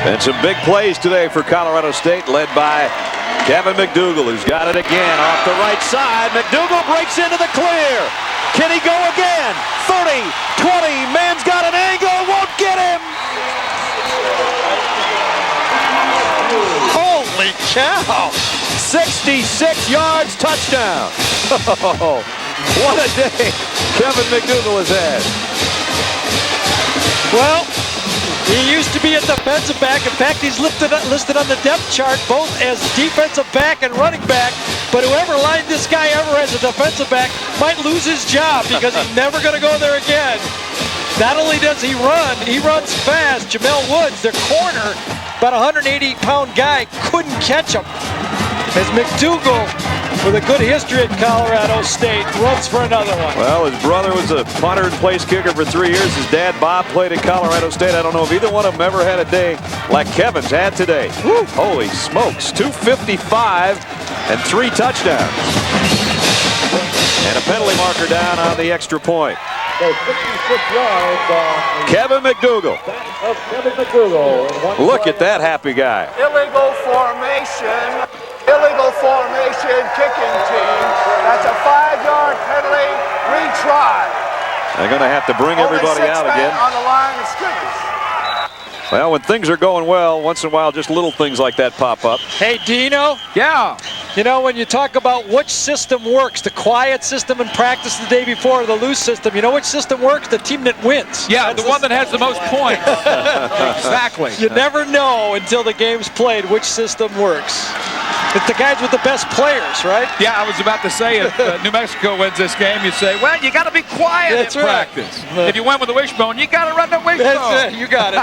And some big plays today for Colorado State, led by Kevin McDougal, who's got it again off the right side. McDougal breaks into the clear. Can he go again? 30, 20, man's got an angle, won't get him. Holy cow! 66 yards, touchdown. Oh, what a day Kevin McDougal has had. Well, he used to be a defensive back. In fact, he's listed on the depth chart both as defensive back and running back. But whoever lined this guy ever as a defensive back might lose his job because he's never going to go there again. Not only does he run, he runs fast. Jamel Woods, their corner, about a 180-pound guy, couldn't catch him. As McDougal, with a good history at Colorado State, runs for another one. Well, his brother was a punter and place kicker for 3 years. His dad, Bob, played at Colorado State. I don't know if either one of them ever had a day like Kevin's had today. Woo. Holy smokes, 255 and 3 touchdowns. And a penalty marker down on the extra point. So 66 yards. Kevin McDougal. Kevin McDougal. Look at that happy guy. Illegal formation. Illegal formation, kicking team. That's a 5-yard penalty. Retry. They're going to have to bring everybody out again. On the line of scrimmage. Well, when things are going well, once in a while, just little things like that pop up. Hey, Dino. Yeah. You know, when you talk about which system works, the quiet system in practice the day before, or the loose system, you know which system works? The team that wins. Yeah, the one that has the most points. Exactly. You never know until the game's played which system works. It's the guys with the best players, right? Yeah, I was about to say, if New Mexico wins this game, you say, well, you got to be quiet That's in right. practice. If you went with the wishbone, you got to run the wishbone. That's it. You got it.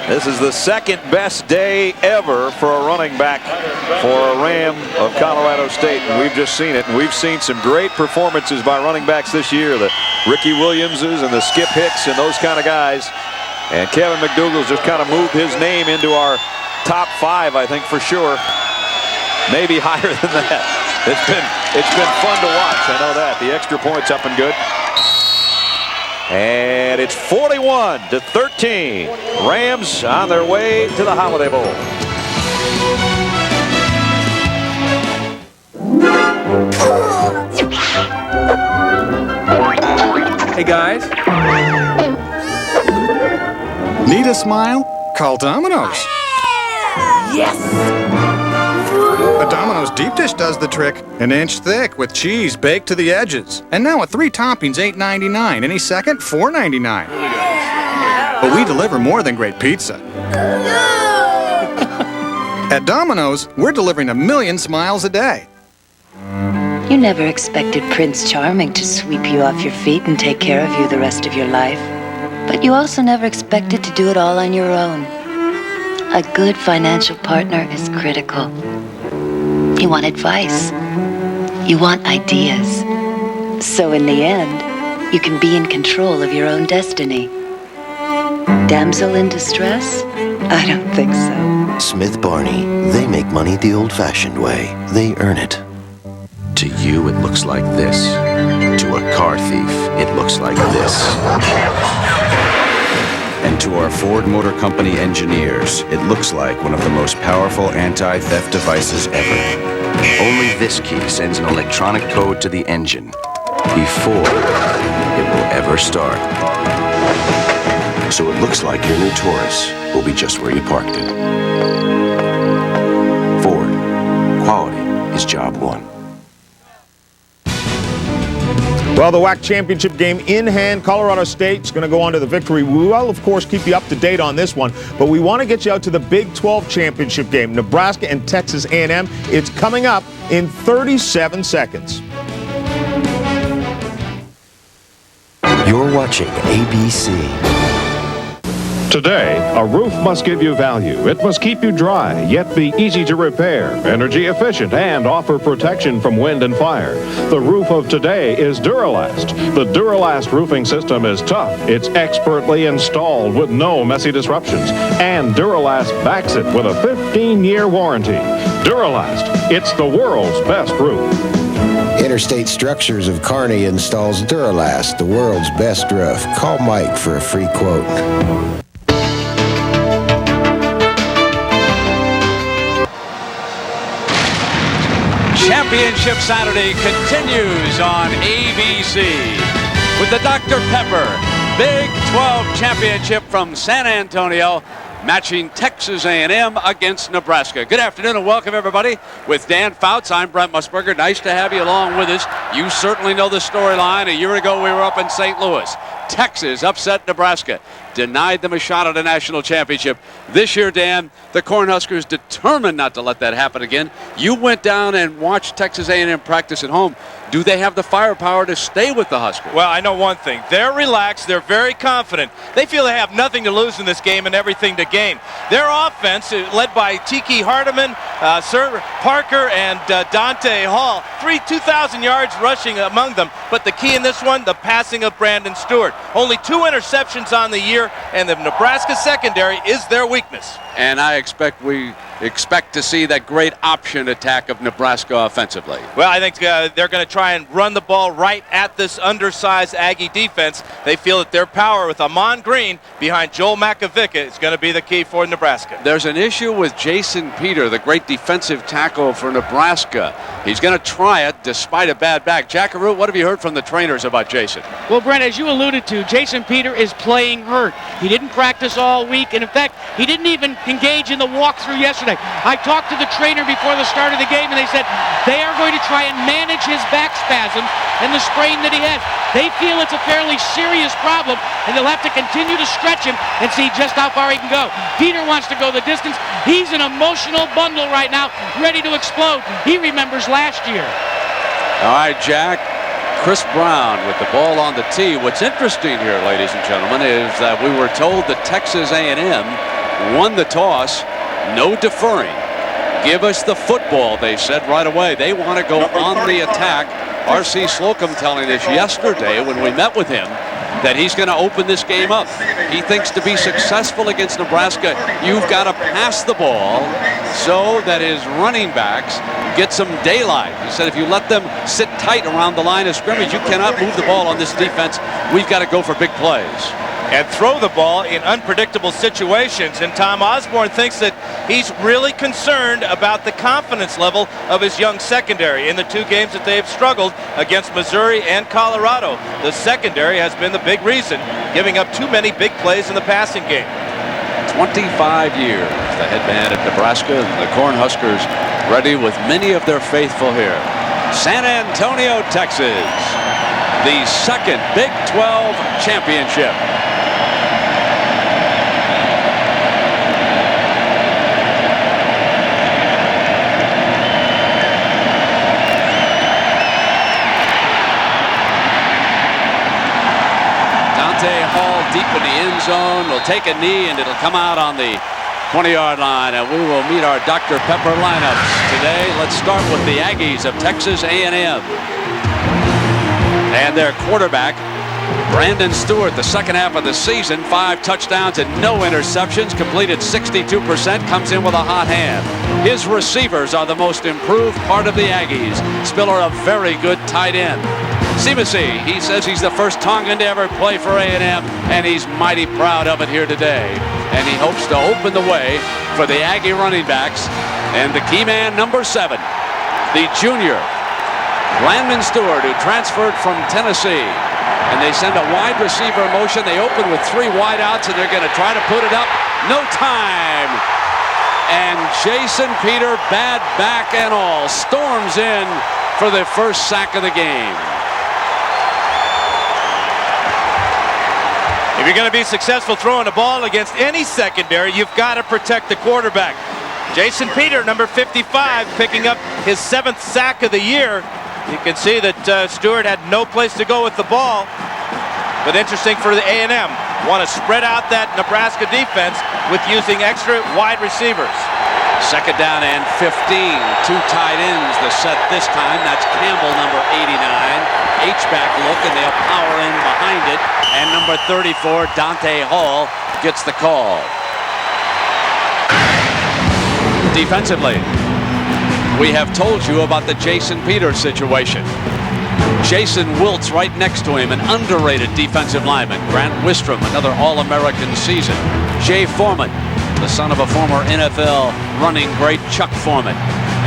This is the second best day ever for a running back for a Ram of Colorado State, and we've just seen it. And we've seen some great performances by running backs this year, the Ricky Williamses and the Skip Hicks and those kind of guys. And Kevin McDougal's just kind of moved his name into our top 5, I think, for sure. Maybe higher than that. It's been fun to watch. I know that. The extra point's up and good. And it's 41-13. Rams on their way to the Holiday Bowl. Hey, guys. Need a smile? Call Domino's. Yes! A Domino's deep dish does the trick. An inch thick with cheese baked to the edges. And now with 3 toppings, $8.99. Any second, $4.99. But we deliver more than great pizza. At Domino's, we're delivering 1 million smiles a day. You never expected Prince Charming to sweep you off your feet and take care of you the rest of your life. But you also never expected to do it all on your own. A good financial partner is critical. You want advice. You want ideas. So in the end, you can be in control of your own destiny. Damsel in distress? I don't think so. Smith Barney, they make money the old-fashioned way. They earn it. To you, it looks like this. To a car thief, it looks like this. And to our Ford Motor Company engineers, it looks like one of the most powerful anti-theft devices ever. Only this key sends an electronic code to the engine before it will ever start. So it looks like your new Taurus will be just where you parked it. Ford. Quality is job one. Well, the WAC championship game in hand. Colorado State's going to go on to the victory. We will, of course, keep you up to date on this one, but we want to get you out to the Big 12 championship game, Nebraska and Texas A&M. It's coming up in 37 seconds. You're watching ABC. Today, a roof must give you value. It must keep you dry, yet be easy to repair, energy efficient, and offer protection from wind and fire. The roof of today is Duralast. The Duralast roofing system is tough. It's expertly installed with no messy disruptions. And Duralast backs it with a 15-year warranty. Duralast, it's the world's best roof. Interstate Structures of Kearney installs Duralast, the world's best roof. Call Mike for a free quote. Championship Saturday continues on ABC with the Dr. Pepper Big 12 Championship from San Antonio, matching Texas A&M against Nebraska. Good afternoon and welcome everybody. With Dan Fouts, I'm Brent Musburger. Nice to have you along with us. You certainly know the storyline. A year ago we were up in St. Louis. Texas upset Nebraska, denied them a shot at a national championship. This year, Dan, the Cornhuskers determined not to let that happen again. You went down and watched Texas A&M practice at home. Do they have the firepower to stay with the Huskers? Well, I know one thing. They're relaxed. They're very confident. They feel they have nothing to lose in this game and everything to gain. Their offense, led by Tiki Hardeman, Sir Parker, and Dante Hall, 2,000 yards rushing among them. But the key in this one, the passing of Brandon Stewart. Only 2 interceptions on the year, and the Nebraska secondary is their weakness. And we expect to see that great option attack of Nebraska offensively. Well, I think they're going to try and run the ball right at this undersized Aggie defense. They feel that their power with Ahman Green behind Joel Makovicka is going to be the key for Nebraska. There's an issue with Jason Peter, the great defensive tackle for Nebraska. He's going to try it despite a bad back. Jackaroo, what have you heard from the trainers about Jason? Well, Brent, as you alluded to, Jason Peter is playing hurt. He didn't practice all week, and in fact, he didn't even engage in the walkthrough yesterday. I talked to the trainer before the start of the game, and they said they are going to try and manage his back spasm and the sprain that he has. They feel it's a fairly serious problem, and they'll have to continue to stretch him and see just how far he can go. Peter wants to go the distance. He's an emotional bundle right now, ready to explode. He remembers last year. All right, Jack. Chris Brown with the ball on the tee. What's interesting here, ladies and gentlemen, is that we were told that Texas A&M won the toss. No deferring. Give us the football, they said right away. They want to go on the attack. R.C. Slocum telling us yesterday when we met with him that he's going to open this game up. He thinks to be successful against Nebraska, you've got to pass the ball so that his running backs get some daylight. He said if you let them sit tight around the line of scrimmage, you cannot move the ball on this defense. We've got to go for big plays. And throw the ball in unpredictable situations. And Tom Osborne thinks that he's really concerned about the confidence level of his young secondary in the 2 games that they've struggled against Missouri and Colorado. The secondary has been the big reason, giving up too many big plays in the passing game. 25 years, the headman at Nebraska, and the Cornhuskers ready with many of their faithful here. San Antonio, Texas, the second Big 12 championship. Hall deep in the end zone will take a knee and it'll come out on the 20-yard line, and we will meet our Dr. Pepper lineups today. Let's start with the Aggies of Texas A&M and their quarterback Brandon Stewart. The second half of the season, 5 touchdowns and no interceptions, completed 62%, comes in with a hot hand. His receivers are the most improved part of the Aggies. Spiller, a very good tight end. Seamasy, he says he's the first Tongan to ever play for A&M, and he's mighty proud of it here today. And he hopes to open the way for the Aggie running backs. And the key man, number 7, the junior, Brandon Stewart, who transferred from Tennessee. And they send a wide receiver motion. They open with 3 wideouts, and they're going to try to put it up. No time. And Jason Peter, bad back and all, storms in for the first sack of the game. If you're going to be successful throwing the ball against any secondary, you've got to protect the quarterback. Jason Peter, number 55, picking up his 7th sack of the year. You can see that Stewart had no place to go with the ball. But interesting for the A&M. Want to spread out that Nebraska defense with using extra wide receivers. Second down and 15. 2 tight ends the set this time. That's Campbell, number 89. H-back look, and they'll power in behind it. And number 34, Dante Hall, gets the call. Defensively, we have told you about the Jason Peters situation. Jason Wiltz right next to him, an underrated defensive lineman. Grant Wistrom, another All-American season. Jay Foreman, the son of a former NFL running great Chuck Foreman.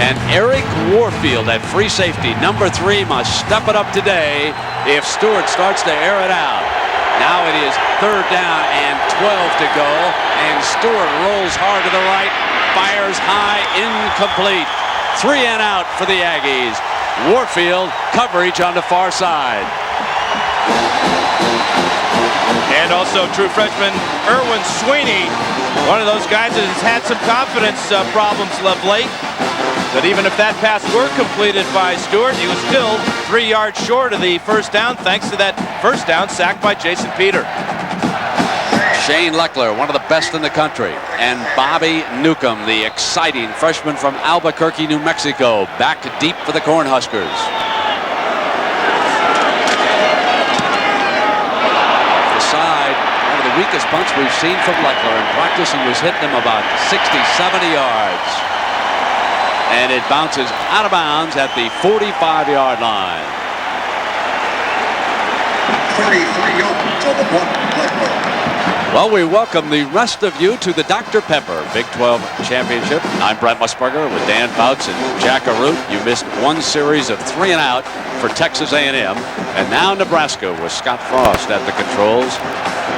And Eric Warfield at free safety, number 3, must step it up today if Stewart starts to air it out. Now it is 3rd down and 12 to go, and Stewart rolls hard to the right, fires high, incomplete. 3 and out for the Aggies. Warfield coverage on the far side. And also true freshman Erwin Sweeney, one of those guys that has had some confidence problems of late. But even if that pass were completed by Stewart, he was still 3 yards short of the first down thanks to that first down sack by Jason Peter. Shane Leckler, one of the best in the country, and Bobby Newcomb, the exciting freshman from Albuquerque, New Mexico, back deep for the Cornhuskers. The side, one of the weakest punts we've seen from Leckler. In practice, he was hitting them about 60, 70 yards. And it bounces out of bounds at the 45-yard line. 33 yards on the punt. Well, we welcome the rest of you to the Dr. Pepper Big 12 Championship. I'm Brent Musburger with Dan Fouts and Jack Arute. You missed one series of 3 and out for Texas A&M. And now Nebraska with Scott Frost at the controls.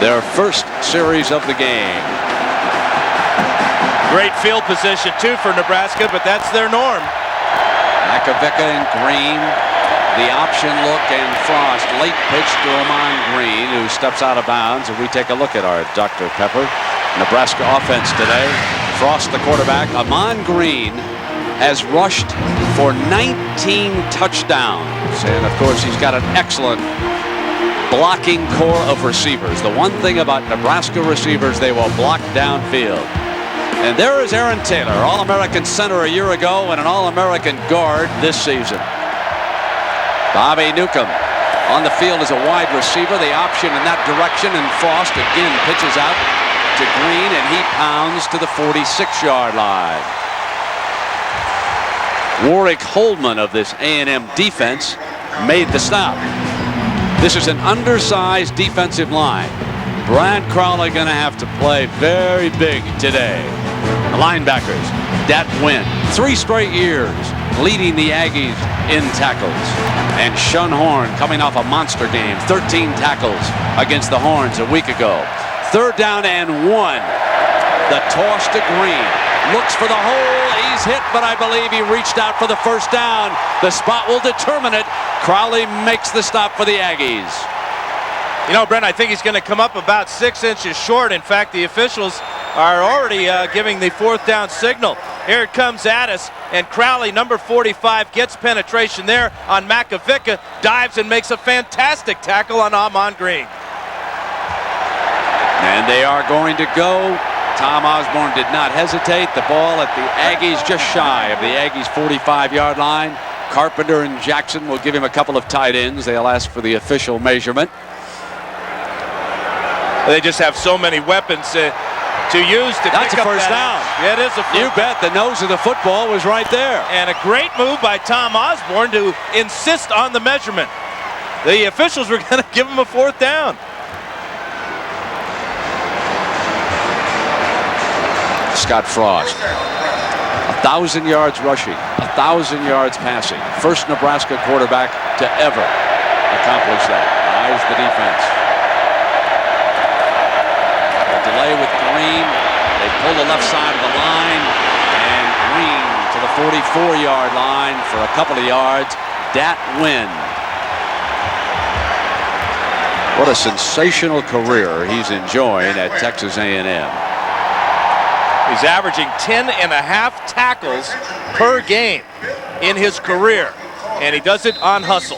Their first series of the game. Great field position, too, for Nebraska, but that's their norm. Makovica and Green, the option look, and Frost. Late pitch to Ahman Green, who steps out of bounds. And we take a look at our Dr. Pepper Nebraska offense today. Frost, the quarterback. Ahman Green has rushed for 19 touchdowns. And, of course, he's got an excellent blocking core of receivers. The one thing about Nebraska receivers, they will block downfield. And there is Aaron Taylor, All-American center a year ago and an All-American guard this season. Bobby Newcomb on the field as a wide receiver. The option in that direction, and Frost again pitches out to Green, and he pounds to the 46-yard line. Warwick Holdman of this A&M defense made the stop. This is an undersized defensive line. Brad Crowley going to have to play very big today. The linebackers, Dat Nguyen, 3 straight years leading the Aggies in tackles. And Shun Horn coming off a monster game, 13 tackles against the Horns a week ago. 3rd down and 1. The toss to Green. Looks for the hole. He's hit, but I believe he reached out for the first down. The spot will determine it. Crowley makes the stop for the Aggies. You know, Brent, I think he's going to come up about 6 inches short. In fact, the officials are already giving the 4th down signal. Here it comes at us, and Crowley, number 45, gets penetration there on Makovica, dives and makes a fantastic tackle on Ahman Green. And they are going to go. Tom Osborne did not hesitate. The ball at the Aggies, just shy of the Aggies' 45-yard line. Carpenter and Jackson will give him a couple of tight ends. They'll ask for the official measurement. They just have so many weapons to use to That's pick a up first that. down. Yeah, it is a first. You bet. The nose of the football was right there. And a great move by Tom Osborne to insist on the measurement. The officials were going to give him a 4th down. Scott Frost, 1,000 yards rushing, 1,000 yards passing. First Nebraska quarterback to ever accomplish that. Eyes the defense. A delay with Green. They pull the left side of the line, and Green to the 44-yard line for a couple of yards. Dat Nguyen. What a sensational career he's enjoying at Texas A&M. He's averaging 10.5 tackles per game in his career, and he does it on hustle.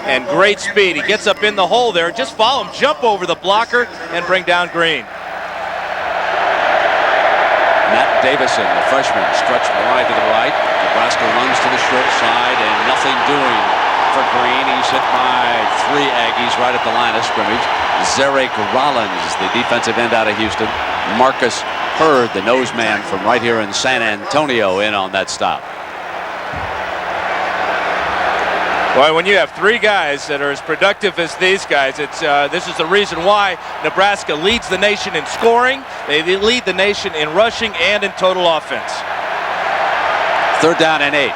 And great speed. He gets up in the hole there. Just follow him, jump over the blocker, and bring down Green. Matt Davison, the freshman, stretched wide to the right. Nebraska runs to the short side, and nothing doing for Green. He's hit by 3 Aggies right at the line of scrimmage. Zarek Rollins, the defensive end out of Houston. Marcus Hurd, the nose man from right here in San Antonio, in on that stop. Boy, when you have 3 guys that are as productive as these guys, this is the reason why Nebraska leads the nation in scoring. They lead the nation in rushing and in total offense. 3rd down and 8.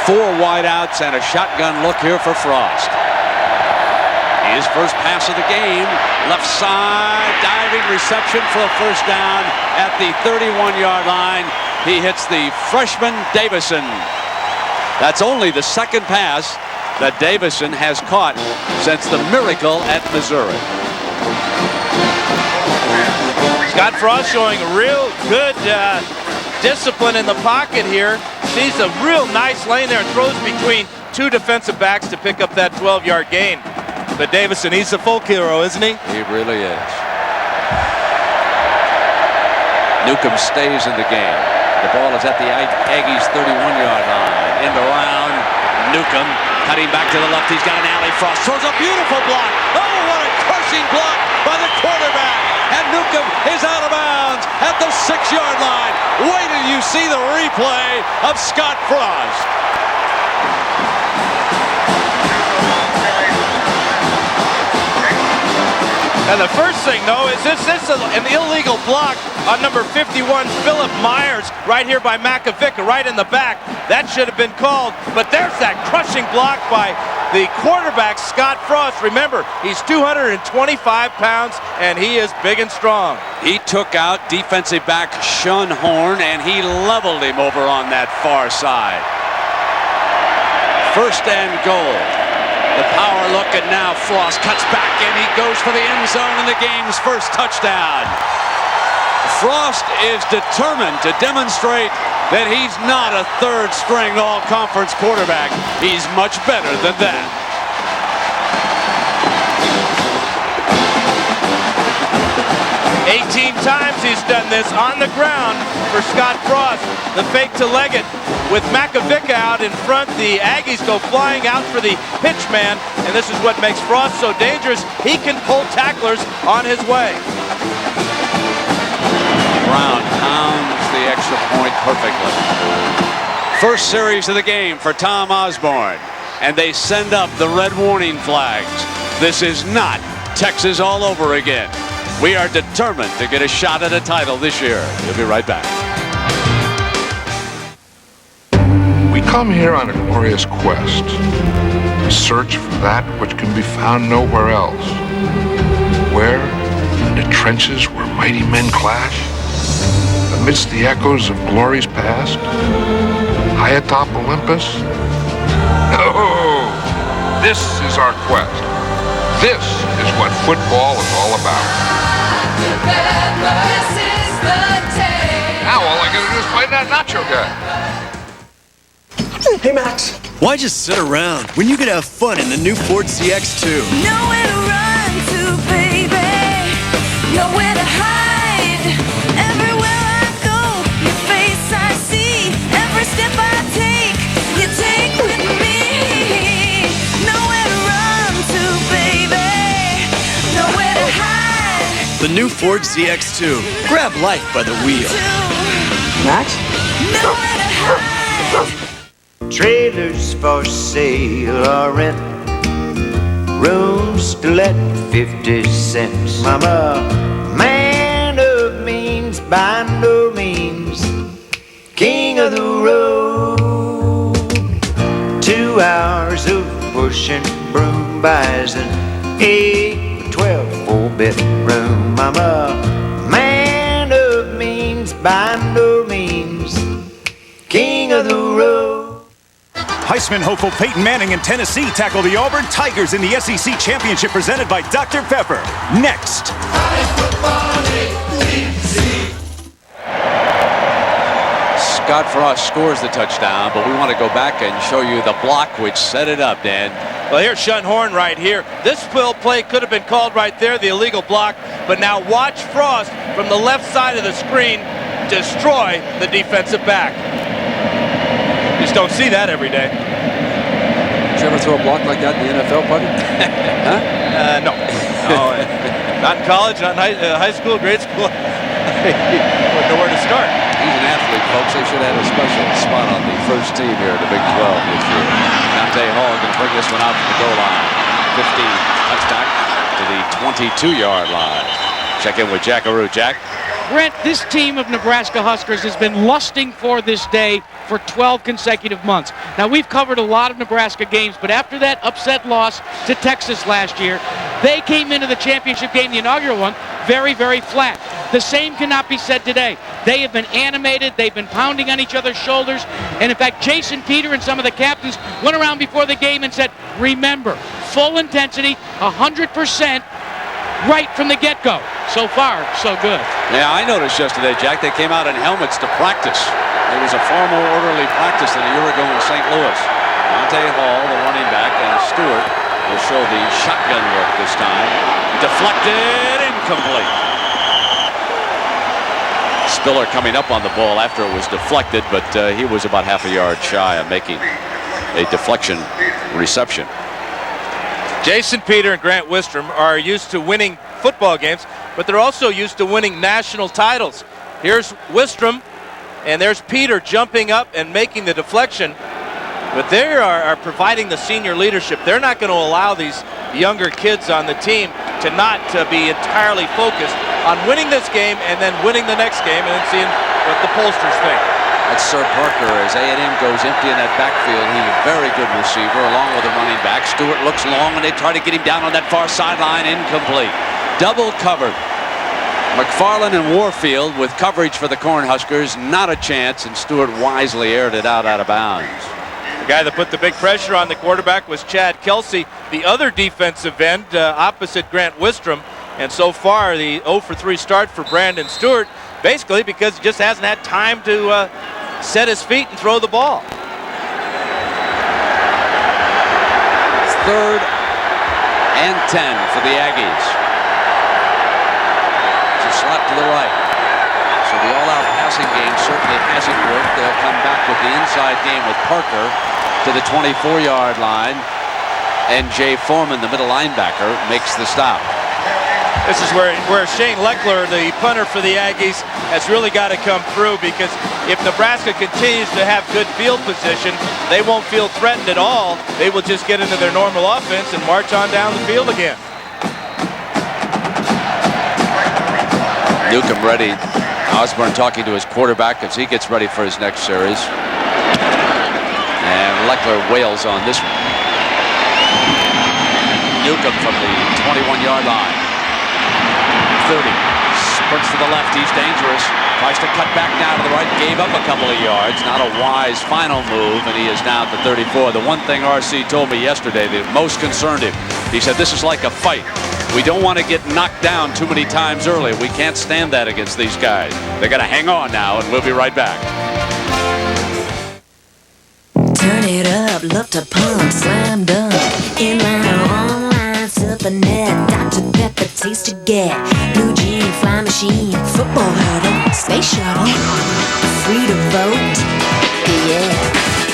4 wideouts and a shotgun look here for Frost. His first pass of the game, left side, diving reception for a 1st down at the 31-yard line. He hits the freshman Davison. That's only the 2nd pass that Davison has caught since the miracle at Missouri. Scott Frost showing real good discipline in the pocket here. Sees a real nice lane there and throws between 2 defensive backs to pick up that 12-yard gain. But Davison, he's a folk hero, isn't he? He really is. Newcomb stays in the game. The ball is at the Aggies' 31-yard line. End around. Newcomb cutting back to the left. He's got an alley. Frost throws a beautiful block. Oh, what a crushing block by the quarterback. And Newcomb is out of bounds at the 6-yard line. Wait till you see the replay of Scott Frost. And the first thing, though, is this an illegal block on number 51, Philip Myers, right here by Makovica, right in the back. That should have been called, but there's that crushing block by the quarterback, Scott Frost. Remember, he's 225 pounds, and he is big and strong. He took out defensive back Sean Horn, and he leveled him over on that far side. 1st and goal. The power look, and now Frost cuts back, and he goes for the end zone in the game's first touchdown. Frost is determined to demonstrate that he's not a 3rd-string all-conference quarterback. He's much better than that. Times he's done this on the ground for Scott Frost. The fake to Leggett with Makovica out in front. The Aggies go flying out for the pitch man, and this is what makes Frost so dangerous. He can pull tacklers on his way. Brown pounds the extra point perfectly. First series of the game for Tom Osborne, and they send up the red warning flags. This is not Texas all over again. We are determined to get a shot at a title this year. We'll be right back. We come here on a glorious quest, a search for that which can be found nowhere else. Where, in the trenches where mighty men clash, amidst the echoes of glories past, high atop Olympus? No, this is our quest. This is what football is all about. Now all I gotta do is find that nacho guy. Hey, Max. Why just sit around when you could have fun in the new Ford CX-2? Nowhere to run to, baby. Nowhere to hide. Everywhere I go, your face I see. Every step I take, you take with me. Nowhere to run to, baby. Nowhere to hide. The new Ford CX-2. Grab life by the wheel. Max? Nowhere to hide. Trailers for sale or rent, rooms to let 50 cents. I'm a man of means, by no means king of the road. 2 hours of pushing broom buys an 8, 12, 4-bedroom. I'm a man of means, by no means king of the road. Heisman hopeful Peyton Manning and Tennessee tackle the Auburn Tigers in the SEC Championship presented by Dr. Pepper. Next. Scott Frost scores the touchdown, but we want to go back and show you the block which set it up, Dan. Well, here's Sean Horn right here. This play could have been called right there, the illegal block. But now watch Frost from the left side of the screen destroy the defensive back. Just don't see that every day. Did you ever throw a block like that in the NFL, buddy? Huh? No. Not in college, not in high school, grade school. Wouldn't know where to start. He's an athlete, folks. They should have had a special spot on the first team here at the Big 12 this year. Dante Hall going to bring this one out from the goal line. 15, touchback to the 22-yard line. Check in with Jackaroo. Jack. Brent, this team of Nebraska Huskers has been lusting for this day for 12 consecutive months. Now, we've covered a lot of Nebraska games, but after that upset loss to Texas last year, they came into the championship game, the inaugural one, very, very flat. The same cannot be said today. They have been animated. They've been pounding on each other's shoulders. And in fact, Jason Peter and some of the captains went around before the game and said, remember, full intensity, 100%, right from the get-go. So far, so good. Yeah, I noticed yesterday, Jack, they came out in helmets to practice. It was a far more orderly practice than a year ago in St. Louis. Dante Hall, the running back, and Stewart will show the shotgun work this time. Deflected, incomplete. Spiller coming up on the ball after it was deflected, but he was about half a yard shy of making a deflection reception. Jason Peter and Grant Wistrom are used to winning football games, but they're also used to winning national titles. Here's Wistrom, and there's Peter jumping up and making the deflection. But they are providing the senior leadership. They're not going to allow these younger kids on the team to not be entirely focused on winning this game and then winning the next game and then seeing what the pollsters think. That's Sir Parker as A&M goes empty in that backfield. He's a very good receiver along with the running back. Stewart looks long and they try to get him down on that far sideline. Incomplete. Double covered. McFarland and Warfield with coverage for the Cornhuskers. Not a chance, and Stewart wisely aired it out of bounds. The guy that put the big pressure on the quarterback was Chad Kelsey, the other defensive end opposite Grant Wistrom. And so far, the 0-for-3 start for Brandon Stewart, basically because he just hasn't had time to set his feet and throw the ball. It's 3rd and 10 for the Aggies. It's a slot to the right. So the all-out passing game certainly hasn't worked. They'll come back with the inside game with Parker to the 24-yard line. And Jay Foreman, the middle linebacker, makes the stop. This is where Shane Leckler, the punter for the Aggies, has really got to come through, because if Nebraska continues to have good field position, they won't feel threatened at all. They will just get into their normal offense and march on down the field again. Newcomb ready. Osborne talking to his quarterback as he gets ready for his next series. And Leckler wails on this one. Newcomb from the 21-yard line. 30. Sprints to the left. He's dangerous. Tries to cut back now to the right. Gave up a couple of yards. Not a wise final move, and he is down to 34. The one thing RC told me yesterday that most concerned him, he said, this is like a fight. We don't want to get knocked down too many times early. We can't stand that against these guys. They got to hang on now, and we'll be right back. Turn it up, love to pump, slam dunk. Inline or online, super net. Dr. Pepper, taste to get. Blue jean, fly machine, football hurdle, space shuttle. Free to vote, yeah.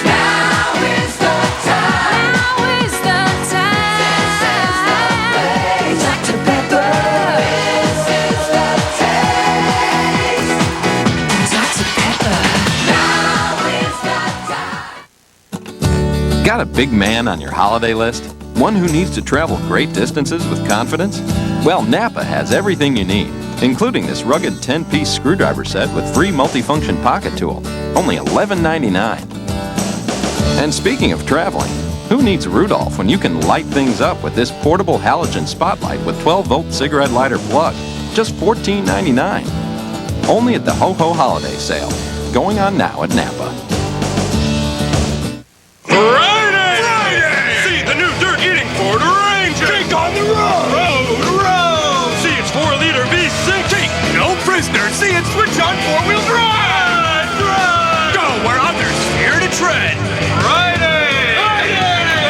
Now is the time. Now is the time. This is the place. Dr. Pepper. This is the taste. Dr. Pepper. Now is the time. Got a big man on your holiday list? One who needs to travel great distances with confidence? Well, Napa has everything you need, including this rugged 10-piece screwdriver set with free multifunction pocket tool, only $11.99. And speaking of traveling, who needs Rudolph when you can light things up with this portable halogen spotlight with 12-volt cigarette lighter plug, just $14.99. Only at the Ho Ho Holiday Sale, going on now at Napa. See the new dirt-eating Ford Ranger! Take on the road! Road! See its 4-liter V6! Take no prisoners! See it switch on 4-wheel drive! Drive! Go where others fear to tread! Friday!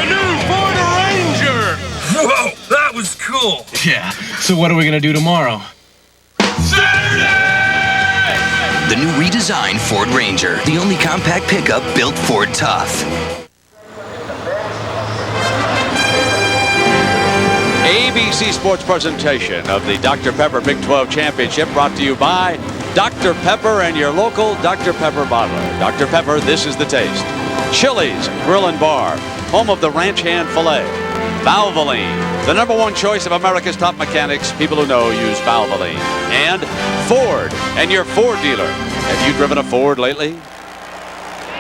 The new Ford Ranger! Whoa, that was cool! Yeah, so what are we gonna do tomorrow? Saturday! The new redesigned Ford Ranger, the only compact pickup built Ford tough. ABC Sports presentation of the Dr. Pepper Big 12 Championship brought to you by Dr. Pepper and your local Dr. Pepper bottler. Dr. Pepper, this is the taste. Chili's Grill and Bar, home of the Ranch Hand Filet. Valvoline, the #1 choice of America's top mechanics. People who know use Valvoline. And Ford, and your Ford dealer. Have you driven a Ford lately?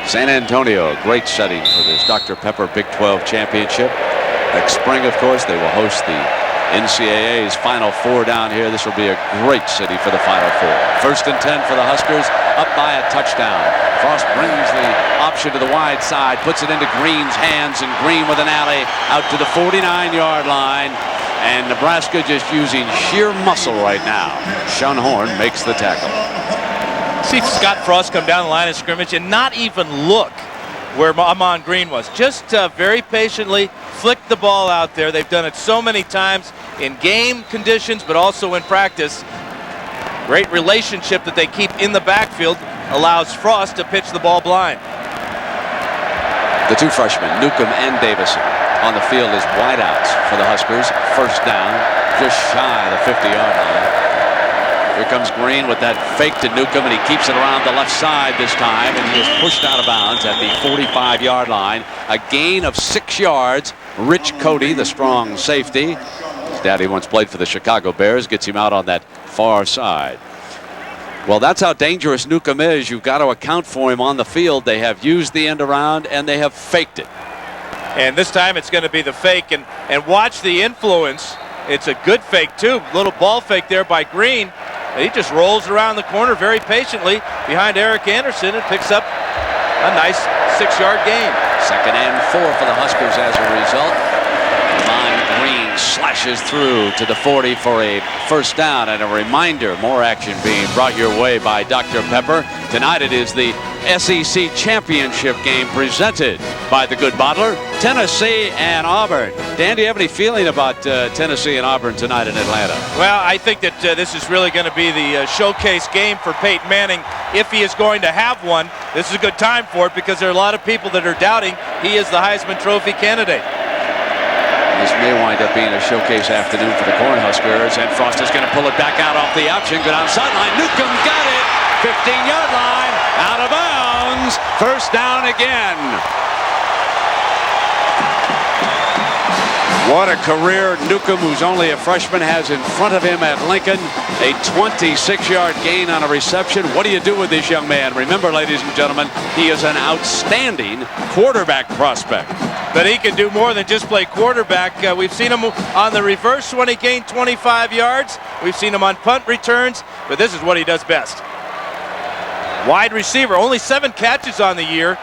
San Antonio, great setting for this Dr. Pepper Big 12 Championship. Next spring, of course, they will host the NCAA's Final Four down here. This will be a great city for the Final Four. 1st and 10 for the Huskers, up by a touchdown. Frost brings the option to the wide side, puts it into Green's hands, and Green with an alley out to the 49-yard line. And Nebraska just using sheer muscle right now. Sean Horn makes the tackle. See Scott Frost come down the line of scrimmage and not even look where Ahman Green was. Just very patiently flicked the ball out there. They've done it so many times in game conditions, but also in practice. Great relationship that they keep in the backfield allows Frost to pitch the ball blind. The two freshmen, Newcomb and Davison, on the field as wideouts for the Huskers. 1st down, just shy of the 50-yard line. Here comes Green with that fake to Newcomb, and he keeps it around the left side this time, and he is pushed out of bounds at the 45-yard line. A gain of 6 yards. Rich Cody, the strong safety. His daddy once played for the Chicago Bears, gets him out on that far side. Well, that's how dangerous Newcomb is. You've got to account for him on the field. They have used the end around, and they have faked it. And this time it's going to be the fake, and watch the influence. It's a good fake, too. Little ball fake there by Green. And he just rolls around the corner very patiently behind Eric Anderson and picks up a nice 6-yard gain. 2nd and 4 for the Huskers as a result. Ahman Green slashes through to the 40 for a 1st down. And a reminder, more action being brought your way by Dr. Pepper. Tonight it is the SEC Championship game presented by the Good Bottler, Tennessee and Auburn. Dan, do you have any feeling about Tennessee and Auburn tonight in Atlanta? Well, I think that this is really going to be the showcase game for Peyton Manning if he is going to have one. This is a good time for it because there are a lot of people that are doubting he is the Heisman Trophy candidate. This may wind up being a showcase afternoon for the Cornhuskers, and Frost is going to pull it back out off the option. Go down sideline. Newcomb got it. 15-yard line. Out of bounds. 1st down again. What a career Newcomb, who's only a freshman, has in front of him at Lincoln. A 26-yard gain on a reception. What do you do with this young man? Remember, ladies and gentlemen, he is an outstanding quarterback prospect. But he can do more than just play quarterback. We've seen him on the reverse when he gained 25 yards. We've seen him on punt returns, but this is what he does best. Wide receiver, only 7 catches on the year.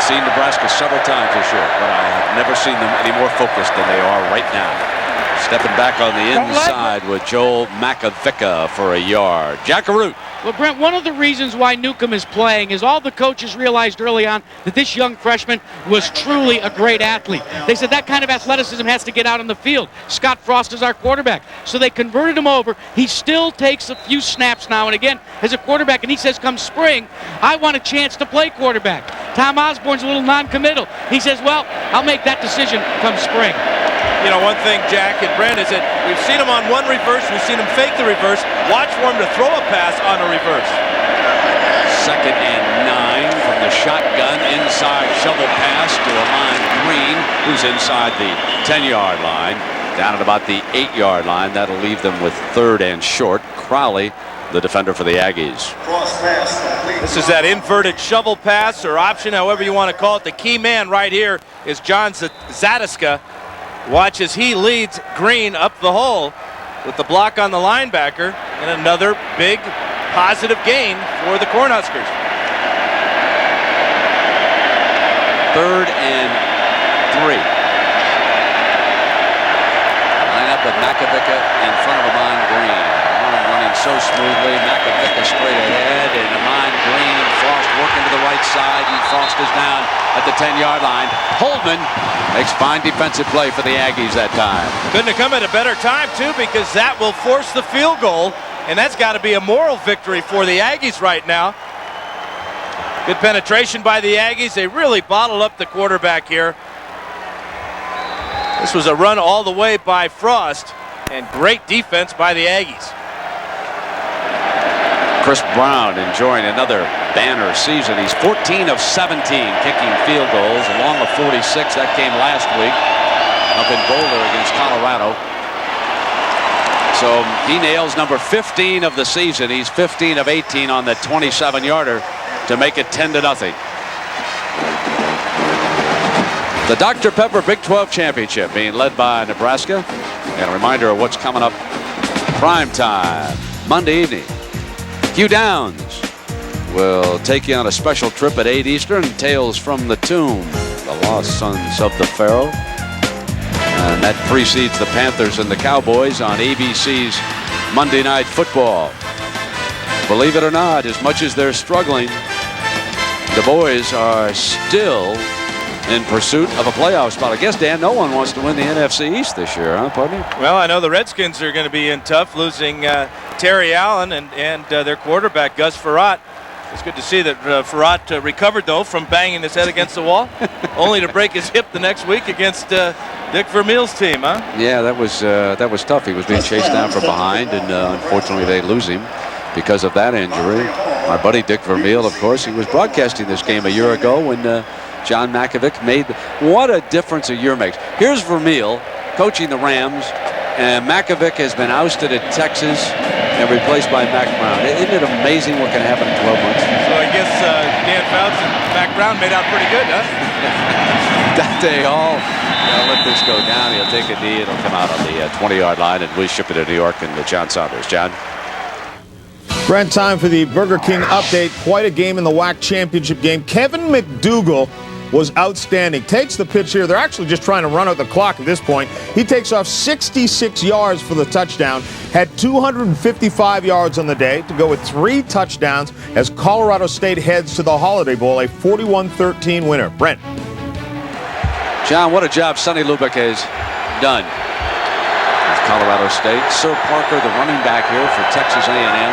Seen Nebraska several times this year, but I have never seen them any more focused than they are right now. Stepping back on the inside with Joel Makovica for a yard. Jackaroot. Well, Brent, one of the reasons why Newcomb is playing is all the coaches realized early on that this young freshman was truly a great athlete. They said that kind of athleticism has to get out on the field. Scott Frost is our quarterback. So they converted him over. He still takes a few snaps now and again as a quarterback, and he says come spring, I want a chance to play quarterback. Tom Osborne's a little non-committal. He says, well, I'll make that decision come spring. You know, one thing, Jack and Brent, is that we've seen him on one reverse. We've seen him fake the reverse. Watch for him to throw a pass on a reverse. 2nd and 9 from the shotgun. Inside shovel pass to Ahman Green, who's inside the 10-yard line. Down at about the 8-yard line. That'll leave them with 3rd and short. Crowley, the defender for the Aggies. This is that inverted shovel pass or option, however you want to call it. The key man right here is John Zadiska. Watch as he leads Green up the hole with the block on the linebacker, and another big positive gain for the Cornhuskers. 3rd and 3. Line up with Makovica in front of Ahman Green. Ahman running so smoothly. Makovica straight ahead, and Ahman Green and Frost working to the right side, and Frost is down at the 10-yard line. Holdman makes fine defensive play for the Aggies that time. Couldn't have come at a better time, too, because that will force the field goal, and that's got to be a moral victory for the Aggies right now. Good penetration by the Aggies. They really bottled up the quarterback here. This was a run all the way by Frost, and great defense by the Aggies. Chris Brown enjoying another banner season. He's 14 of 17 kicking field goals, along with 46. That came last week up in Boulder against Colorado. So he nails number 15 of the season. He's 15 of 18 on the 27-yarder to make it 10-0. The Dr. Pepper Big 12 Championship being led by Nebraska. And a reminder of what's coming up prime time Monday evening. Hugh Downs will take you on a special trip at 8 Eastern. Tales from the Tomb, the Lost Sons of the Pharaoh. And that precedes the Panthers and the Cowboys on ABC's Monday Night Football. Believe it or not, as much as they're struggling, the boys are still in pursuit of a playoff spot. I guess, Dan, no one wants to win the NFC East this year, huh, Putney? Well, I know the Redskins are going to be in tough, losing Terry Allen and their quarterback, Gus Frerotte. It's good to see that Frerotte recovered, though, from banging his head against the wall, only to break his hip the next week against Dick Vermeil's team, huh? Yeah, that was tough. He was being chased down from behind, and unfortunately they lose him because of that injury. My buddy Dick Vermeil, of course, he was broadcasting this game a year ago when John Mackovic made. What a difference a year makes. Here's Vermeil coaching the Rams, and Mackovic has been ousted at Texas and replaced by Mac Brown. Isn't it amazing what can happen in 12 months? So I guess Dan Fouts and Mac Brown made out pretty good, huh? Dante Hall, let this go down. He'll take a knee. It'll come out on the 20-yard line, and we ship it to New York and John Saunders. John? Brent, time for the Burger King update. Quite a game in the WAC championship game. Kevin McDougal was outstanding. Takes the pitch here. They're actually just trying to run out the clock at this point. He takes off 66 yards for the touchdown. Had 255 yards on the day to go with 3 touchdowns as Colorado State heads to the Holiday Bowl, a 41-13 winner. Brent. John, what a job Sonny Lubick has done with Colorado State. Sir Parker, the running back here for Texas A&M.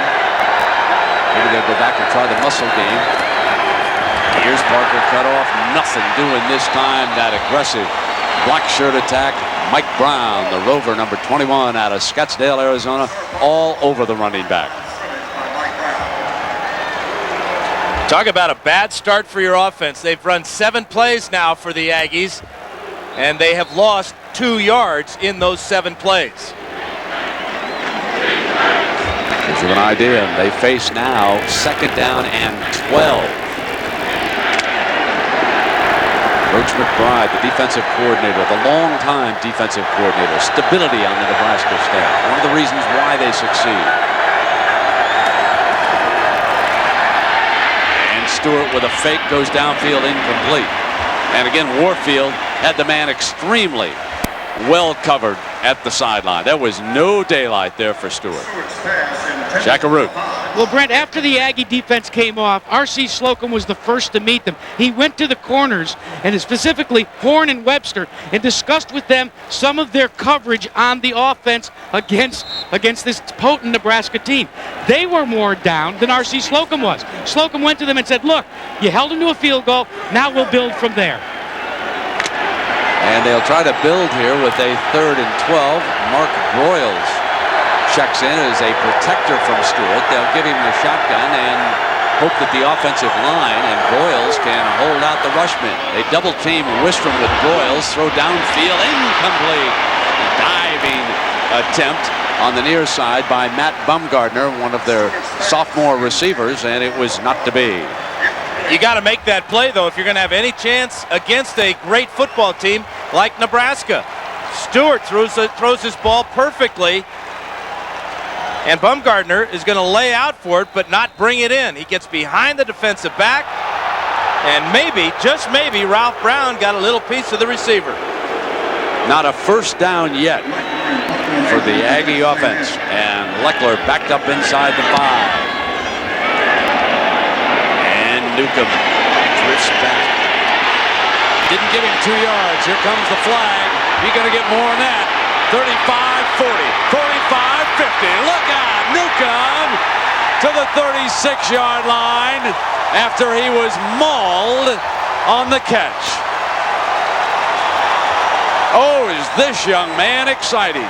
Maybe they'll go back and try the muscle game. Here's Parker cut off. Nothing doing this time. That aggressive black shirt attack. Mike Brown, the Rover, number 21 out of Scottsdale, Arizona, all over the running back. Talk about a bad start for your offense. They've run 7 plays now for the Aggies, and they have lost 2 yards in those 7 plays. Gives you an idea. They face now 2nd down and 12. Coach McBride, the defensive coordinator, the longtime defensive coordinator, stability on the Nebraska staff. One of the reasons why they succeed. And Stewart with a fake goes downfield, incomplete. And again, Warfield had the man extremely well covered at the sideline. There was no daylight there for Stewart. Jackaroo. Well, Brent, after the Aggie defense came off, R.C. Slocum was the first to meet them. He went to the corners, and specifically Horn and Webster, and discussed with them some of their coverage on the offense against this potent Nebraska team. They were more down than R.C. Slocum was. Slocum went to them and said, look, you held them to a field goal, now we'll build from there. And they'll try to build here with a 3rd and 12. Mark Broyles checks in as a protector from Stewart. They'll give him the shotgun and hope that the offensive line and Broyles can hold out the rushman. They double team Wistrom with Broyles, throw downfield, incomplete. A diving attempt on the near side by Matt Bumgardner, one of their sophomore receivers, and it was not to be. You got to make that play, though, if you're going to have any chance against a great football team like Nebraska. Stewart throws his ball perfectly, and Bumgardner is going to lay out for it, but not bring it in. He gets behind the defensive back, and maybe, just maybe, Ralph Brown got a little piece of the receiver. Not a first down yet for the Aggie offense, and Leckler backed up inside the 5. Newcomb drifts back. Didn't give him 2 yards. Here comes the flag. He's going to get more than that. 35-40, 45-50. Look out! Newcomb to the 36-yard line after he was mauled on the catch. Oh, is this young man exciting?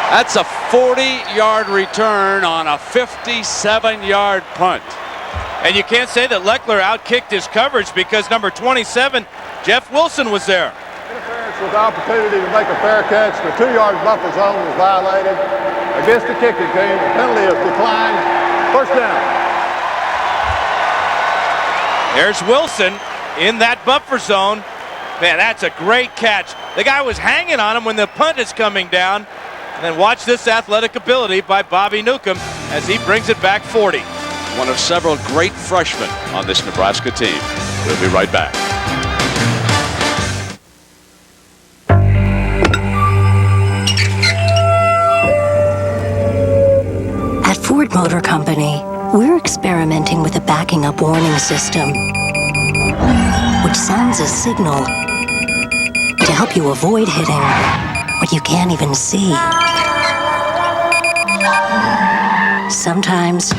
That's a 40-yard return on a 57-yard punt. And you can't say that Leckler outkicked his coverage because number 27, Jeff Wilson, was there. Interference with the opportunity to make a fair catch. The 2-yard buffer zone was violated against the kicking team. The penalty is declined. First down. There's Wilson in that buffer zone. Man, that's a great catch. The guy was hanging on him when the punt is coming down. And then watch this athletic ability by Bobby Newcomb as he brings it back 40. One of several great freshmen on this Nebraska team. We'll be right back. At Ford Motor Company, we're experimenting with a backing up warning system, which sounds a signal to help you avoid hitting what you can't even see. Sometimes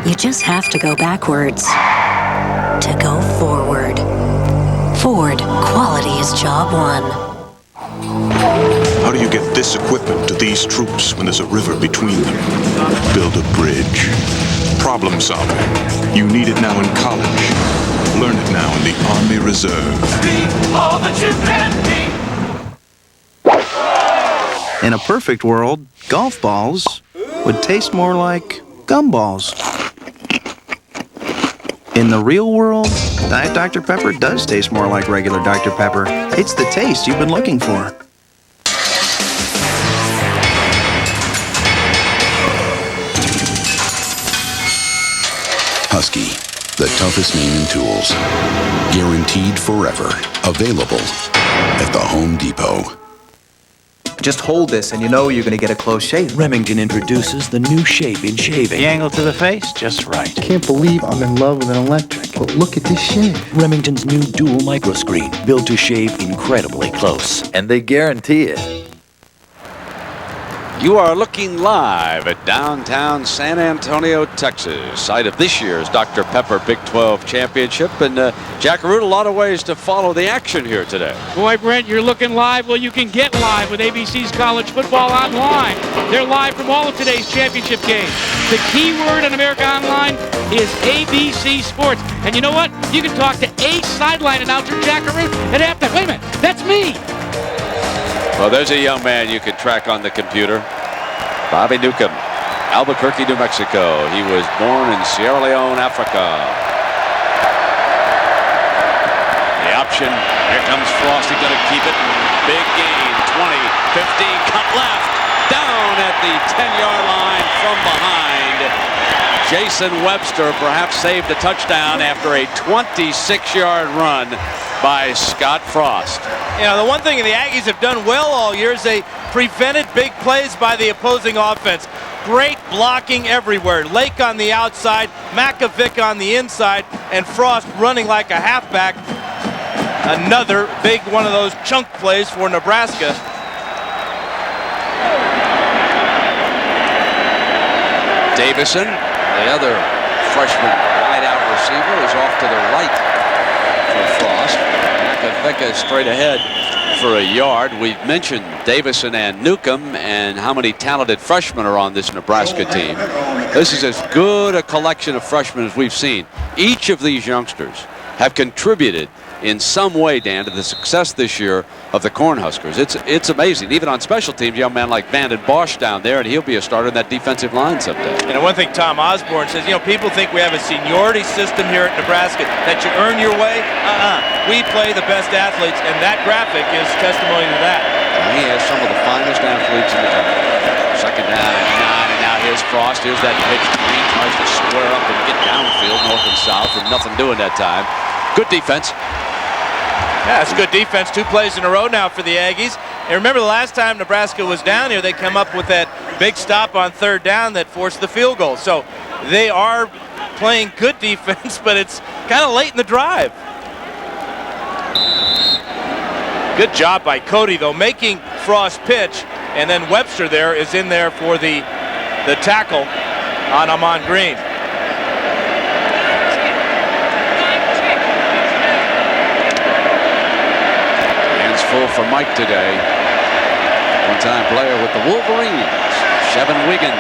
you just have to go backwards to go forward. Ford, quality is job one. How do you get this equipment to these troops when there's a river between them? Build a bridge. Problem solving. You need it now in college. Learn it now in the Army Reserve. Be all that you can be. In a perfect world, golf balls would taste more like gumballs. In the real world, Diet Dr. Pepper does taste more like regular Dr. Pepper. It's the taste you've been looking for. Husky, the toughest name in tools. Guaranteed forever. Available at the Home Depot. Just hold this and you know you're going to get a close shave. Remington introduces the new shape in shaving. The angle to the face, just right. Can't believe I'm in love with an electric, but look at this shave. Remington's new dual microscreen, built to shave incredibly close. And they guarantee it. You are looking live at downtown San Antonio, Texas, site of this year's Dr. Pepper Big 12 Championship. And Jack Root, a lot of ways to follow the action here today. Boy, Brent, you're looking live. Well, you can get live with ABC's College Football Online. They're live from all of today's championship games. The key word on America Online is ABC Sports. And you know what? You can talk to ace sideline announcer Jack Root at halftime. Wait a minute, that's me. Well, there's a young man you can track on the computer. Bobby Newcomb, Albuquerque, New Mexico. He was born in Sierra Leone, Africa. The option. Here comes Frost. He's going to keep it. Big gain. 20, 15, cut left. Down at the 10-yard line from behind. Jason Webster perhaps saved a touchdown after a 26-yard run by Scott Frost. You know, the one thing the Aggies have done well all year is they prevented big plays by the opposing offense. Great blocking everywhere. Lake on the outside, Makovic on the inside, and Frost running like a halfback. Another big one of those chunk plays for Nebraska. Davison, the other freshman wide-out receiver, is off to the right for Frost. Makovic straight ahead for a yard. We've mentioned Davison and Newcomb and how many talented freshmen are on this Nebraska team. This is as good a collection of freshmen as we've seen. Each of these youngsters have contributed in some way, Dan, to the success this year of the Cornhuskers. It's amazing. Even on special teams, young man like Vanden Bosch down there, and he'll be a starter in that defensive line someday. And one thing Tom Osborne says, you know, people think we have a seniority system here at Nebraska, that you earn your way. We play the best athletes, and that graphic is testimony to that. He has some of the finest athletes in the country. Second down and 9, and now here's Frost. Here's that pitch. Green tries to square up and get downfield, north and south, and nothing doing that time. Good defense. Yeah, it's good defense. 2 plays in a row now for the Aggies. And remember the last time Nebraska was down here, they come up with that big stop on 3rd down that forced the field goal. So they are playing good defense, but it's kind of late in the drive. Good job by Cody, though, making Frost pitch. And then Webster there is in there for the tackle on Ahman Green. Full for Mike today. One-time player with the Wolverines. Seven Wiggins.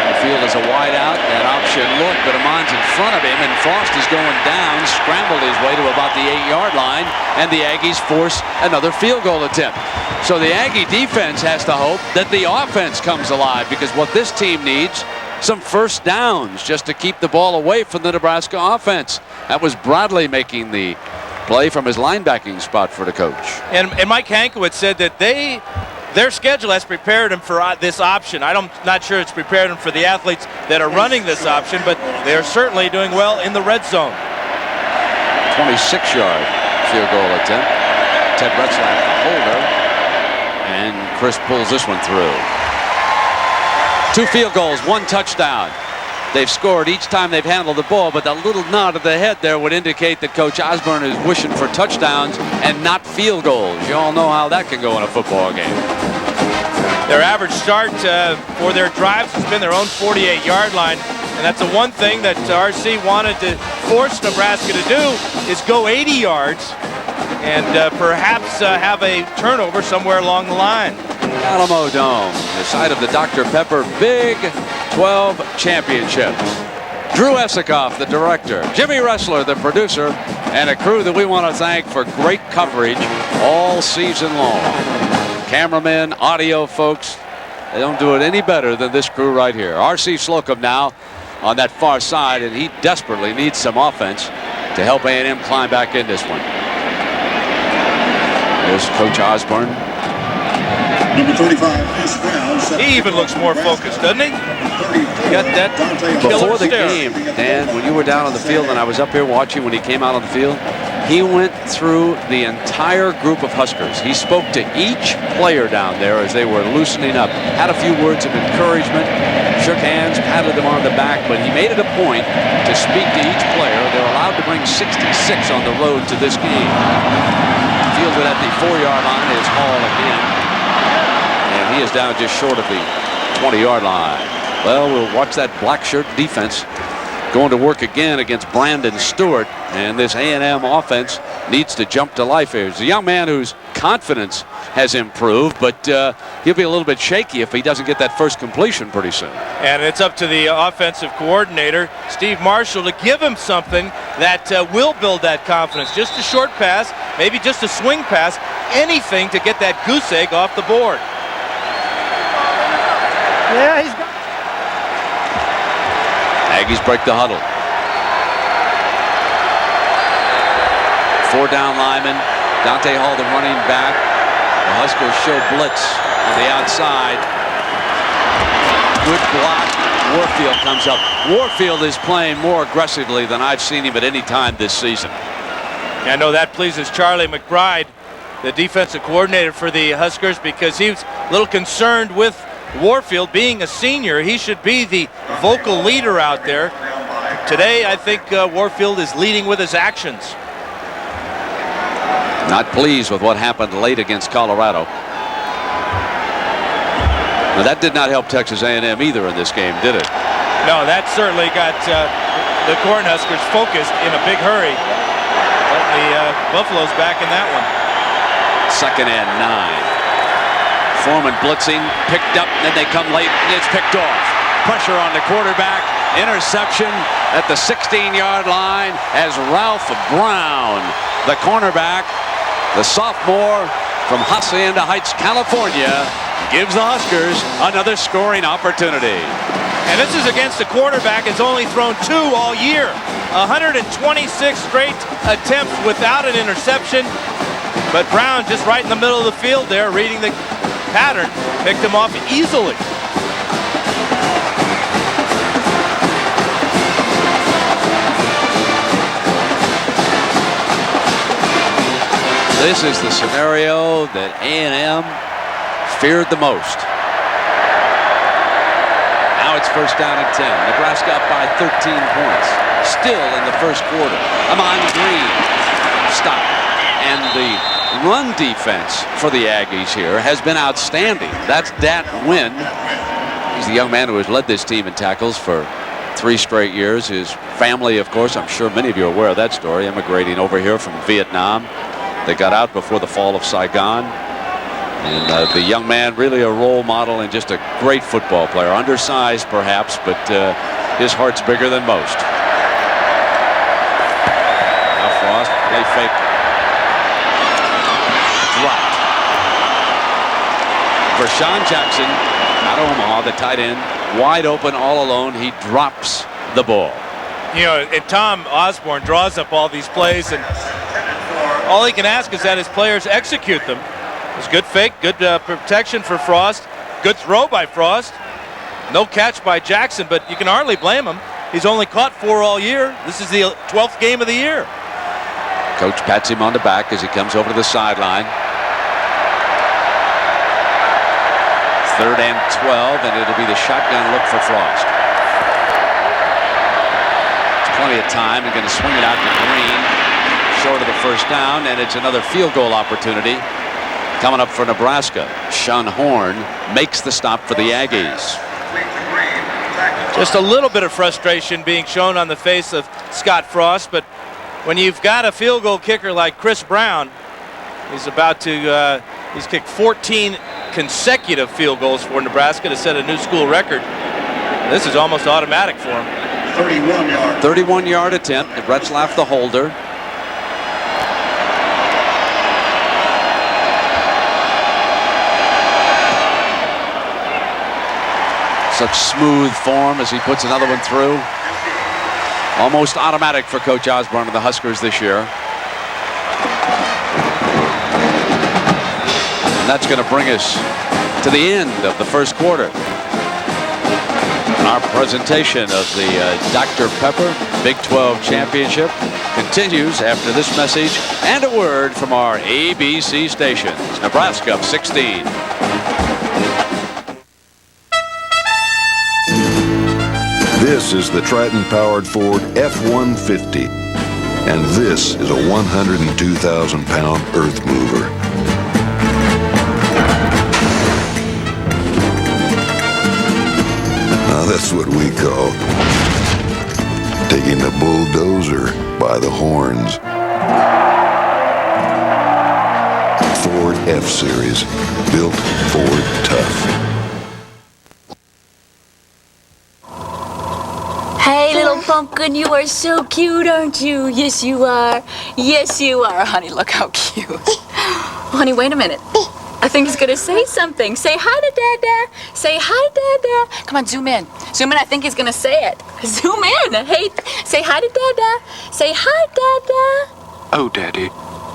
The field is a wide out. That option look, but Ahman's in front of him, and Frost is going down, scrambled his way to about the 8-yard line, and the Aggies force another field goal attempt. So the Aggie defense has to hope that the offense comes alive, because what this team needs, some first downs just to keep the ball away from the Nebraska offense. That was Bradley making the play from his linebacking spot for the coach. And Mike Hankiewicz said that their schedule has prepared them for this option. I'm not sure it's prepared them for the athletes that are running this option, but they're certainly doing well in the red zone. 26-yard field goal attempt. Ted Retzlaff, the holder, and Chris pulls this one through. 2 field goals, 1 touchdown. They've scored each time they've handled the ball, but the little nod of the head there would indicate that Coach Osborne is wishing for touchdowns and not field goals. You all know how that can go in a football game. Their average start for their drives has been their own 48-yard line, and that's the one thing that RC wanted to force Nebraska to do is go 80 yards and perhaps have a turnover somewhere along the line. Alamo Dome, the site of the Dr. Pepper Big 12 Championship. Drew Esikoff, the director, Jimmy Ressler, the producer, and a crew that we want to thank for great coverage all season long. Cameramen, audio folks, they don't do it any better than this crew right here. R.C. Slocum now on that far side, and he desperately needs some offense to help A&M climb back in this one. There's Coach Osborne. Number 35, Brown. He even looks more focused, doesn't he? Got that before the game, Dan, when you were down on the field and I was up here watching when he came out on the field, he went through the entire group of Huskers. He spoke to each player down there as they were loosening up, had a few words of encouragement, shook hands, patted them on the back, but he made it a point to speak to each player. They're allowed to bring 66 on the road to this game. Fields it at the 4-yard line is Hall again. And he is down just short of the 20-yard line. Well, we'll watch that black shirt defense going to work again against Brandon Stewart. And this A&M offense needs to jump to life here. He's a young man whose confidence has improved, but he'll be a little bit shaky if he doesn't get that first completion pretty soon. And it's up to the offensive coordinator, Steve Marshall, to give him something that will build that confidence. Just a short pass, maybe just a swing pass, anything to get that goose egg off the board. Yeah, he's got. Aggies break the huddle. 4 down linemen. Dante Hall, the running back. The Huskers show blitz on the outside. Good block. Warfield comes up. Warfield is playing more aggressively than I've seen him at any time this season. I know that pleases Charlie McBride, the defensive coordinator for the Huskers, because he was a little concerned with Warfield being a senior. He should be the vocal leader out there. Today, I think Warfield is leading with his actions. Not pleased with what happened late against Colorado. Now, that did not help Texas A&M either in this game, did it? No, that certainly got the Cornhuskers focused in a big hurry. But the Buffalo's back in that one. 2nd and 9. Foreman blitzing, picked up, and then they come late, and it's picked off. Pressure on the quarterback, interception at the 16-yard line as Ralph Brown, the cornerback, the sophomore from Hacienda Heights, California, gives the Huskers another scoring opportunity. And this is against a quarterback that's only thrown 2 all year. 126 straight attempts without an interception. But Brown just right in the middle of the field there, reading the pattern, picked him off easily. This is the scenario that A&M feared the most. Now it's 1st down and 10. Nebraska up by 13 points. Still in the first quarter. Ahman Green stopped. And the run defense for the Aggies here has been outstanding. That's Dat Nguyen. He's the young man who has led this team in tackles for 3 straight years. His family, of course, I'm sure many of you are aware of that story, immigrating over here from Vietnam. They got out before the fall of Saigon. And the young man, really a role model and just a great football player. Undersized, perhaps, but his heart's bigger than most. Now Frost, play fake. Dropped. For Sean Jackson, out of Omaha, the tight end, wide open, all alone. He drops the ball. You know, and Tom Osborne draws up all these plays, and all he can ask is that his players execute them. It's good fake, good protection for Frost, good throw by Frost. No catch by Jackson, but you can hardly blame him. He's only caught 4 all year. This is the 12th game of the year. Coach pats him on the back as he comes over to the sideline. 3rd and 12, and it'll be the shotgun look for Frost. It's plenty of time. They're going to swing it out to Green, short of the first down, and it's another field goal opportunity coming up for Nebraska. Sean Horn makes the stop for the Aggies. Just a little bit of frustration being shown on the face of Scott Frost, but when you've got a field goal kicker like Chris Brown, he's about to he's kicked 14 consecutive field goals for Nebraska to set a new school record. This is almost automatic for him. 31-yard attempt. Retzlaff the holder. Such smooth form as he puts another one through. Almost automatic for Coach Osborne and the Huskers this year. And that's going to bring us to the end of the first quarter. And our presentation of the Dr. Pepper Big 12 Championship continues after this message and a word from our ABC stations. Nebraska up 16. This is the Triton-powered Ford F-150, and this is a 102,000-pound earth mover. Now that's what we call taking the bulldozer by the horns. Ford F-Series, built Ford tough. Hey, little pumpkin, you are so cute, aren't you? Yes, you are. Yes, you are. Honey, look how cute. Honey, wait a minute. I think he's going to say something. Say hi to Dada. Say hi, Dada. Come on, zoom in. Zoom in. I think he's going to say it. Zoom in. Hey, say hi to Dada. Say hi, Dada. Oh, Daddy,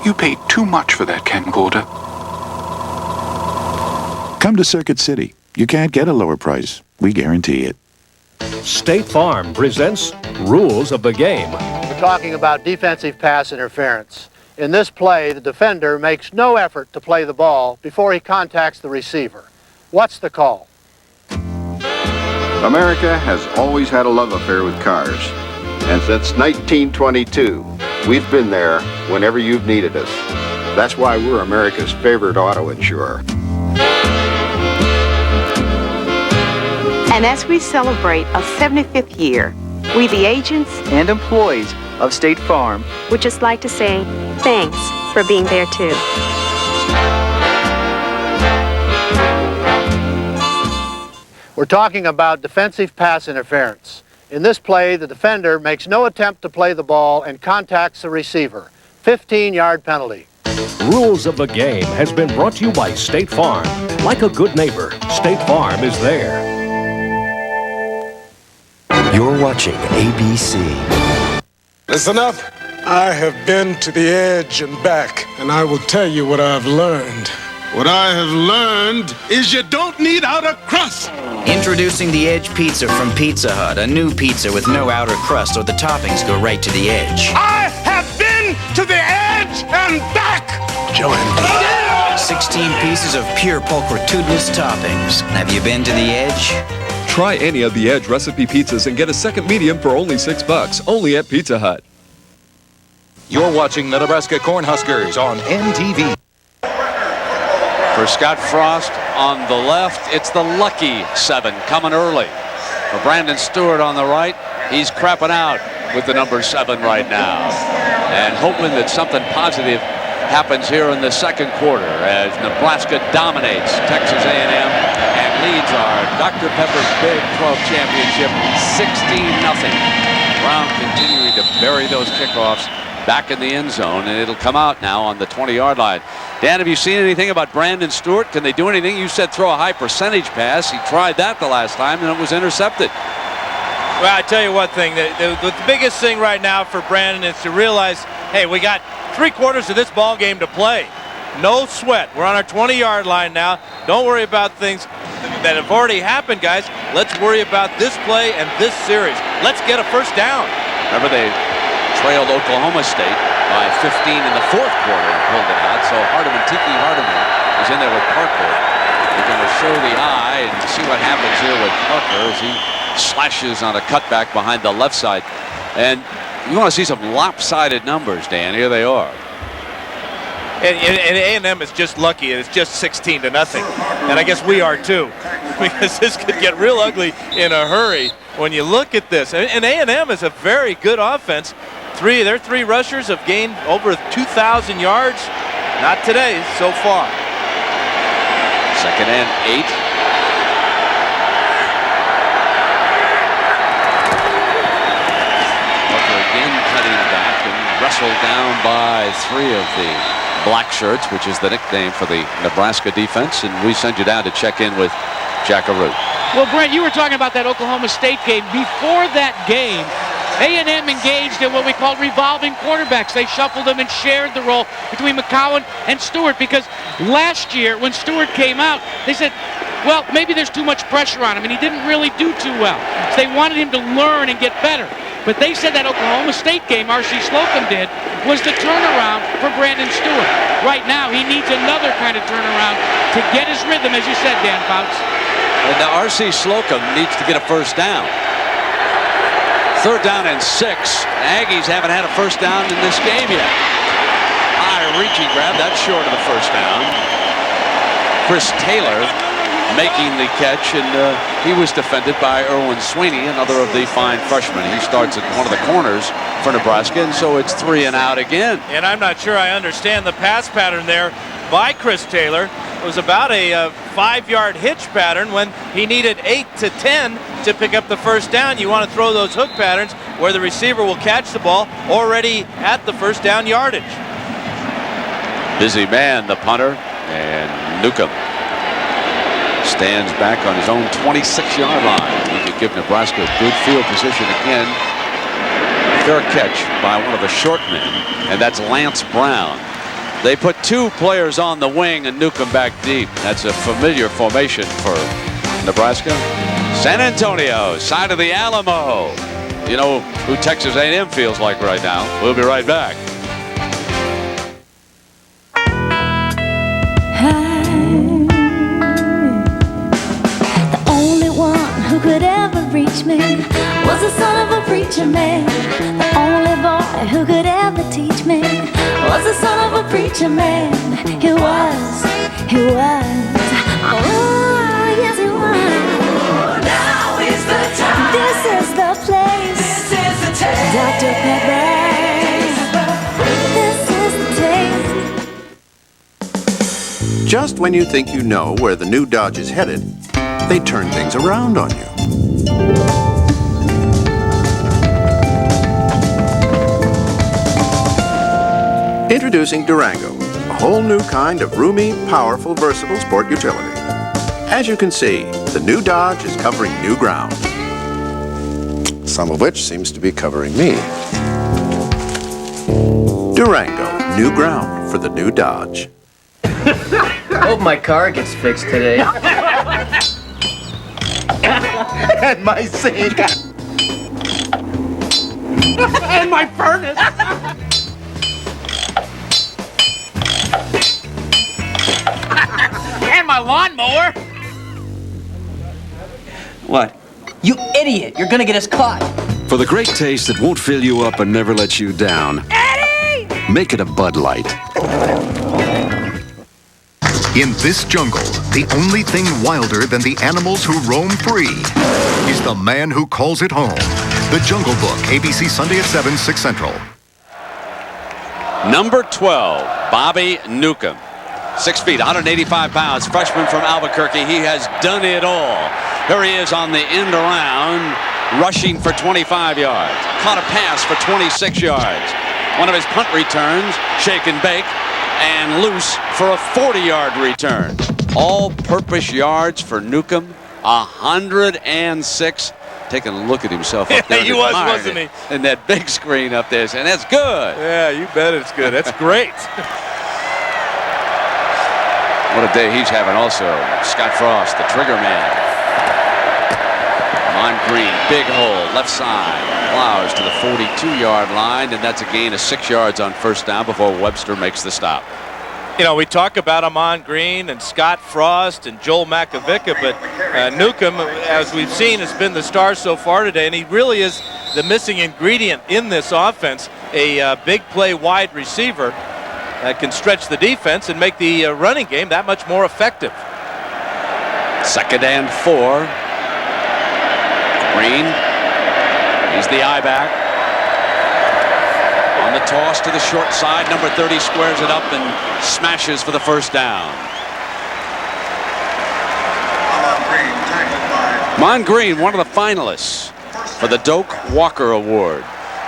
you paid too much for that camcorder. Come to Circuit City. You can't get a lower price. We guarantee it. State Farm presents Rules of the Game. We're talking about defensive pass interference. In this play, the defender makes no effort to play the ball before he contacts the receiver. What's the call? America has always had a love affair with cars. And since 1922, we've been there whenever you've needed us. That's why we're America's favorite auto insurer. And as we celebrate our 75th year, we, the agents and employees of State Farm, would just like to say thanks for being there too. We're talking about defensive pass interference. In this play, the defender makes no attempt to play the ball and contacts the receiver. 15-yard penalty. Rules of the Game has been brought to you by State Farm. Like a good neighbor, State Farm is there. You're watching ABC. Listen up. I have been to the edge and back, and I will tell you what I've learned. What I have learned is you don't need outer crust. Introducing the Edge Pizza from Pizza Hut, a new pizza with no outer crust, or the toppings go right to the edge. I have been to the edge and back. Joe and 16 pieces of pure pulchritudinous toppings. Have you been to the edge? Try any of the Edge recipe pizzas and get a second medium for only $6, only at Pizza Hut. You're watching the Nebraska Cornhuskers on NTV. For Scott Frost on the left, it's the lucky 7 coming early. For Brandon Stewart on the right, he's crapping out with the number 7 right now and hoping that something positive happens here in the second quarter as Nebraska dominates Texas A&M and leads our Dr. Pepper's Big 12 Championship 16-0. Brown continuing to bury those kickoffs back in the end zone, and it'll come out now on the 20-yard line. Dan, have you seen anything about Brandon Stewart? Can they do anything? You said throw a high percentage pass. He tried that the last time, and it was intercepted. Well, I tell you one thing, the biggest thing right now for Brandon is to realize, hey, we got 3/4 of this ball game to play. No sweat. We're on our 20-yard line now. Don't worry about things that have already happened, guys. Let's worry about this play and this series. Let's get a first down. Remember, they trailed Oklahoma State by 15 in the fourth quarter and pulled it out. So Tiki Hardeman is in there with Parker. We're going to show the eye and see what happens here with Parker as he slashes on a cutback behind the left side. And you want to see some lopsided numbers, Dan. Here they are. And A&M is just lucky. It's just 16-0. And I guess we are too, because this could get real ugly in a hurry when you look at this. And A&M is a very good offense. Their three rushers have gained over 2,000 yards. Not today, so far. 2nd and 8. Parker again cutting back and wrestled down by 3 of the black shirts, which is the nickname for the Nebraska defense. And we send you down to check in with Jackaroo. Well, Brent, you were talking about that Oklahoma State game. Before that game, A&M engaged in what we call revolving quarterbacks. They shuffled them and shared the role between McCowan and Stewart, because last year when Stewart came out, they said, well, maybe there's too much pressure on him, and he didn't really do too well. So they wanted him to learn and get better. But they said that Oklahoma State game, R.C. Slocum did, was the turnaround for Brandon Stewart. Right now, he needs another kind of turnaround to get his rhythm, as you said, Dan Fouts. And now R.C. Slocum needs to get a first down. 3rd down and 6. Aggies haven't had a first down in this game yet. High reaching grab. That's short of the first down. Chris Taylor making the catch, and he was defended by Erwin Sweeney, another of the fine freshmen. He starts at one of the corners for Nebraska, and so it's 3 and out again. And I'm not sure I understand the pass pattern there by Chris Taylor. It was about a 5-yard hitch pattern when he needed 8 to 10 to pick up the first down. You want to throw those hook patterns where the receiver will catch the ball already at the first down yardage. Busy man, the punter, and Newcomb stands back on his own 26-yard line. He could give Nebraska a good field position again. Fair catch by one of the short men, and that's Lance Brown. They put 2 players on the wing and Newcomb back deep. That's a familiar formation for Nebraska. San Antonio, side of the Alamo. You know who Texas A&M feels like right now. We'll be right back. The only one who could ever reach me was the son of a preacher man. The only boy who could ever teach me was the son of a preacher man. He was. Oh, yes he was. Now is the time. This is the place. This is the taste. Dr. Pepper. This is the taste. Just when you think you know where the new Dodge is headed, they turn things around on you. Introducing Durango, a whole new kind of roomy, powerful, versatile sport utility. As you can see, the new Dodge is covering new ground, some of which seems to be covering me. Durango, new ground for the new Dodge. Hope my car gets fixed today. And my sink. And my furnace. And my lawnmower. What? You idiot! You're gonna get us caught. For the great taste that won't fill you up and never let you down, Eddie! Make it a Bud Light. In this jungle, the only thing wilder than the animals who roam free is the man who calls it home. The Jungle Book, ABC Sunday at 7, 6 Central. Number 12, Bobby Newcomb. 6 feet, 185 pounds, freshman from Albuquerque. He has done it all. Here he is on the end around, rushing for 25 yards. Caught a pass for 26 yards. One of his punt returns, shake and bake, and loose for a 40-yard return. All-purpose yards for Newcomb, 106. Taking a look at himself up there. He was, wasn't he? And that big screen up there, and that's good. Yeah, you bet it's good. That's great. What a day he's having also. Scott Frost, the trigger man. Ahman Green, big hole, left side. Flowers to the 42-yard line, and that's a gain of 6 yards on first down before Webster makes the stop. You know, we talk about Ahman Green and Scott Frost and Joel Makovica, but Newcomb, as we've seen, has been the star so far today, and he really is the missing ingredient in this offense, a big play wide receiver that can stretch the defense and make the running game that much more effective. 2nd and 4. Green, he's the I-back. On the toss to the short side, number 30 squares it up and smashes for the first down. Ahman Green, one of the finalists for the Doak Walker Award.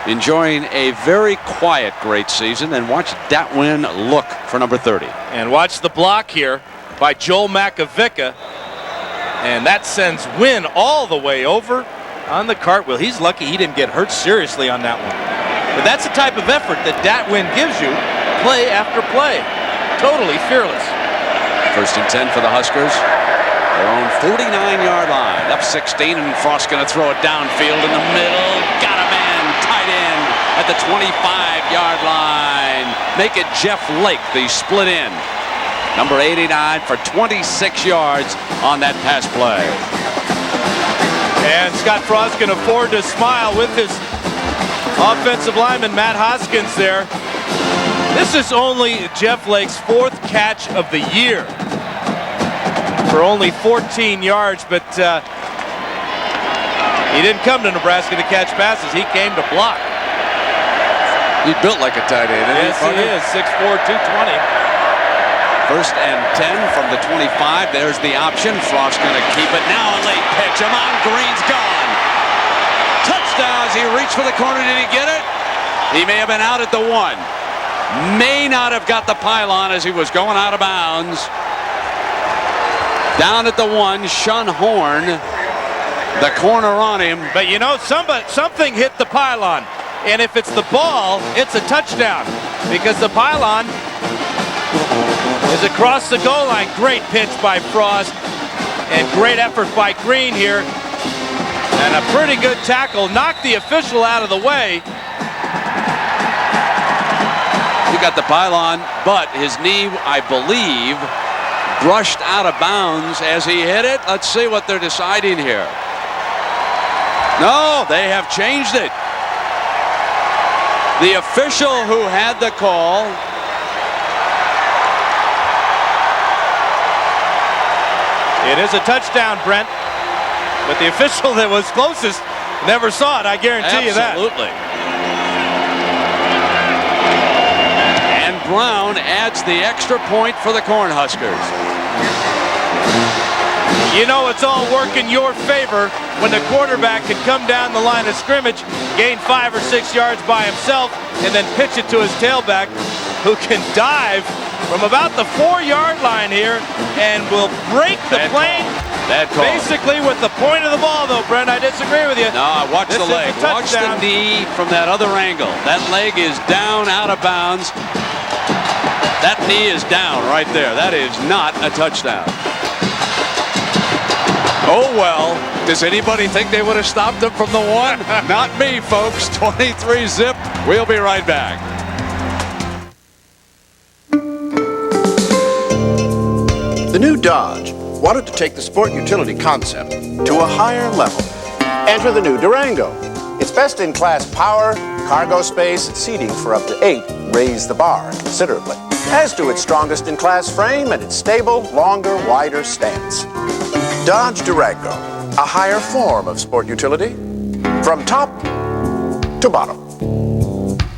Enjoying a very quiet, great season, and watch Datwin look for number 30. And watch the block here by Joel Makovica, and that sends Wynn all the way over on the cartwheel. He's lucky he didn't get hurt seriously on that one. But that's the type of effort that Datwin gives you, play after play. Totally fearless. 1st and 10 for the Huskers. Their own 49-yard line. Up 16, and Frost going to throw it downfield in the middle. Got a man tight end at the 25-yard line. Make it Jeff Lake, the split end. Number 89 for 26 yards on that pass play. And Scott Frost can afford to smile with his offensive lineman, Matt Hoskins, there. This is only Jeff Lake's 4th catch of the year for only 14 yards, but he didn't come to Nebraska to catch passes. He came to block. He's built like a tight end. Yes, he is. 6'4", 220. 1st and 10 from the 25. There's the option. Frost going to keep it. Now a late pitch. Ahman Green's gone. Touchdown. As he reached for the corner. Did he get it? He may have been out at the 1. May not have got the pylon as he was going out of bounds. Down at the 1, Sean Horn. The corner on him. But you know, something hit the pylon. And if it's the ball, it's a touchdown. Because the pylon is across the goal line. Great pitch by Frost. And great effort by Green here. And a pretty good tackle. Knocked the official out of the way. He got the pylon, but his knee, I believe, brushed out of bounds as he hit it. Let's see what they're deciding here. No, they have changed it. The official who had the call It is a touchdown, Brent. But the official that was closest never saw it, I guarantee you that. Absolutely. And Brown adds the extra point for the Cornhuskers. You know it's all working your favor when the quarterback can come down the line of scrimmage, gain 5 or 6 yards by himself, and then pitch it to his tailback, who can dive from about the 4-yard line here and will break the plane. Bad call. Basically with the point of the ball, though, Brent. I disagree with you. No, watch the leg. Watch the knee from that other angle. That leg is down out of bounds. That knee is down right there. That is not a touchdown. Oh, well, does anybody think they would have stopped him from the 1? Not me, folks. 23 zip. We'll be right back. The new Dodge wanted to take the sport utility concept to a higher level. Enter the new Durango. Its best-in-class power, cargo space, and seating for up to 8 raise the bar considerably, as do its strongest-in-class frame and its stable, longer, wider stance. Dodge Durango, a higher form of sport utility, from top to bottom.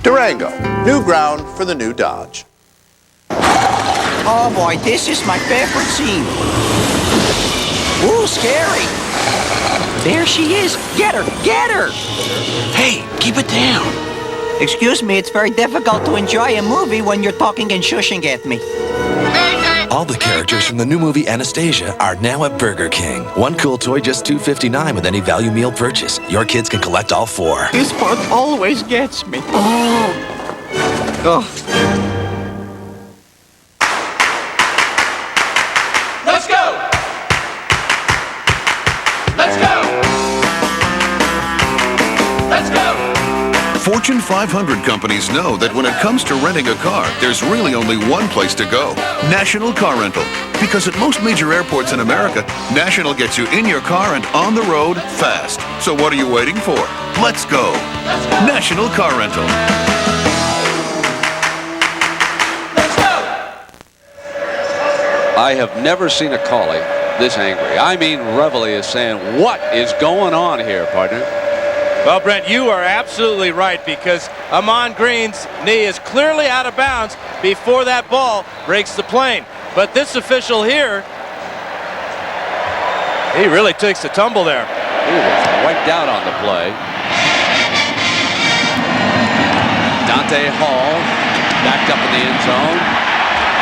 Durango, new ground for the new Dodge. Oh boy, this is my favorite scene. Ooh, scary. There she is. Get her, get her. Hey, keep it down. Excuse me, it's very difficult to enjoy a movie when you're talking and shushing at me. All the characters from the new movie Anastasia are now at Burger King. One cool toy just $2.59 with any value meal purchase. Your kids can collect all 4. This part always gets me. Oh. Let's go! Let's go! Let's go! Fortune 500 companies know that when it comes to renting a car, there's really only one place to go. National Car Rental. Because at most major airports in America, National gets you in your car and on the road fast. So what are you waiting for? Let's go. National Car Rental. I have never seen a callie this angry. I mean, Reveille is saying, what is going on here, partner? Well, Brent, you are absolutely right, because Ahman Green's knee is clearly out of bounds before that ball breaks the plane. But this official here, he really takes a tumble there. He was wiped out on the play. Dante Hall backed up in the end zone.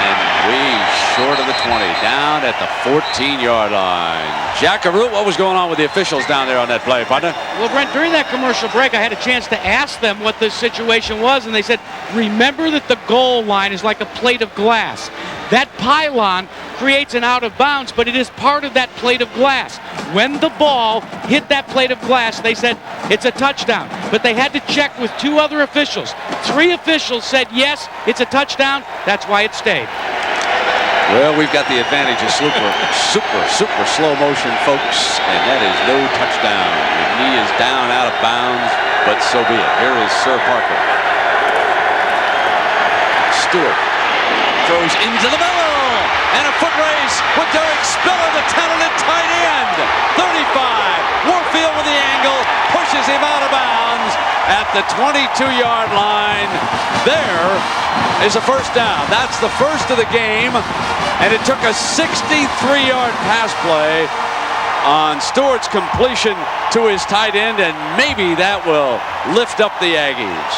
And short of the 20, down at the 14-yard line. Jackaroo, what was going on with the officials down there on that play, partner? Well, Brent, during that commercial break, I had a chance to ask them what the situation was, and they said, remember that the goal line is like a plate of glass. That pylon creates an out of bounds, but it is part of that plate of glass. When the ball hit that plate of glass, they said it's a touchdown. But they had to check with 2 other officials. 3 officials said, yes, it's a touchdown. That's why it stayed. Well, we've got the advantage of super slow motion, folks, and that is no touchdown. The knee is down out of bounds, but so be it. Here is Sir Parker. Stewart throws into the middle, and a foot race with Derek Spiller, the talented tight end. 35, Warfield with the angle, pushes him out of bounds at the 22-yard line. There is a first down. That's the first of the game, and it took a 63-yard pass play on Stewart's completion to his tight end, and maybe that will lift up the Aggies.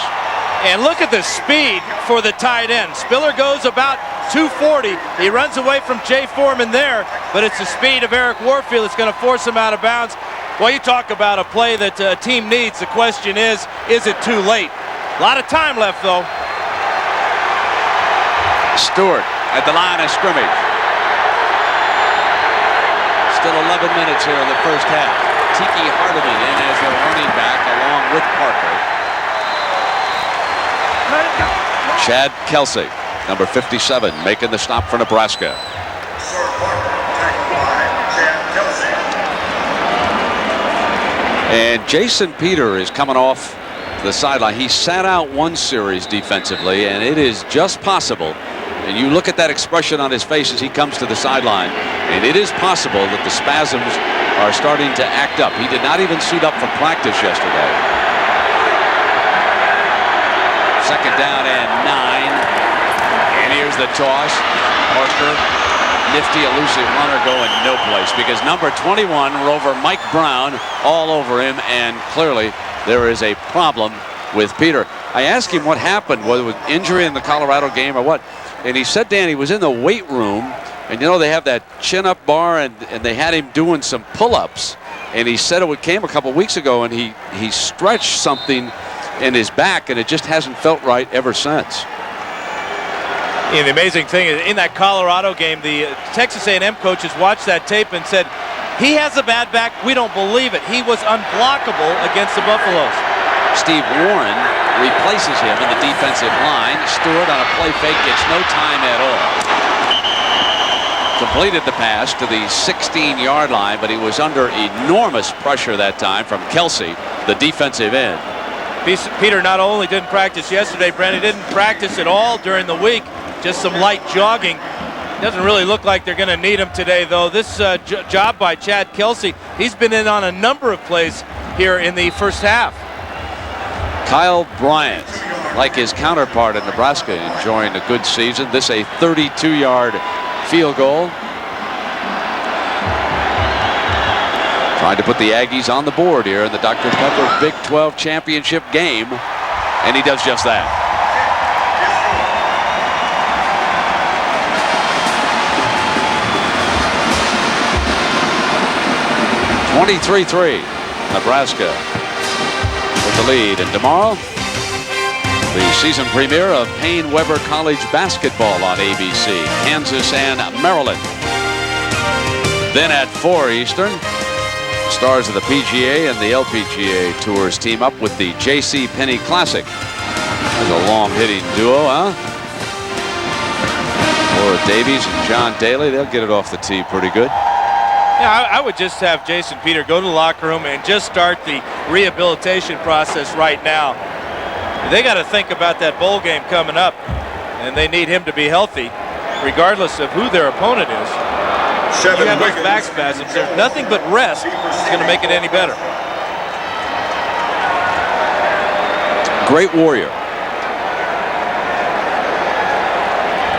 And look at the speed for the tight end. Spiller goes about 240. He runs away from Jay Foreman there, but it's the speed of Eric Warfield that's going to force him out of bounds. Well, you talk about a play that a team needs. The question is it too late? A lot of time left, though. Stewart at the line of scrimmage. Still 11 minutes here in the first half. Tiki Hardeman in as the running back along with Parker. Chad Kelsey, number 57, making the stop for Nebraska. And Jason Peter is coming off the sideline. He sat out one series defensively, and it is just possible. And you look at that expression on his face as he comes to the sideline, and it is possible that the spasms are starting to act up. He did not even suit up for practice yesterday. Second down and 9. And here's the toss. Parker, nifty, elusive runner going no place because number 21, Rover Mike Brown, all over him, and clearly there is a problem with Peter. I asked him what happened, whether it was injury in the Colorado game or what, and he said, Dan, he was in the weight room, and you know they have that chin-up bar, and they had him doing some pull-ups, and he said it came a couple weeks ago, and he stretched something in his back, and it just hasn't felt right ever since. And the amazing thing is, in that Colorado game, the Texas A&M coaches watched that tape and said, he has a bad back. We don't believe it. He was unblockable against the Buffaloes. Steve Warren replaces him in the defensive line. Stewart on a play fake gets no time at all. Completed the pass to the 16-yard line, but he was under enormous pressure that time from Kelsey, the defensive end. Peter not only didn't practice yesterday, Brandon, didn't practice at all during the week. Just some light jogging. Doesn't really look like they're going to need him today, though. This job by Chad Kelsey, he's been in on a number of plays here in the first half. Kyle Bryant like his counterpart in Nebraska, enjoying a good season. This a 32-yard field goal. Trying to put the Aggies on the board here in the Dr. Pepper Big 12 championship game, and he does just that. (23-3). Nebraska with the lead. And tomorrow, the season premiere of Payne Weber College basketball on ABC, Kansas and Maryland. Then at 4 Eastern, stars of the PGA and the LPGA tours team up with the J.C. Penney Classic. There's a long-hitting duo, huh? Laura Davies and John Daly, they'll get it off the tee pretty good. Yeah, I would just have Jason Peter go to the locker room and just start the rehabilitation process right now. They got to think about that bowl game coming up, and they need him to be healthy, regardless of who their opponent is. You have those back spasms. There's nothing but rest is going to make it any better. Great warrior.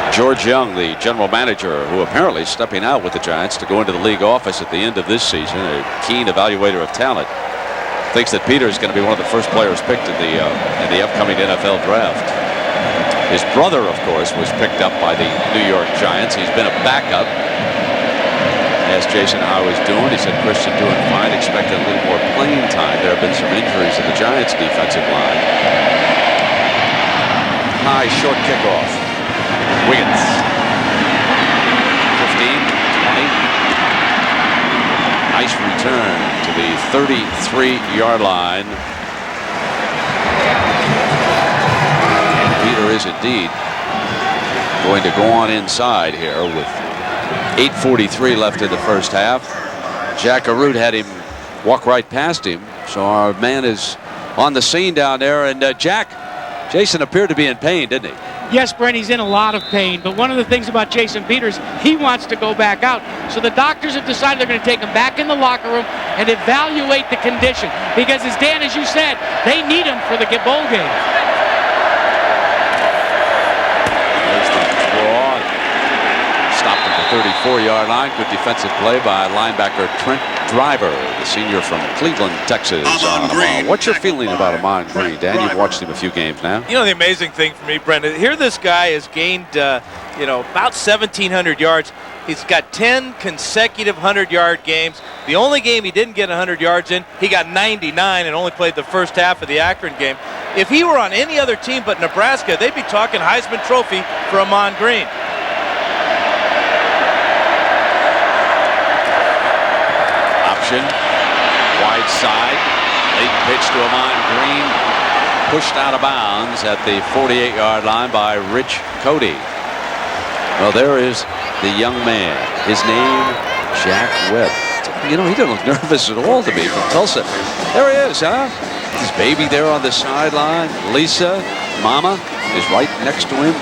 George Young, the general manager, who apparently is stepping out with the Giants to go into the league office at the end of this season, a keen evaluator of talent, thinks that Peter is going to be one of the first players picked in the upcoming NFL draft. His brother, of course, was picked up by the New York Giants. He's been a backup. Asked Jason how he was doing. He said, Christian, doing fine. Expected a little more playing time. There have been some injuries in the Giants' defensive line. High, short kickoff. Wiggins. 15, 20. Nice return to the 33-yard line. And Peter is indeed going to go on inside here with 8:43 left in the first half. Jack Arute had him walk right past him. So our man is on the scene down there. And Jason appeared to be in pain, didn't he? Yes, Brent, he's in a lot of pain. But one of the things about Jason Peters, he wants to go back out. So the doctors have decided they're going to take him back in the locker room and evaluate the condition. Because as Dan, as you said, they need him for the bowl game. Stopped at the 34-yard line. Good defensive play by linebacker Trent Driver, the senior from Cleveland, Texas. Ahman Green. What's your feeling about Ahman Green, Dan? You've watched him a few games now. You know, the amazing thing for me, Brendan, here this guy has gained, about 1,700 yards. He's got 10 consecutive 100-yard games. The only game he didn't get 100 yards in, he got 99 and only played the first half of the Akron game. If he were on any other team but Nebraska, they'd be talking Heisman Trophy for Ahman Green. Wide side, late pitch to Ahman Green, pushed out of bounds at the 48-yard line by Rich Cody. Well, there is the young man. His name, Jack Webb. You know, he doesn't look nervous at all to me from Tulsa. There he is, huh? His baby there on the sideline. Lisa, Mama, is right next to him.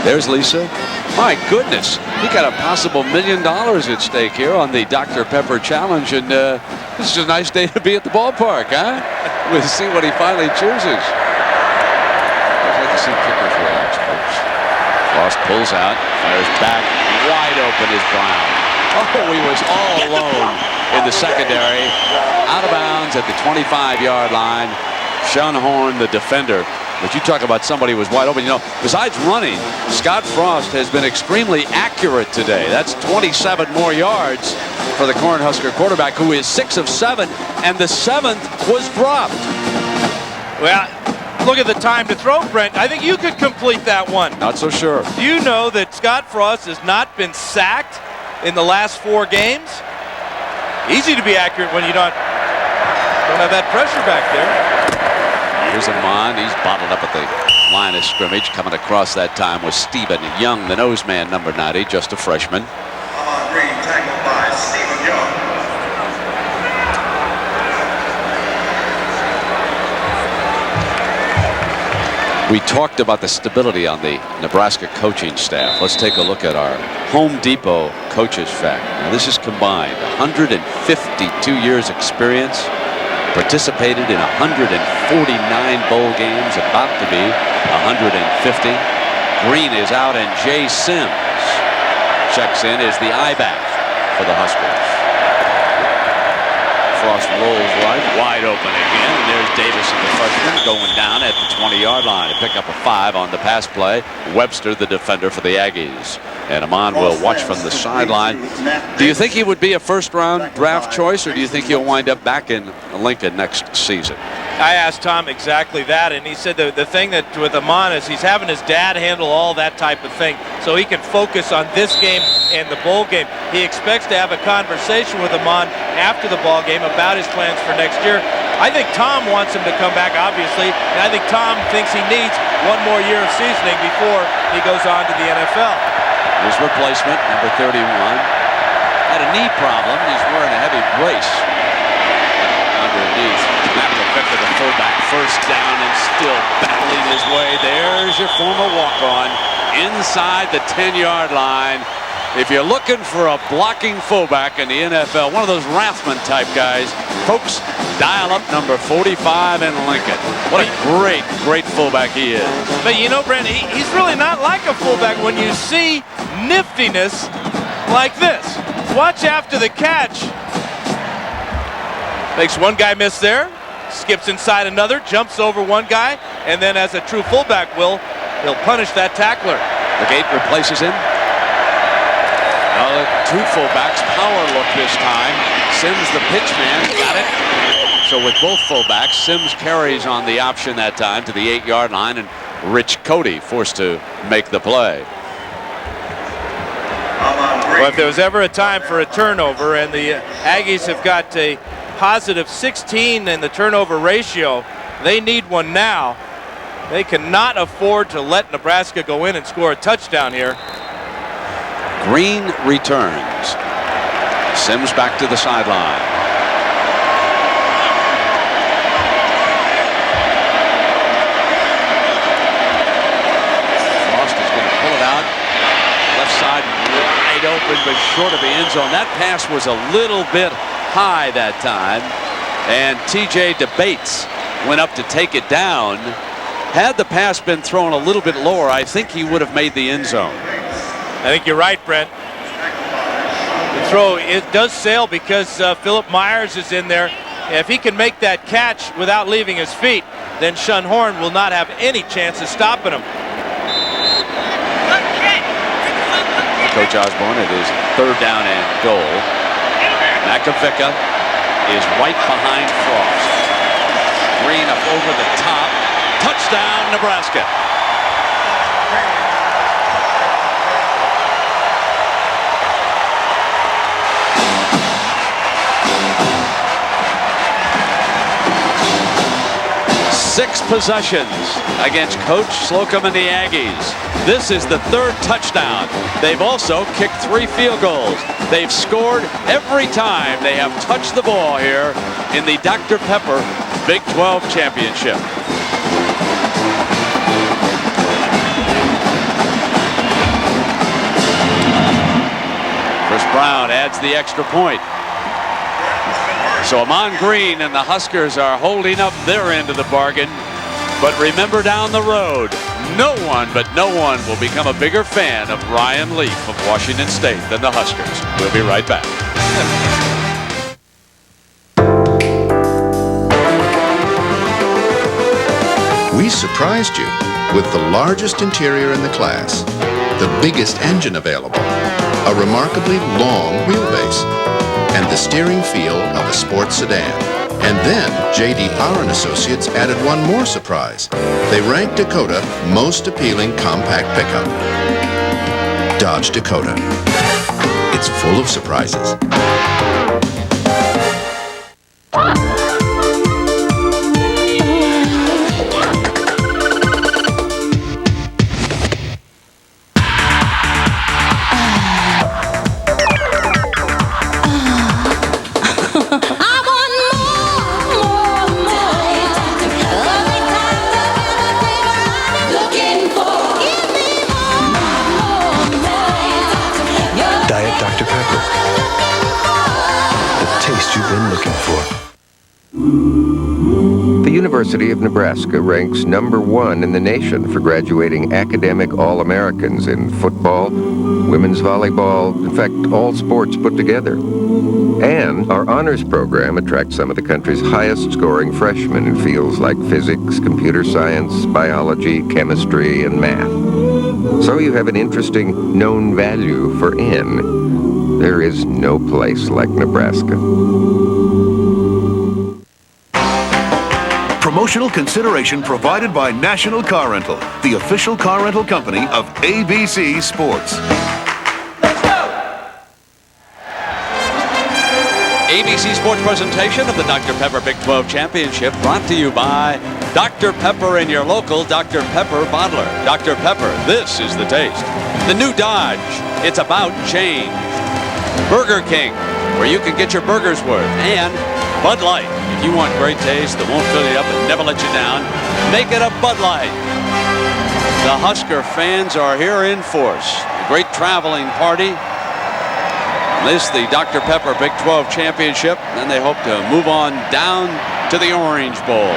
There's Lisa. My goodness, he got a possible $1 million at stake here on the Dr. Pepper Challenge, and this is a nice day to be at the ballpark, huh? We'll see what he finally chooses. I'd like to see kickers relax, folks. Frost pulls out, fires back, wide open is Brown. Oh, he was all alone in the secondary, out of bounds at the 25-yard line. Schoenhorn, the defender. But you talk about somebody who was wide open. You know, besides running, Scott Frost has been extremely accurate today. That's 27 more yards for the Cornhusker quarterback, who is 6 of 7, and the 7th was dropped. Well, look at the time to throw, Brent. I think you could complete that one. Not so sure. Do you know that Scott Frost has not been sacked in the last 4 games? Easy to be accurate when you don't have that pressure back there. Here's Ahman. He's bottled up at the line of scrimmage. Coming across that time was Stephen Young, the nose man, number 90, just a freshman. Ahman Green tackled by Stephen Young. We talked about the stability on the Nebraska coaching staff. Let's take a look at our Home Depot coaches fact. Now, this is combined 152 years experience, participated in 150 49 bowl games, about to be 150. Green is out, and Jay Sims checks in as the I-back for the Huskers. Frost rolls right, wide open again, and there's Davison, the freshman, going down at the 20-yard line to pick up a 5 on the pass play. Webster, the defender for the Aggies. And Ahman will watch from the sideline. Do you think he would be a first-round draft choice, or do you think he'll wind up back in Lincoln next season? I asked Tom exactly that, and he said the thing that with Ahman is he's having his dad handle all that type of thing, so he can focus on this game and the bowl game. He expects to have a conversation with Ahman after the ball game about his plans for next year. I think Tom wants him to come back, obviously, and I think Tom thinks he needs one more year of seasoning before he goes on to the NFL. His replacement, number 31, had a knee problem. He's wearing a heavy brace underneath. Victor, the fullback, first down and still battling his way. There's your former walk-on inside the 10-yard line. If you're looking for a blocking fullback in the NFL, one of those Rathman type guys, folks, dial up number 45 in Lincoln. What a great fullback he is. But you know, Brent, he's really not like a fullback when you see niftiness like this. Watch after the catch. Makes one guy miss there. Skips inside another, jumps over one guy, and then as a true fullback will, he'll punish that tackler. The gate replaces him. Two fullbacks, power look this time. Sims, the pitch man, got it. So with both fullbacks, Sims carries on the option that time to the 8-yard line, and Rich Cody forced to make the play. Well, if there was ever a time for a turnover, and the Aggies have got a positive 16 in the turnover ratio, they need one now. They cannot afford to let Nebraska go in and score a touchdown here. Green returns. Sims back to the sideline. Frost is going to pull it out. Left side wide open, but short of the end zone. That pass was a little bit high that time, and TJ DeBates went up to take it down. Had the pass been thrown a little bit lower, I think he would have made the end zone. I think you're right, Brent. The throw, it does sail because Philip Myers is in there. If he can make that catch without leaving his feet, then Shun Horn will not have any chance of stopping him. Coach Osborne, it is 3rd down and goal. Makavicka is right behind Frost. Green up over the top. Touchdown, Nebraska. Six possessions against Coach Slocum and the Aggies. This is the 3rd touchdown. They've also kicked 3 field goals. They've scored every time they have touched the ball here in the Dr. Pepper Big 12 Championship. Chris Brown adds the extra point. So Ahman Green and the Huskers are holding up their end of the bargain. But remember, down the road, no one will become a bigger fan of Ryan Leaf of Washington State than the Huskers. We'll be right back. We surprised you with the largest interior in the class, the biggest engine available, a remarkably long wheelbase, and the steering feel of a sports sedan. And then J.D. Power & Associates added one more surprise. They ranked Dakota most appealing compact pickup. Dodge Dakota. It's full of surprises. Dr. Pepper. The taste you University of Nebraska ranks #1 in the nation for graduating academic All-Americans in football, women's volleyball, in fact, all sports put together. And our honors program attracts some of the country's highest-scoring freshmen in fields like physics, computer science, biology, chemistry, and math. So you have an interesting known value for N. There is no place like Nebraska. Promotional consideration provided by National Car Rental, the official car rental company of ABC Sports. ABC Sports presentation of the Dr. Pepper Big 12 Championship brought to you by Dr. Pepper and your local Dr. Pepper bottler. Dr. Pepper, this is the taste. The new Dodge, it's about change. Burger King, where you can get your burgers worth. And Bud Light, if you want great taste that won't fill you up and never let you down, make it a Bud Light. The Husker fans are here in force. A great traveling party. This the Dr. Pepper Big 12 Championship. Then they hope to move on down to the Orange Bowl.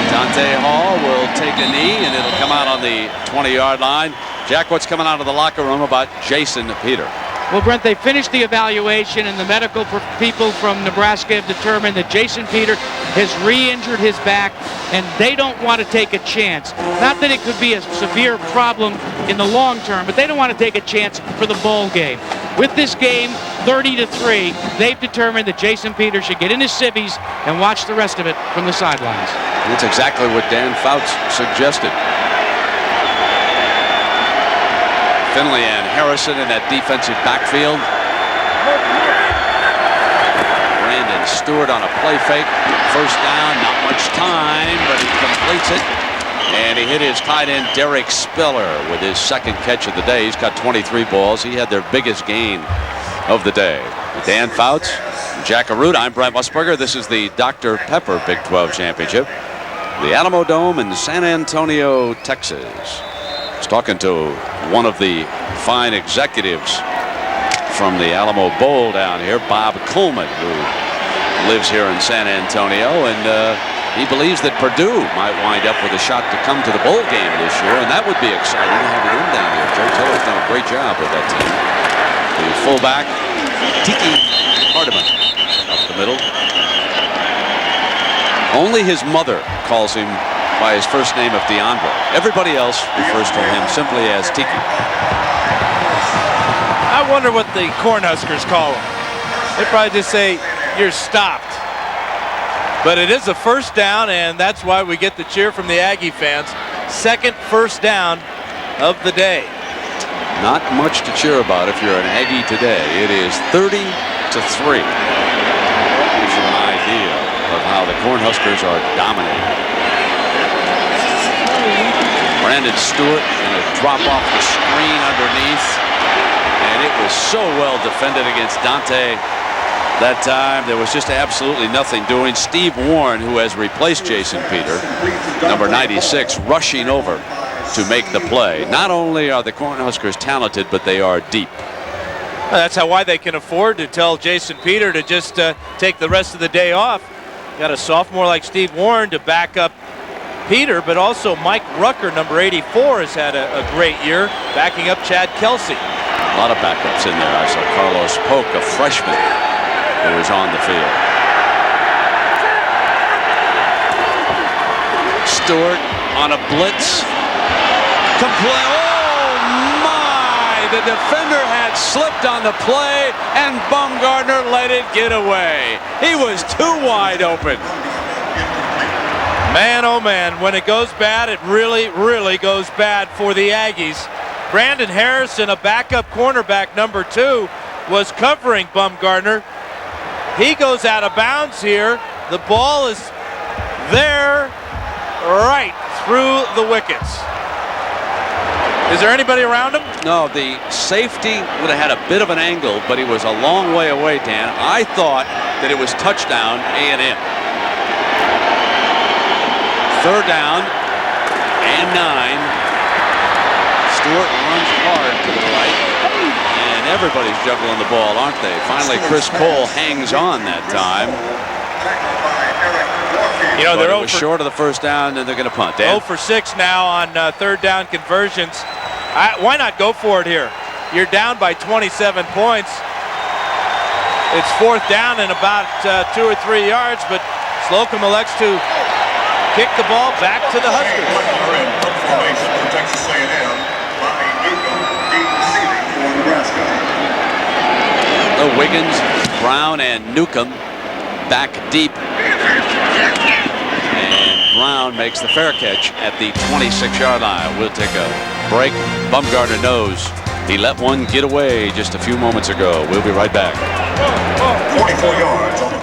Dante Hall will take a knee, and it'll come out on the 20-yard line. Jack, what's coming out of the locker room about Jason Peter? Well, Brent, they finished the evaluation, and the medical people from Nebraska have determined that Jason Peter has re-injured his back, and they don't want to take a chance. Not that it could be a severe problem in the long term, but they don't want to take a chance for the bowl game. With this game, 30-3, they've determined that Jason Peter should get in his civvies and watch the rest of it from the sidelines. That's exactly what Dan Fouts suggested. Finley and Harrison in that defensive backfield. Brandon Stewart on a play fake. First down, not much time, but he completes it. And he hit his tight end, Derek Spiller, with his second catch of the day. He's got 23 balls. He had their biggest gain of the day. Dan Fouts, Jack Arute, I'm Brent Musburger. This is the Dr. Pepper Big 12 Championship. The Alamo Dome in San Antonio, Texas. I was talking to one of the fine executives from the Alamo Bowl down here, Bob Coleman, who lives here in San Antonio, and he believes that Purdue might wind up with a shot to come to the bowl game this year, and that would be exciting to have him down here. Joe Tiller's done a great job with that team. The fullback, Tiki Hardeman, up the middle. Only his mother calls him by his first name of DeAndre. Everybody else refers to him simply as Tiki. I wonder what the Cornhuskers call him. They probably just say, "You're stopped." But it is a first down, and that's why we get the cheer from the Aggie fans. Second first down of the day. Not much to cheer about if you're an Aggie today. It is 30-3. Gives you an idea of how the Cornhuskers are dominating. Brandon Stewart going to drop off the screen underneath, and it was so well defended against Dante that time. There was just absolutely nothing doing. Steve Warren, who has replaced Jason Peter, number 96, rushing over to make the play. Not only are the Cornhuskers talented, but they are deep. Well, that's why they can afford to tell Jason Peter to just take the rest of the day off. Got a sophomore like Steve Warren to back up Peter, but also Mike Rucker, number 84, has had a great year, backing up Chad Kelsey. A lot of backups in there. I saw Carlos Polk, a freshman, who was on the field. Stewart on a blitz. Oh my! The defender had slipped on the play, and Bumgardner let it get away. He was too wide open. Man, oh man, when it goes bad, it really, really goes bad for the Aggies. Brandon Harrison, a backup cornerback, number 2, was covering Bumgardner. He goes out of bounds here. The ball is there, right through the wickets. Is there anybody around him? No, the safety would have had a bit of an angle, but he was a long way away, Dan. I thought that it was touchdown A&M. Third down and 9. Stewart runs hard to the right, and everybody's juggling the ball, aren't they? Finally, Chris Cole hangs on that time. You know, they're over short of the first down, and they're going to punt. Dan? 0 for 6 now on third down conversions. Why not go for it here? You're down by 27 points. It's fourth down and about 2 or 3 yards, but Slocum elects to kick the ball back to the Huskers. Formation for Texas A&M by Newcomb, deep receiving for Nebraska. Wiggins, Brown, and Newcomb back deep. And Brown makes the fair catch at the 26-yard line. We'll take a break. Bumgarner knows he let one get away just a few moments ago. We'll be right back. 44 yards on the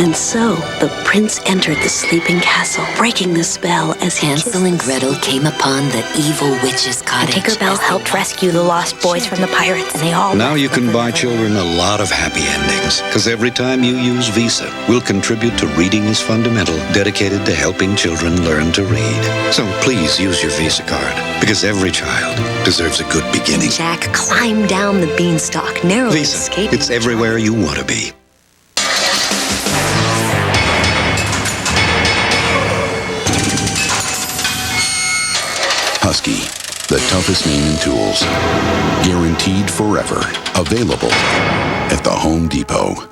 And so the prince entered the sleeping castle, breaking the spell as Hansel and Gretel came upon the evil witch's cottage. Tinkerbell helped rescue the lost boys from the pirates, and they all... Now you can buy children a lot of happy endings, because every time you use Visa, we'll contribute to Reading is Fundamental, dedicated to helping children learn to read. So please use your Visa card, because every child deserves a good beginning. Jack climbed down the beanstalk, narrowly Visa, escaping... it's everywhere you want to be. Husky, the toughest name in tools. Guaranteed forever. Available at the Home Depot.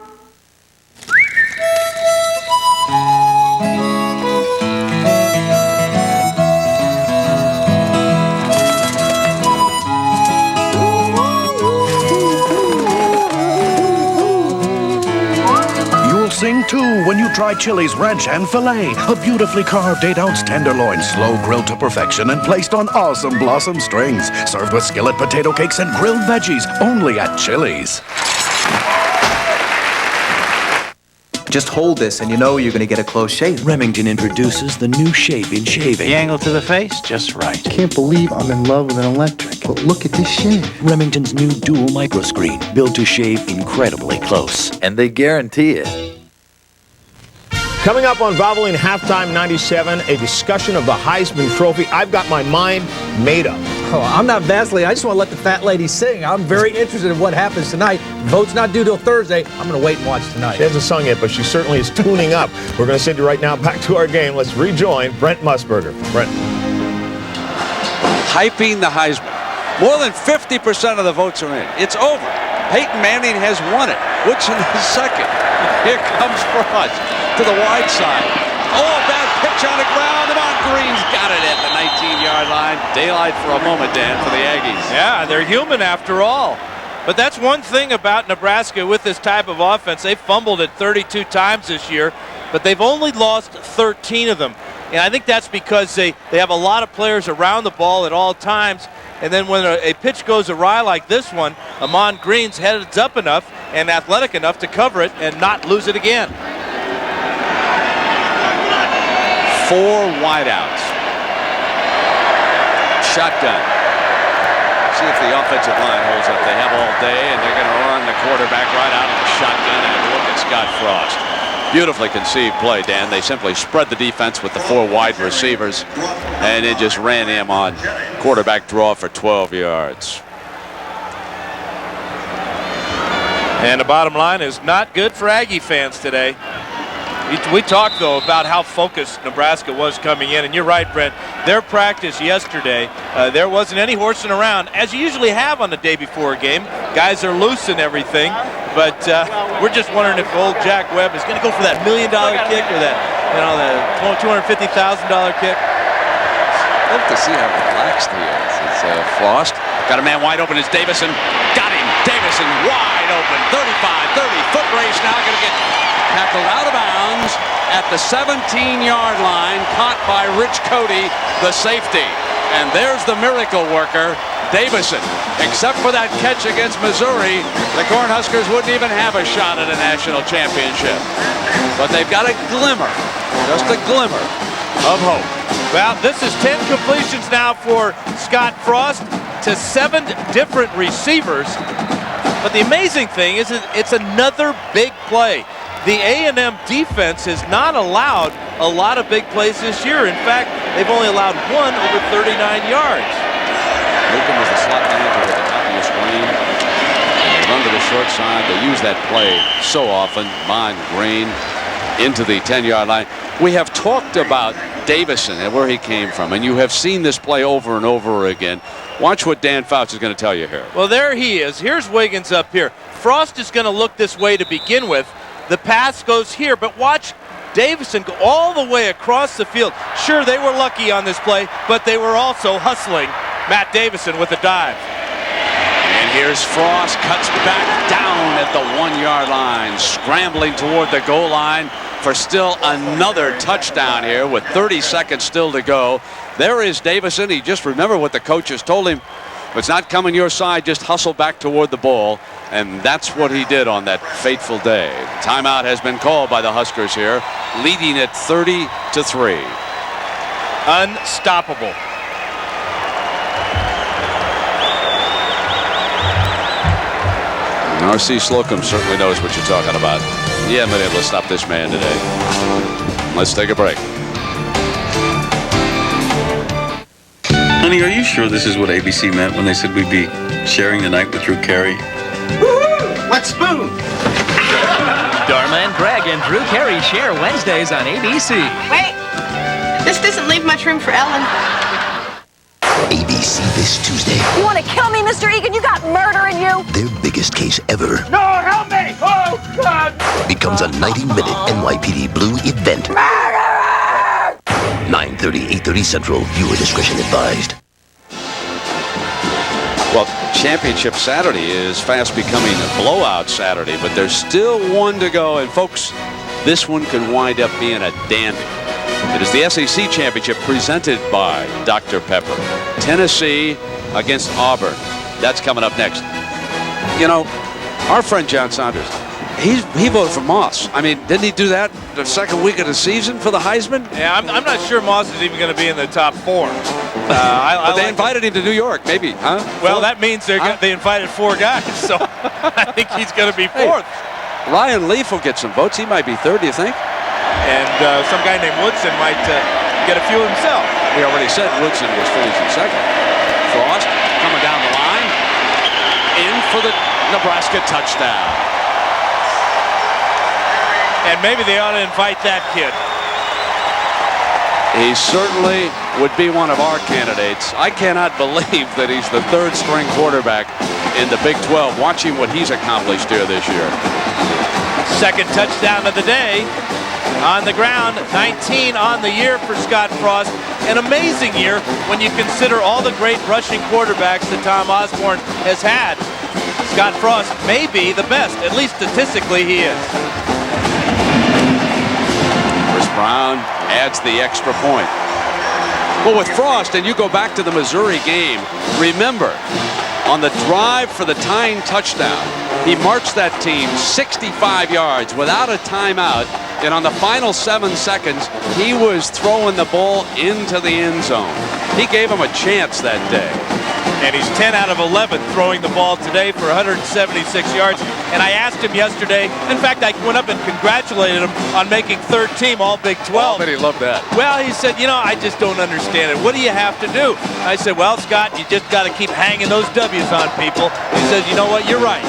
Sing too when you try Chili's Ranch and Filet, a beautifully carved 8-ounce tenderloin, slow grilled to perfection and placed on awesome blossom strings, served with skillet potato cakes and grilled veggies, only at Chili's. Just hold this and you know you're going to get a close shave. Remington introduces the new shape in shaving. The angle to the face, just right. Can't believe I'm in love with an electric. But look at this shave. Remington's new dual microscreen, built to shave incredibly close. And they guarantee it. Coming up on Valvoline Halftime 97, a discussion of the Heisman Trophy. I've got my mind made up. Oh, I'm not Vaseline. I just want to let the fat lady sing. I'm very interested in what happens tonight. Vote's not due till Thursday. I'm going to wait and watch tonight. She hasn't sung yet, but she certainly is tuning up. We're going to send you right now back to our game. Let's rejoin Brent Musburger. Brent. Hyping the Heisman. More than 50% of the votes are in. It's over. Peyton Manning has won it. Woodson is second. Here comes Frost to the wide side. Oh, bad pitch on the ground. Ahman Green's got it at the 19-yard line. Daylight for a moment, Dan, for the Aggies. Yeah, they're human after all. But that's one thing about Nebraska with this type of offense. They've fumbled it 32 times this year, but they've only lost 13 of them. And I think that's because they have a lot of players around the ball at all times. And then when a pitch goes awry like this one, Ahman Green's heads up enough and athletic enough to cover it and not lose it again. 4 wideouts. Shotgun. See if the offensive line holds up. They have all day, and they're going to run the quarterback right out of the shotgun. And look at Scott Frost. Beautifully conceived play, Dan. They simply spread the defense with the 4 wide receivers, and it just ran him on quarterback draw for 12 yards. And the bottom line is not good for Aggie fans today. We talked, though, about how focused Nebraska was coming in. And you're right, Brent. Their practice yesterday, there wasn't any horsing around, as you usually have on the day before a game. Guys are loose and everything. But we're just wondering if old Jack Webb is going to go for that $1 million kick or that, the $250,000 kick. Love to see how relaxed he is. It's Frost. Got a man wide open. It's Davison. Got him. Davison wide open. 35, 30. Foot race now. Going to get tackled out of bounds at the 17-yard line. Caught by Rich Cody, the safety. And there's the miracle worker, Davison. Except for that catch against Missouri, the Cornhuskers wouldn't even have a shot at a national championship. But they've got a glimmer, just a glimmer of hope. Well, this is 10 completions now for Scott Frost to 7 different receivers. But the amazing thing is it's another big play. The A&M defense has not allowed a lot of big plays this year. In fact, they've only allowed 1 over 39 yards. Newcomb was the slot manager at the top of your screen. Run to the short side. They use that play so often. Ahman Green into the 10-yard line. We have talked about Davison and where he came from, and you have seen this play over and over again. Watch what Dan Fouts is going to tell you here. Well, there he is. Here's Wiggins up here. Frost is going to look this way to begin with. The pass goes here, but watch Davison go all the way across the field. Sure, they were lucky on this play, but they were also hustling Matt Davison with a dive. And here's Frost, cuts back down at the 1-yard line, scrambling toward the goal line for still another touchdown here with 30 seconds still to go. There is Davison. He just remembered what the coaches told him. If it's not coming your side, just hustle back toward the ball. And that's what he did on that fateful day. Timeout has been called by the Huskers here, leading at 30-3. Unstoppable. R.C. Slocum certainly knows what you're talking about. He hasn't been able to stop this man today. Let's take a break. Honey, are you sure this is what ABC meant when they said we'd be sharing the night with Drew Carey? Woohoo! Let's spoon! Dharma and Greg and Drew Carey share Wednesdays on ABC. Wait, this doesn't leave much room for Ellen. ABC this Tuesday. You want to kill me, Mr. Egan? You got murder in you? Their biggest case ever No, help me! Oh, God! becomes a 90-minute NYPD Blue event. 9:30, 8:30 Central. Viewer discretion advised. Well, Championship Saturday is fast becoming a blowout Saturday, but there's still one to go. And folks, this one could wind up being a dandy. It is the SEC Championship presented by Dr. Pepper. Tennessee against Auburn. That's coming up next. You know, our friend John Saunders, he voted for Moss. I mean, didn't he do that the second week of the season for the Heisman? Yeah, I'm not sure Moss is even going to be in the top 4. But they invited him to New York, maybe, huh? Well, that means they invited 4 guys, so I think he's going to be 4th. Hey, Ryan Leaf will get some votes. He might be 3rd, do you think? And some guy named Woodson might get a few himself. We already said Woodson was finishing 2nd. Frost coming down the line. In for the Nebraska touchdown. And maybe they ought to invite that kid. He certainly would be one of our candidates. I cannot believe that he's the 3rd string quarterback in the Big 12. Watching what he's accomplished here this year. 2nd touchdown of the day. On the ground, 19 on the year for Scott Frost. An amazing year when you consider all the great rushing quarterbacks that Tom Osborne has had. Scott Frost may be the best, at least statistically he is. Chris Brown adds the extra point. Well, with Frost, and you go back to the Missouri game, remember, on the drive for the tying touchdown, he marched that team 65 yards without a timeout, and on the final 7 seconds, he was throwing the ball into the end zone. He gave him a chance that day. And he's 10 out of 11 throwing the ball today for 176 yards. And I asked him yesterday, in fact, I went up and congratulated him on making 3rd team All Big 12. Oh, but he loved that. Well, he said, you know, I just don't understand it. What do you have to do? I said, well, Scott, you just got to keep hanging those W's on people. He says, you know what, you're right.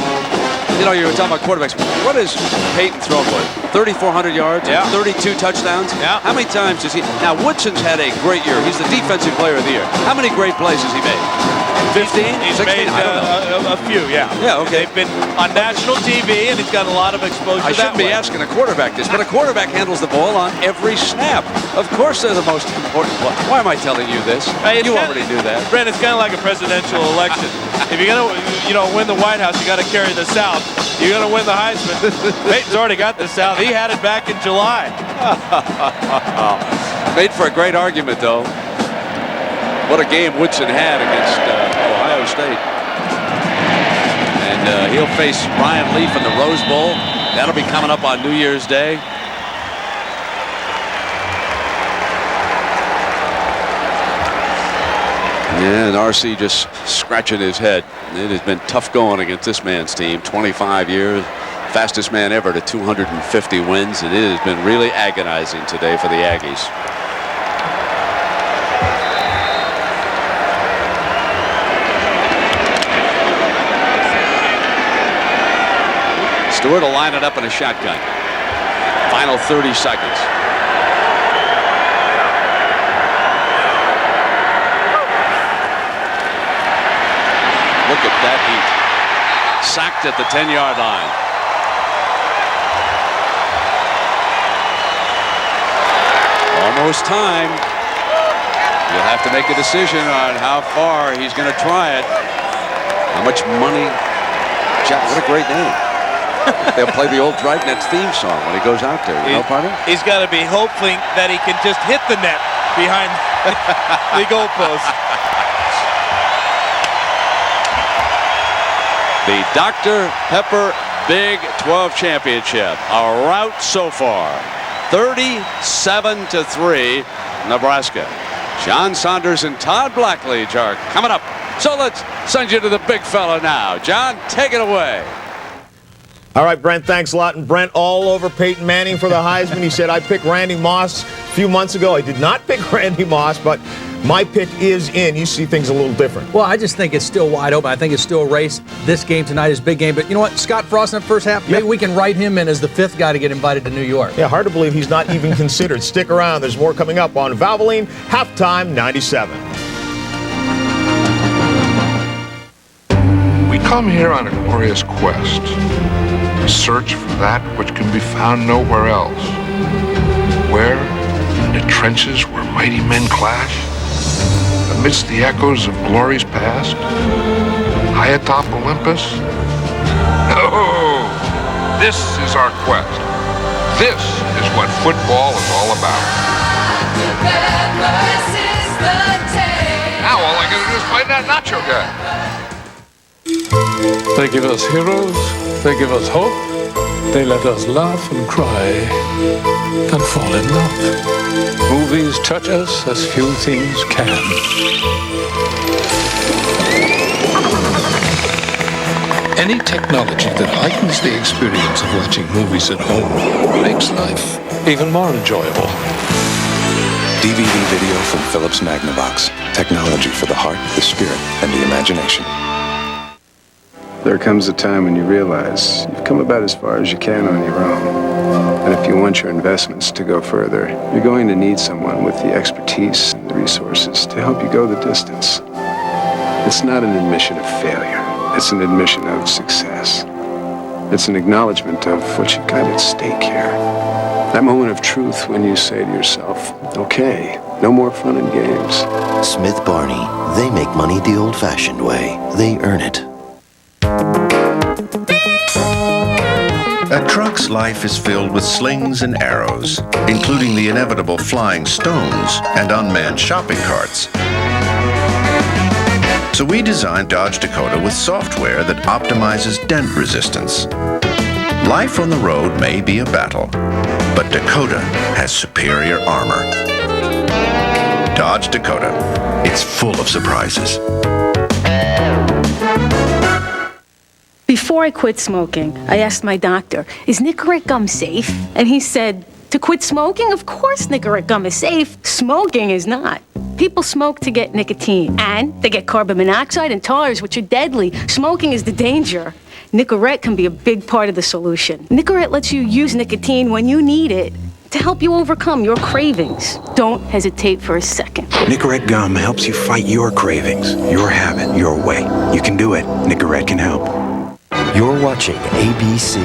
You know, you were talking about quarterbacks. What is Peyton thrown for? 3,400 yards, yeah. 32 touchdowns. Yeah. How many times does he? Now, Woodson's had a great year. He's the defensive player of the year. How many great plays has he made? 15? He's 16? made a few, yeah. Yeah, okay. They've been on national TV, and he's got a lot of exposure. I shouldn't be asking a quarterback this, but a quarterback handles the ball on every snap. Of course they're the most important player. Why am I telling you this? You already knew that. Brent, it's kind of like a presidential election. If you're going to win the White House, you got to carry the South. You're going to win the Heisman. Peyton's already got the South. He had it back in July. Made for a great argument, though. What a game Woodson had against Ohio State. And he'll face Ryan Leaf in the Rose Bowl. That'll be coming up on New Year's Day. And R.C. just scratching his head. It has been tough going against this man's team. 25 years, fastest man ever to 250 wins, and it has been really agonizing today for the Aggies. Stewart will line it up in a shotgun. Final 30 seconds. Look at that heat. Sacked at the 10-yard line. Almost time. You'll have to make a decision on how far he's going to try it. How much money? Jack, what a great name. They'll play the old Dragnets theme song when he goes out there. You know, partner? He's got to be hoping that he can just hit the net behind the goalpost. The Dr. Pepper Big 12 Championship. A rout so far. 37-3, Nebraska. John Saunders and Todd Blackledge are coming up. So let's send you to the big fella now. John, take it away. All right, Brent, thanks a lot. And Brent all over Peyton Manning for the Heisman. He said, I picked Randy Moss a few months ago. I did not pick Randy Moss, but my pick is in. You see things a little different. Well, I just think it's still wide open. I think it's still a race. This game tonight is a big game. But you know what? Scott Frost in the first half, maybe we can write him in as the 5th guy to get invited to New York. Yeah, hard to believe he's not even considered. Stick around. There's more coming up on Valvoline Halftime 97. We come here on a glorious quest. A search for that which can be found nowhere else. Where? In the trenches where mighty men clash? Amidst the echoes of glories past? High atop Olympus? No! This is our quest. This is what football is all about. Now all I gotta do is find that nacho guy. They give us heroes, they give us hope, they let us laugh and cry, and fall in love. Movies touch us as few things can. Any technology that heightens the experience of watching movies at home makes life even more enjoyable. DVD video from Philips Magnavox. Technology for the heart, the spirit, and the imagination. There comes a time when you realize you've come about as far as you can on your own. And if you want your investments to go further, you're going to need someone with the expertise and the resources to help you go the distance. It's not an admission of failure. It's an admission of success. It's an acknowledgement of what you've got at stake here. That moment of truth when you say to yourself, okay, no more fun and games. Smith Barney. They make money the old-fashioned way. They earn it. A truck's life is filled with slings and arrows, including the inevitable flying stones and unmanned shopping carts. So we designed Dodge Dakota with software that optimizes dent resistance. Life on the road may be a battle, but Dakota has superior armor. Dodge Dakota. It's full of surprises. Before I quit smoking, I asked my doctor, is Nicorette gum safe? And he said, to quit smoking? Of course Nicorette gum is safe. Smoking is not. People smoke to get nicotine, and they get carbon monoxide and tars, which are deadly. Smoking is the danger. Nicorette can be a big part of the solution. Nicorette lets you use nicotine when you need it to help you overcome your cravings. Don't hesitate for a second. Nicorette gum helps you fight your cravings, your habit, your way. You can do it. Nicorette can help. You're watching ABC.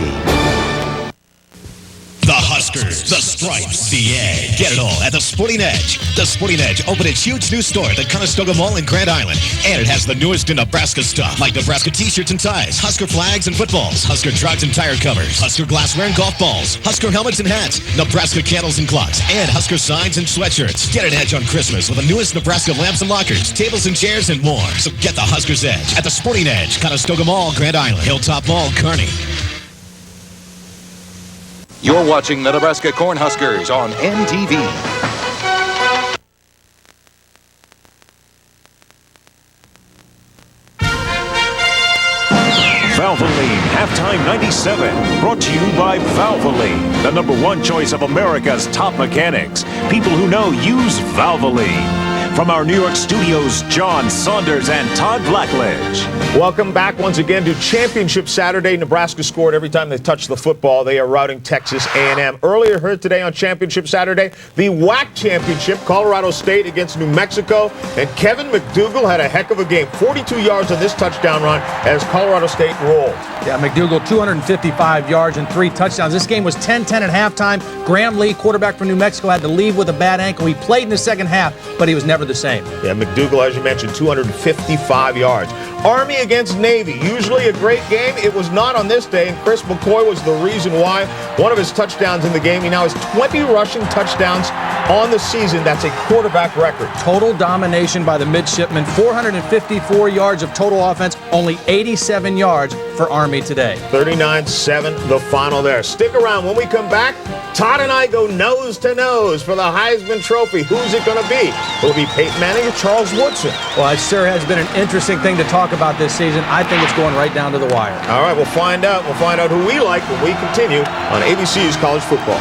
The Huskers, the Stripes, the Edge. Get it all at the Sporting Edge. The Sporting Edge opened its huge new store at the Conestoga Mall in Grand Island. And it has the newest in Nebraska stuff, like Nebraska t-shirts and ties, Husker flags and footballs, Husker trucks and tire covers, Husker glassware and golf balls, Husker helmets and hats, Nebraska candles and clocks, and Husker signs and sweatshirts. Get an edge on Christmas with the newest Nebraska lamps and lockers, tables and chairs, and more. So get the Huskers Edge at the Sporting Edge, Conestoga Mall, Grand Island, Hilltop Mall, Kearney. You're watching the Nebraska Cornhuskers on NTV. Valvoline Halftime 97, brought to you by Valvoline, the #1 choice of America's top mechanics. People who know use Valvoline. From our New York studios, John Saunders and Todd Blackledge. Welcome back once again to Championship Saturday. Nebraska scored every time they touched the football. They are routing Texas A&M. Earlier heard today on Championship Saturday, the WAC Championship, Colorado State against New Mexico. And Kevin McDougal had a heck of a game. 42 yards on this touchdown run as Colorado State rolled. Yeah, McDougal, 255 yards and 3 touchdowns. This game was 10-10 at halftime. Graham Lee, quarterback from New Mexico, had to leave with a bad ankle. He played in the second half, but he was never the same. Yeah, McDougal, as you mentioned, 255 yards. Army against Navy, usually a great game. It was not on this day, and Chris McCoy was the reason why. One of his touchdowns in the game. He now has 20 rushing touchdowns on the season. That's a quarterback record. Total domination by the midshipmen. 454 yards of total offense, only 87 yards for Army today. 39-7 the final there. Stick around. When we come back, Todd and I go nose to nose for the Heisman Trophy. Who's it going to be? Will it be Peyton Manning or Charles Woodson? Well, it sure has been an interesting thing to talk about this season. I think it's going right down to the wire. All right, we'll find out. We'll find out who we like when we continue on ABC's College Football.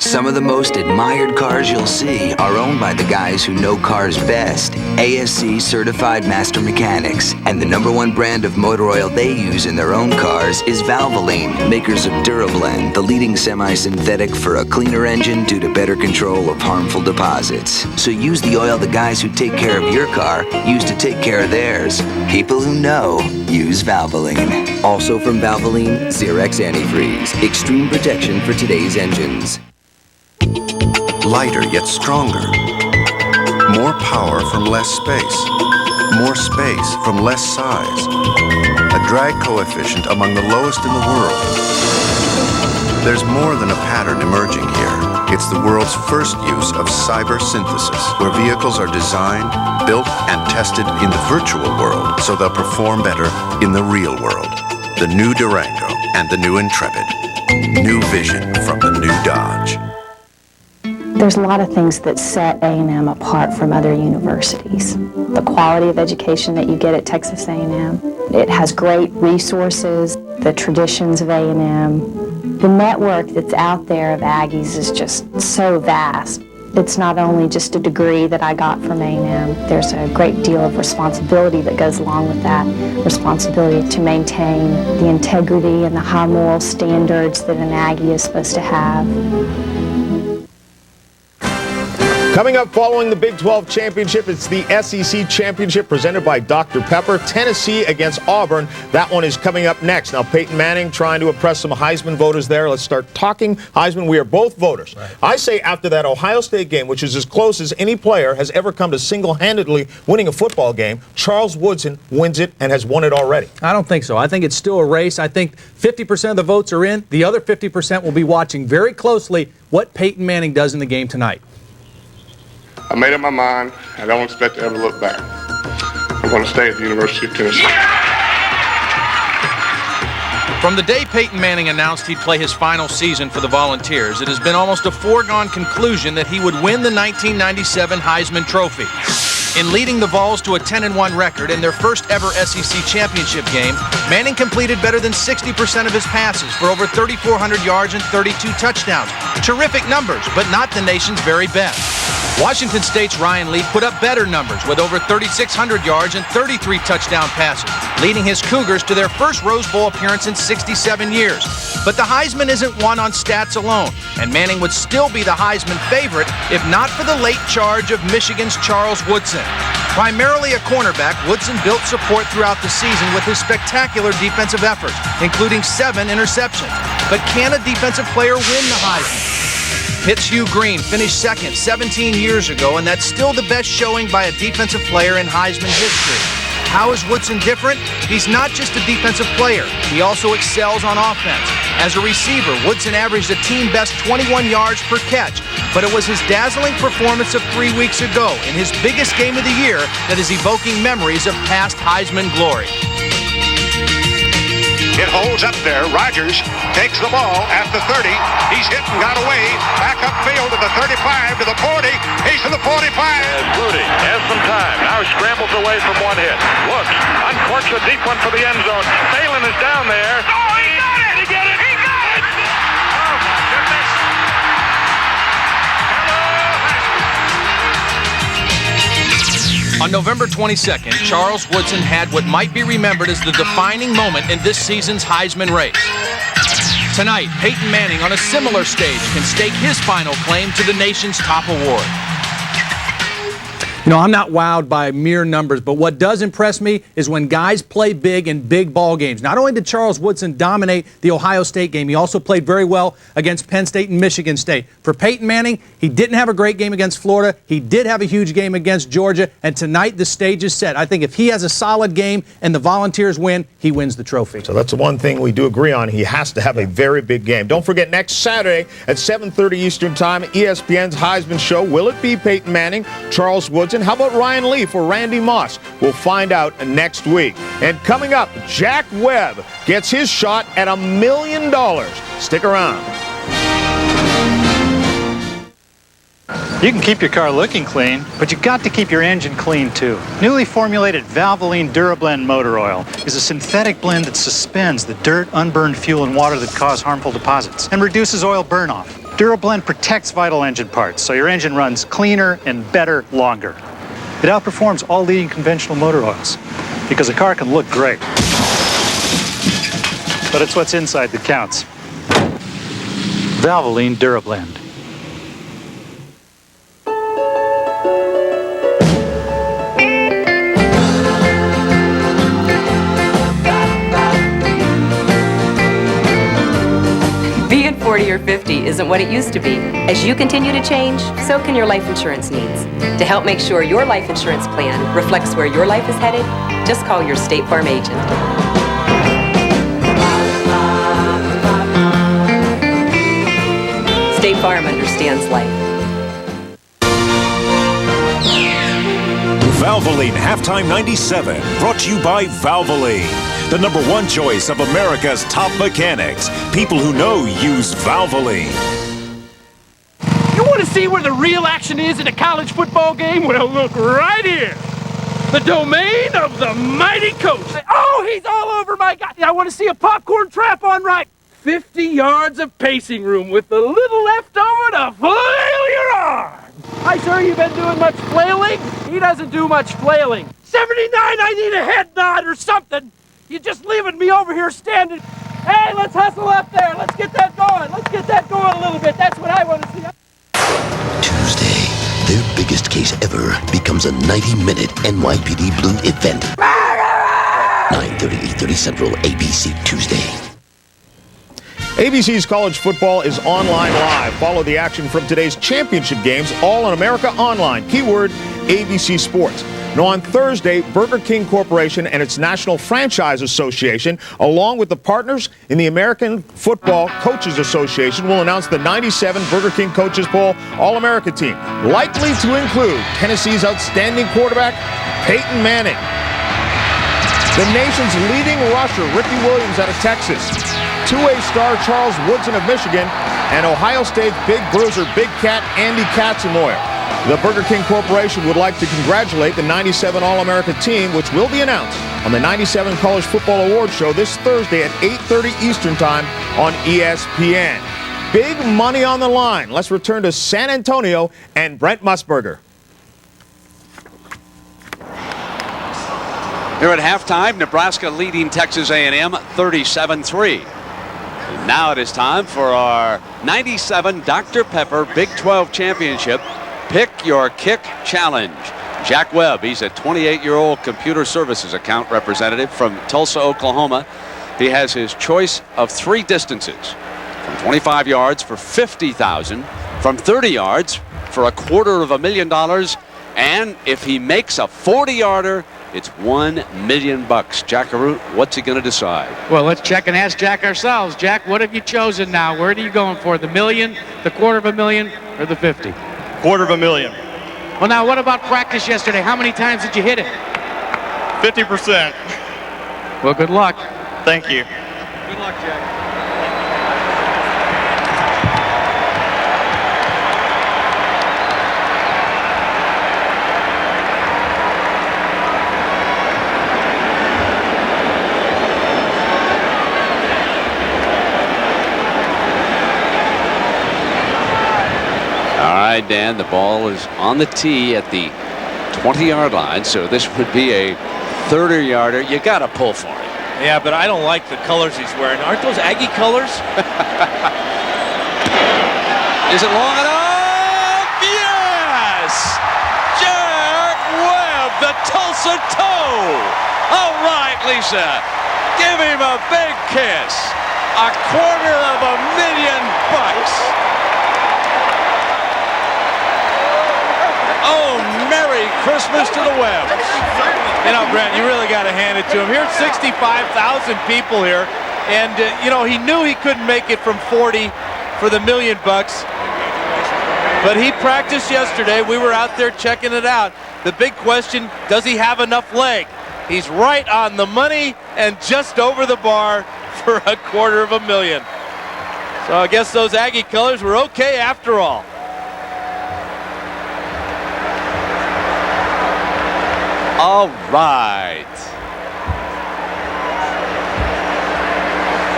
Some of the most admired cars you'll see are owned by the guys who know cars best. ASC Certified Master Mechanics. And the #1 brand of motor oil they use in their own cars is Valvoline, makers of Durablend, the leading semi-synthetic for a cleaner engine due to better control of harmful deposits. So use the oil the guys who take care of your car use to take care of theirs. People who know use Valvoline. Also from Valvoline, Xerox Antifreeze. Extreme protection for today's engines. Lighter yet stronger. More power from less space. More space from less size. A drag coefficient among the lowest in the world. There's more than a pattern emerging here. It's the world's first use of cyber synthesis, where vehicles are designed, built, and tested in the virtual world so they'll perform better in the real world. The new Durango and the new Intrepid. New vision from the new Dodge. There's a lot of things that set A&M apart from other universities. The quality of education that you get at Texas A&M. It has great resources, the traditions of A&M. The network that's out there of Aggies is just so vast. It's not only just a degree that I got from A&M. There's a great deal of responsibility that goes along with that. Responsibility to maintain the integrity and the high moral standards that an Aggie is supposed to have. Coming up following the Big 12 Championship, it's the SEC Championship presented by Dr. Pepper. Tennessee against Auburn. That one is coming up next. Now, Peyton Manning trying to impress some Heisman voters there. Let's start talking Heisman. We are both voters. Right. I say after that Ohio State game, which is as close as any player has ever come to single-handedly winning a football game, Charles Woodson wins it and has won it already. I don't think so. I think it's still a race. I think 50% of the votes are in. The other 50% will be watching very closely what Peyton Manning does in the game tonight. I made up my mind. I don't expect to ever look back. I'm going to stay at the University of Tennessee. From the day Peyton Manning announced he'd play his final season for the Volunteers, it has been almost a foregone conclusion that he would win the 1997 Heisman Trophy. In leading the Vols to a 10-1 record in their first ever SEC championship game, Manning completed better than 60% of his passes for over 3,400 yards and 32 touchdowns. Terrific numbers, but not the nation's very best. Washington State's Ryan Leaf put up better numbers with over 3,600 yards and 33 touchdown passes, leading his Cougars to their first Rose Bowl appearance in 67 years. But the Heisman isn't won on stats alone, and Manning would still be the Heisman favorite if not for the late charge of Michigan's Charles Woodson. Primarily a cornerback, Woodson built support throughout the season with his spectacular defensive efforts, including 7 interceptions. But can a defensive player win the Heisman? Pitt's Hugh Green finished second 17 years ago, and that's still the best showing by a defensive player in Heisman history. How is Woodson different? He's not just a defensive player. He also excels on offense. As a receiver, Woodson averaged a team-best 21 yards per catch, but it was his dazzling performance of 3 weeks ago in his biggest game of the year that is evoking memories of past Heisman glory. It holds up there. Rodgers takes the ball at the 30. He's hit and got away. Back upfield to the 35, to the 40. He's to the 45. As Rudy has some time. Now scrambles away from one hit. Looks. Uncorks a deep one for the end zone. Phelan is down there. Oh, he got it! He got it! He got it! Oh, my goodness. On November 22nd, Charles Woodson had what might be remembered as the defining moment in this season's Heisman race. Tonight, Peyton Manning on a similar stage can stake his final claim to the nation's top award. You know, I'm not wowed by mere numbers, but what does impress me is when guys play big in big ball games. Not only did Charles Woodson dominate the Ohio State game, he also played very well against Penn State and Michigan State. For Peyton Manning, he didn't have a great game against Florida. He did have a huge game against Georgia, and tonight the stage is set. I think if he has a solid game and the Volunteers win, he wins the trophy. So that's the one thing we do agree on. He has to have a very big game. Don't forget, next Saturday at 7:30 Eastern Time, ESPN's Heisman Show. Will it be Peyton Manning, Charles Woodson? How about Ryan Leaf or Randy Moss? We'll find out next week. And coming up, Jack Webb gets his shot at $1 million. Stick around. You can keep your car looking clean, but you got to keep your engine clean too. Newly formulated Valvoline DuraBlend motor oil is a synthetic blend that suspends the dirt, unburned fuel, and water that cause harmful deposits and reduces oil burnoff. DuraBlend protects vital engine parts so your engine runs cleaner and better longer. It outperforms all leading conventional motor oils because a car can look great, but it's what's inside that counts. Valvoline DuraBlend. Being 40 or 50 isn't what it used to be. As you continue to change, so can your life insurance needs. To help make sure your life insurance plan reflects where your life is headed, just call your State Farm agent. State Farm understands life. Valvoline Halftime 97, brought to you by Valvoline, the #1 choice of America's top mechanics. People who know use Valvoline. You want to see where the real action is in a college football game? Well, look right here. The domain of the mighty coach. Oh, he's all over my guy. I want to see a popcorn trap on right. 50 yards of pacing room with a little left over to flail your arm. Hi, sir, you been doing much flailing? He doesn't do much flailing. 79, I need a head nod or something. You're just leaving me over here standing. Hey, let's hustle up there. Let's get that going. Let's get that going a little bit. That's what I want to see. Tuesday, their biggest case ever becomes a 90-minute NYPD Blue event. 9:30, 8:30 Central, ABC Tuesday. ABC's College Football is online live. Follow the action from today's championship games, all in America online. Keyword, ABC Sports. Now on Thursday, Burger King Corporation and its National Franchise Association, along with the partners in the American Football Coaches Association, will announce the 97 Burger King Coaches Poll All-America team, likely to include Tennessee's outstanding quarterback, Peyton Manning, the nation's leading rusher, Ricky Williams out of Texas, two-way star Charles Woodson of Michigan, and Ohio State's big bruiser, Big Cat Andy Katzenmoyer. The Burger King Corporation would like to congratulate the 97 All-America team, which will be announced on the 97 College Football Awards Show this Thursday at 8:30 Eastern Time on ESPN. Big money on the line. Let's return to San Antonio and Brent Musburger. Here at halftime, Nebraska leading Texas A&M 37-3. Now it is time for our 97 Dr. Pepper Big 12 Championship Pick Your Kick Challenge. Jack Webb, he's a 28-year-old computer services account representative from Tulsa, Oklahoma. He has his choice of 3 distances. From 25 yards for $50,000, from 30 yards for $250,000, and if he makes a 40-yarder, it's $1 million. Jack Arute, what's he going to decide? Well, let's check and ask Jack ourselves. Jack, what have you chosen now? Where are you going for? The million, the $250,000, or the 50? $250,000. Well, now, what about practice yesterday? How many times did you hit it? 50%. Well, good luck. Thank you. Good luck, Jack. All right, Dan, the ball is on the tee at the 20-yard line, so this would be a 30-yarder. You got to pull for it. Yeah, but I don't like the colors he's wearing. Aren't those Aggie colors? Is it long enough? Yes! Jack Webb, the Tulsa toe. All right, Lisa. Give him a big kiss. $250,000. Oh, Merry Christmas to the Webbs. You know, Brent, you really got to hand it to him. Here's 65,000 people here, and you know, he knew he couldn't make it from 40 for the $1 million. But he practiced yesterday. We were out there checking it out. The big question, does he have enough leg? He's right on the money and just over the bar for $250,000. So I guess those Aggie colors were okay after all. All right.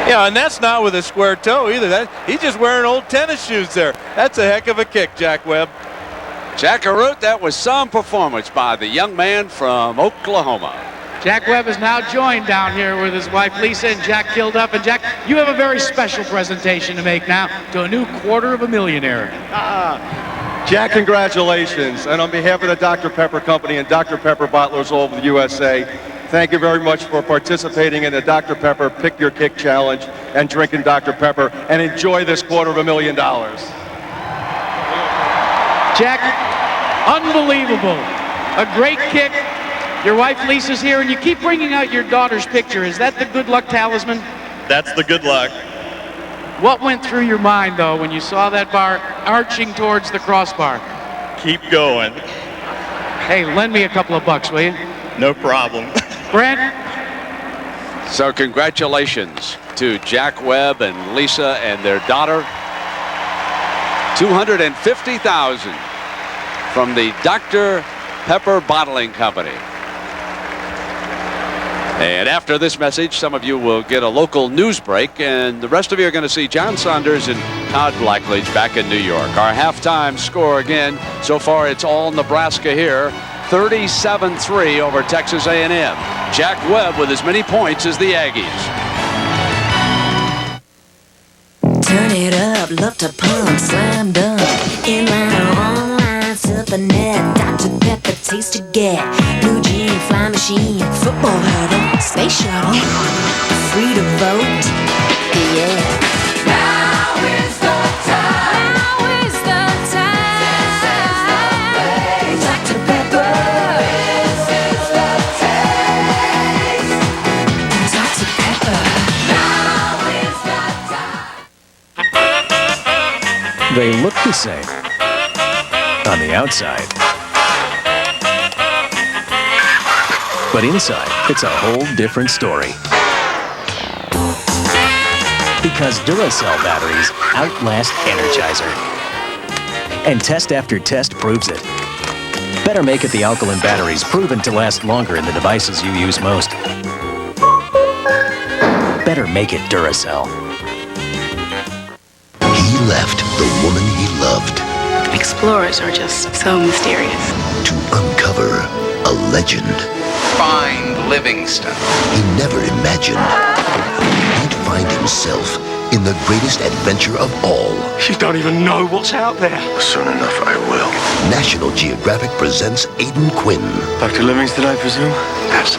Yeah, and that's not with a square toe either. He's just wearing old tennis shoes there. That's a heck of a kick, Jack Webb. Jackaroot, that was some performance by the young man from Oklahoma. Jack Webb is now joined down here with his wife Lisa and Jack Kilduff. And Jack, you have a very special presentation to make now to a new $250,000. Jack, congratulations. And on behalf of the Dr. Pepper Company and Dr. Pepper bottlers all over the USA, thank you very much for participating in the Dr. Pepper Pick Your Kick Challenge and drinking Dr. Pepper, and enjoy this $250,000. Jack, unbelievable. A great kick. Your wife Lisa's here, and you keep bringing out your daughter's picture. Is that the good luck talisman? That's the good luck. What went through your mind, though, when you saw that bar arching towards the crossbar? Keep going. Hey, lend me a couple of bucks, will you? No problem. Brent? So congratulations to Jack Webb and Lisa and their daughter. $250,000 from the Dr. Pepper Bottling Company. And after this message, some of you will get a local news break, and the rest of you are going to see John Saunders and Todd Blackledge back in New York. Our halftime score again, so far it's all Nebraska here, 37-3 over Texas A&M. Jack Webb with as many points as the Aggies. Turn it up, love to pump, slam dunk, inline or online, to the net, Dr. Pepper taste to get, blue jean, fly machine, football hurdle, space shuttle, free to vote, yeah. Now is the time. Now is the time. This is the place. Dr. Pepper. This is the taste. Dr. Pepper. Now is the time. They look the same on the outside. But inside, it's a whole different story. Because Duracell batteries outlast Energizer. And test after test proves it. Better make it the alkaline batteries proven to last longer in the devices you use most. Better make it Duracell. He left the woman he loved Explorers are just so mysterious. to uncover a legend Find Livingston. he never imagined he'd find himself in the greatest adventure of all. You don't even know what's out there. Soon enough, I will. National Geographic presents Aidan Quinn. Dr. Livingston, I presume? Yes.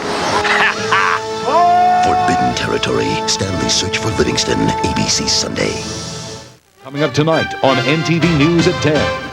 Forbidden Territory. Stanley's Search for Livingston. ABC Sunday. Coming up tonight on NTV News at 10.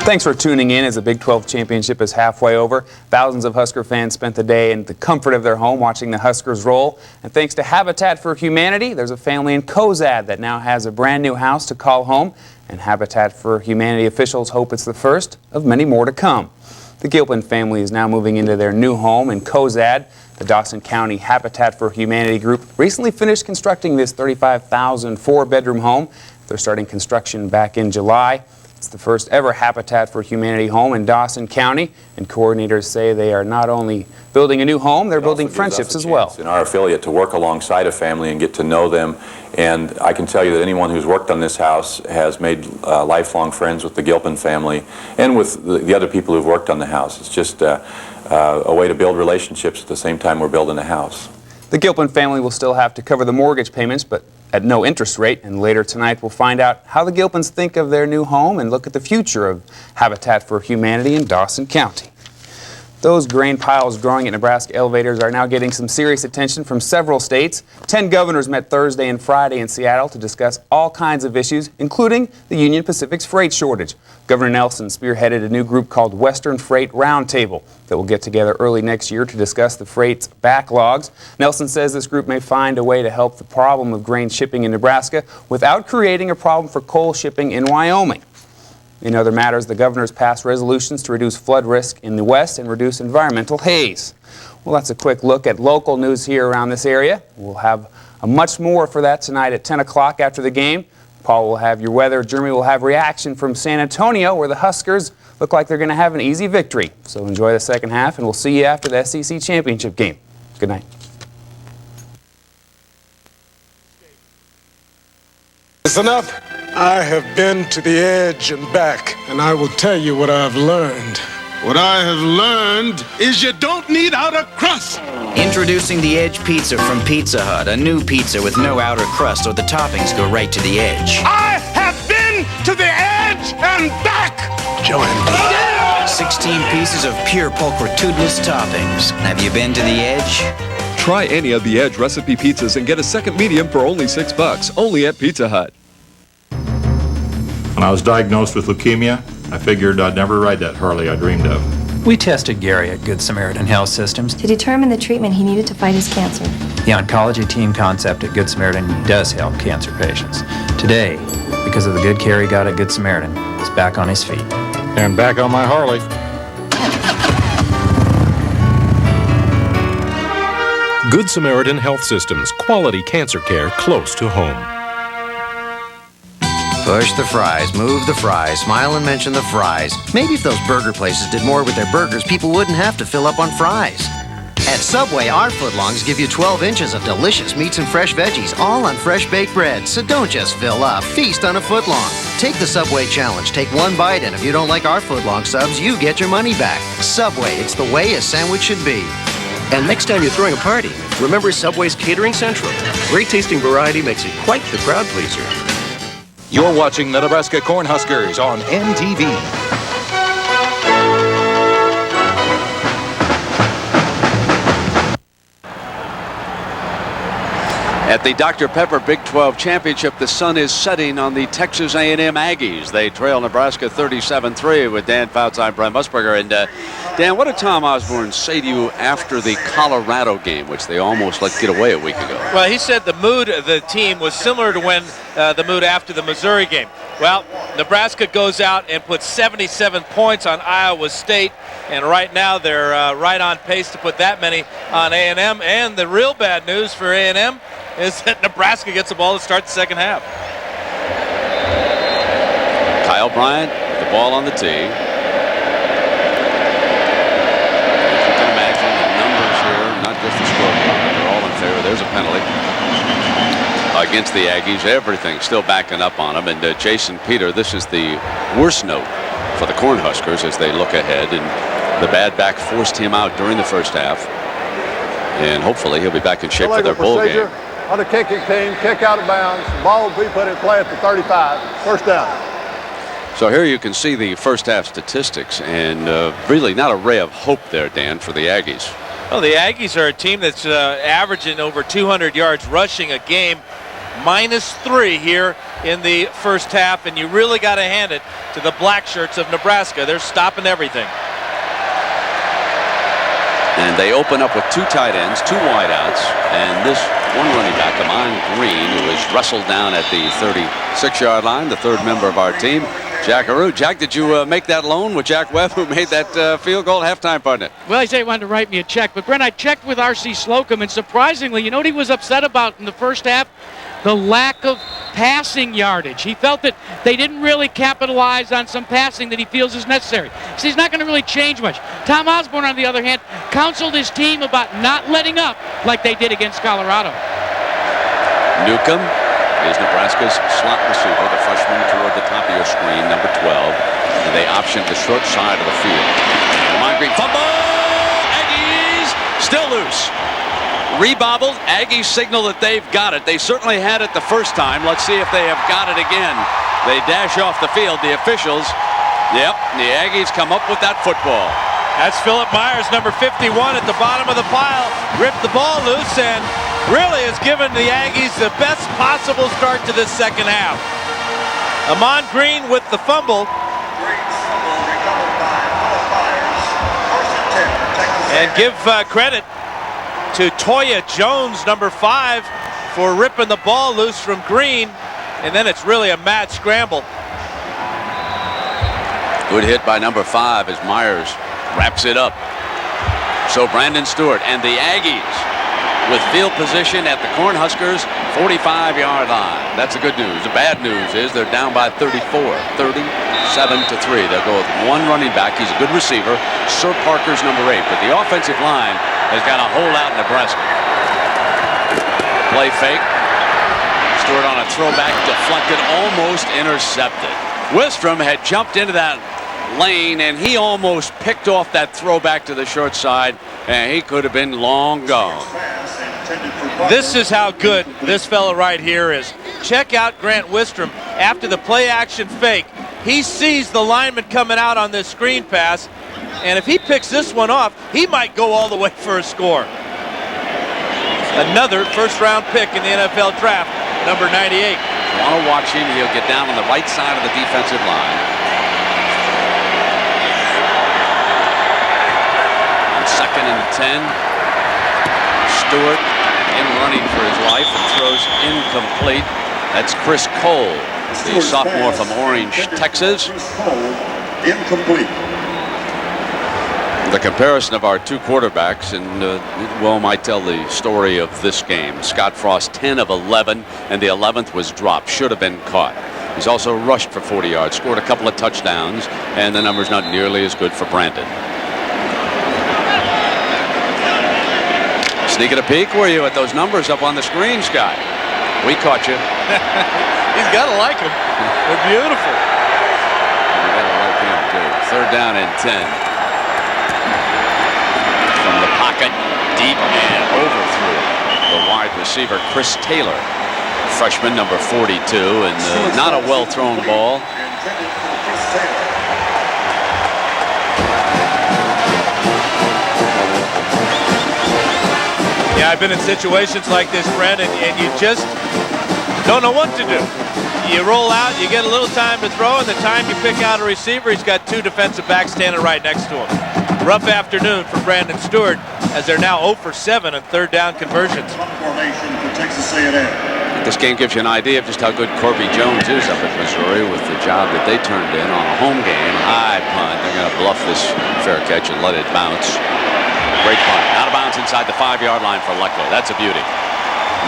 Thanks for tuning in as the Big 12 championship is halfway over. Thousands of Husker fans spent the day in the comfort of their home watching the Huskers roll. And thanks to Habitat for Humanity, there's a family in Cozad that now has a brand new house to call home. And Habitat for Humanity officials hope it's the first of many more to come. The Gilpin family is now moving into their new home in Cozad. The Dawson County Habitat for Humanity group recently finished constructing this 35,000 four-bedroom home. They're starting construction back in July. It's the first ever Habitat for Humanity home in Dawson County, and coordinators say they are not only building a new home, they're building friendships as well. In our affiliate to work alongside a family and get to know them, and I can tell you that anyone who's worked on this house has made lifelong friends with the Gilpin family and with the other people who've worked on the house. It's just a way to build relationships at the same time we're building a house. The Gilpin family will still have to cover the mortgage payments, but at no interest rate, and later tonight we'll find out how the Gilpins think of their new home and look at the future of Habitat for Humanity in Dawson County. Those grain piles growing at Nebraska elevators are now getting some serious attention from several states. 10 governors met Thursday and Friday in Seattle to discuss all kinds of issues, including the Union Pacific's freight shortage. Governor Nelson spearheaded a new group called Western Freight Roundtable that will get together early next year to discuss the freight's backlogs. Nelson says this group may find a way to help the problem of grain shipping in Nebraska without creating a problem for coal shipping in Wyoming. In other matters, the governors passed resolutions to reduce flood risk in the West and reduce environmental haze. Well, that's a quick look at local news here around this area. We'll have much more for that tonight at 10 o'clock after the game. Paul will have your weather. Jeremy will have reaction from San Antonio, where the Huskers look like they're going to have an easy victory. So enjoy the second half, and we'll see you after the SEC championship game. Good night. Listen up. I have been to the edge and back, and I will tell you what I've learned. What I have learned is you don't need outer crust. Introducing the Edge Pizza from Pizza Hut, a new pizza with no outer crust, so the toppings go right to the edge. I have been to the edge and back. Join me. 16 pieces of pure pulchritudinous toppings. Have you been to the edge? Try any of the Edge recipe pizzas and get a second medium for only $6, only at Pizza Hut. When I was diagnosed with leukemia, I figured I'd never ride that Harley I dreamed of. We tested Gary at Good Samaritan Health Systems to determine the treatment he needed to fight his cancer. The oncology team concept at Good Samaritan does help cancer patients. Today, because of the good care he got at Good Samaritan, he's back on his feet. And back on my Harley. Good Samaritan Health Systems, quality cancer care close to home. Push the fries, move the fries, smile and mention the fries. Maybe if those burger places did more with their burgers, people wouldn't have to fill up on fries. At Subway, our footlongs give you 12 inches of delicious meats and fresh veggies, all on fresh baked bread. So don't just fill up, feast on a footlong. Take the Subway challenge. Take one bite, and if you don't like our footlong subs, you get your money back. Subway, it's the way a sandwich should be. And next time you're throwing a party, remember Subway's Catering Central. Great tasting variety makes it quite the crowd pleaser. You're watching the Nebraska Cornhuskers on NTV. At the Dr. Pepper Big 12 Championship, the sun is setting on the Texas A&M Aggies. They trail Nebraska 37-3 with Dan Fouts. I'm Brent Musburger. And Dan, what did Tom Osborne say to you after the Colorado game, which they almost let get away a week ago? Well, he said the mood of the team was similar to when the mood after the Missouri game. Well, Nebraska goes out and puts 77 points on Iowa State, and right now they're right on pace to put that many on A&M. And the real bad news for A&M is that Nebraska gets the ball to start the second half. Kyle Bryant, the ball on the tee. As you can imagine, the numbers here, not just the scoreboard, they're all in favor. There's a penalty against the Aggies. Everything still backing up on them. And Jason Peter, this is the worst note for the Cornhuskers as they look ahead. And the bad back forced him out during the first half. And hopefully he'll be back in shape for their bowl game. On the kicking team, kick out of bounds. Ball will be put in play at the 35. First down. So here you can see the first half statistics, and really not a ray of hope there, Dan, for the Aggies. Well, the Aggies are a team that's averaging over 200 yards rushing a game, -3 here in the first half, and you really got to hand it to the black shirts of Nebraska. They're stopping everything. And they open up with two tight ends, two wideouts, and this one running back, Ahman Green, who was wrestled down at the 36-yard line, the third member of our team. Jackaroo. Jack, did you make that loan with Jack Webb, who made that field goal at halftime, partner? Well, he said he wanted to write me a check. But, Brent, I checked with R.C. Slocum, and surprisingly, you know what he was upset about in the first half? The lack of passing yardage. He felt that they didn't really capitalize on some passing that he feels is necessary. So he's not going to really change much. Tom Osborne, on the other hand, counseled his team about not letting up like they did against Colorado. Newcomb is Nebraska's slot receiver, the freshman toward the top of your screen, number 12. And they optioned the short side of the field. Ahman Green fumble! Aggies still loose. Rebobbled. Aggies signal that they've got it. They certainly had it the first time. Let's see if they have got it again. They dash off the field. The officials, yep, the Aggies come up with that football. That's Philip Myers, number 51, at the bottom of the pile. Ripped the ball loose and really has given the Aggies the best possible start to this second half. Ahman Green with the fumble. And give credit to Toya Jones, number 5, for ripping the ball loose from Green. And then it's really a mad scramble. Good hit by number 5 as Myers wraps it up. So Brandon Stewart and the Aggies with field position at the Cornhuskers 45-yard line. That's the good news. The bad news is they're down by 34, 37-3. They'll go with one running back. He's a good receiver. Sir Parker's number 8. But the offensive line has got a holdout Nebraska. Play fake. Stewart on a throwback, deflected, almost intercepted. Wistrom had jumped into that lane, and he almost picked off that throwback to the short side, and he could have been long gone. This is how good this fella right here is. Check out Grant Wistrom. After the play-action fake, he sees the lineman coming out on this screen pass, and if he picks this one off, he might go all the way for a score. Another first-round pick in the NFL draft, number 98. Want to watch him, he'll get down on the right side of the defensive line. On 2nd and 10, Stewart in running for his life and throws incomplete. That's Chris Cole, the sophomore from Orange, Texas. Incomplete. The comparison of our two quarterbacks, and well, might tell the story of this game. Scott Frost, 10 of 11, and the 11th was dropped. Should have been caught. He's also rushed for 40 yards, scored a couple of touchdowns, and the number's not nearly as good for Brandon. Sneaking a peek, were you, at those numbers up on the screen, Scott? We caught you. He's got to like them. They're beautiful. You got to like him, too. 3rd down and 10. From the pocket, deep and overthrew the wide receiver, Chris Taylor, freshman, number 42, and not a well-thrown ball. Yeah, I've been in situations like this, Brent, and you just don't know what to do. You roll out, you get a little time to throw, and the time you pick out a receiver, he's got 2 defensive backs standing right next to him. Rough afternoon for Brandon Stewart as they're now 0 for 7 on 3rd down conversions. Formation for Texas A&M. This game gives you an idea of just how good Corby Jones is up at Missouri with the job that they turned in on a home game. High punt. They're going to bluff this fair catch and let it bounce. Great punt. Out of bounds inside the 5-yard line for Leckler. That's a beauty.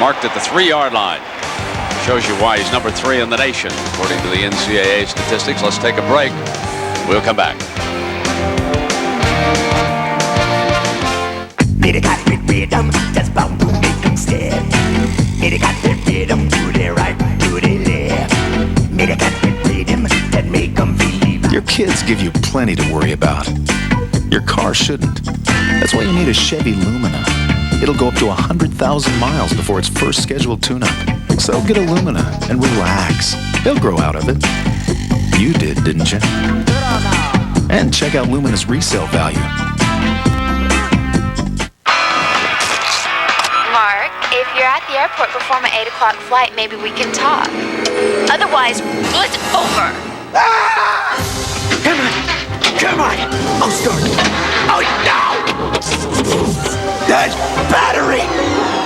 Marked at the 3-yard line. Shows you why he's number 3 in the nation, according to the NCAA statistics. Let's take a break. We'll come back. It got the rhythm, that's bound to make them step. It got the rhythm to the right, to the left. It got the rhythm that make them believe. Your kids give you plenty to worry about. Your car shouldn't. That's why you need a Chevy Lumina. It'll go up to 100,000 miles before its first scheduled tune-up. So get a Lumina and relax. They'll grow out of it. You did, didn't you? And check out Lumina's resale value. Mark, if you're at the airport before my 8 o'clock flight, maybe we can talk. Otherwise, it's over. Ah! Come on! Oh, start! Oh, no! That's battery!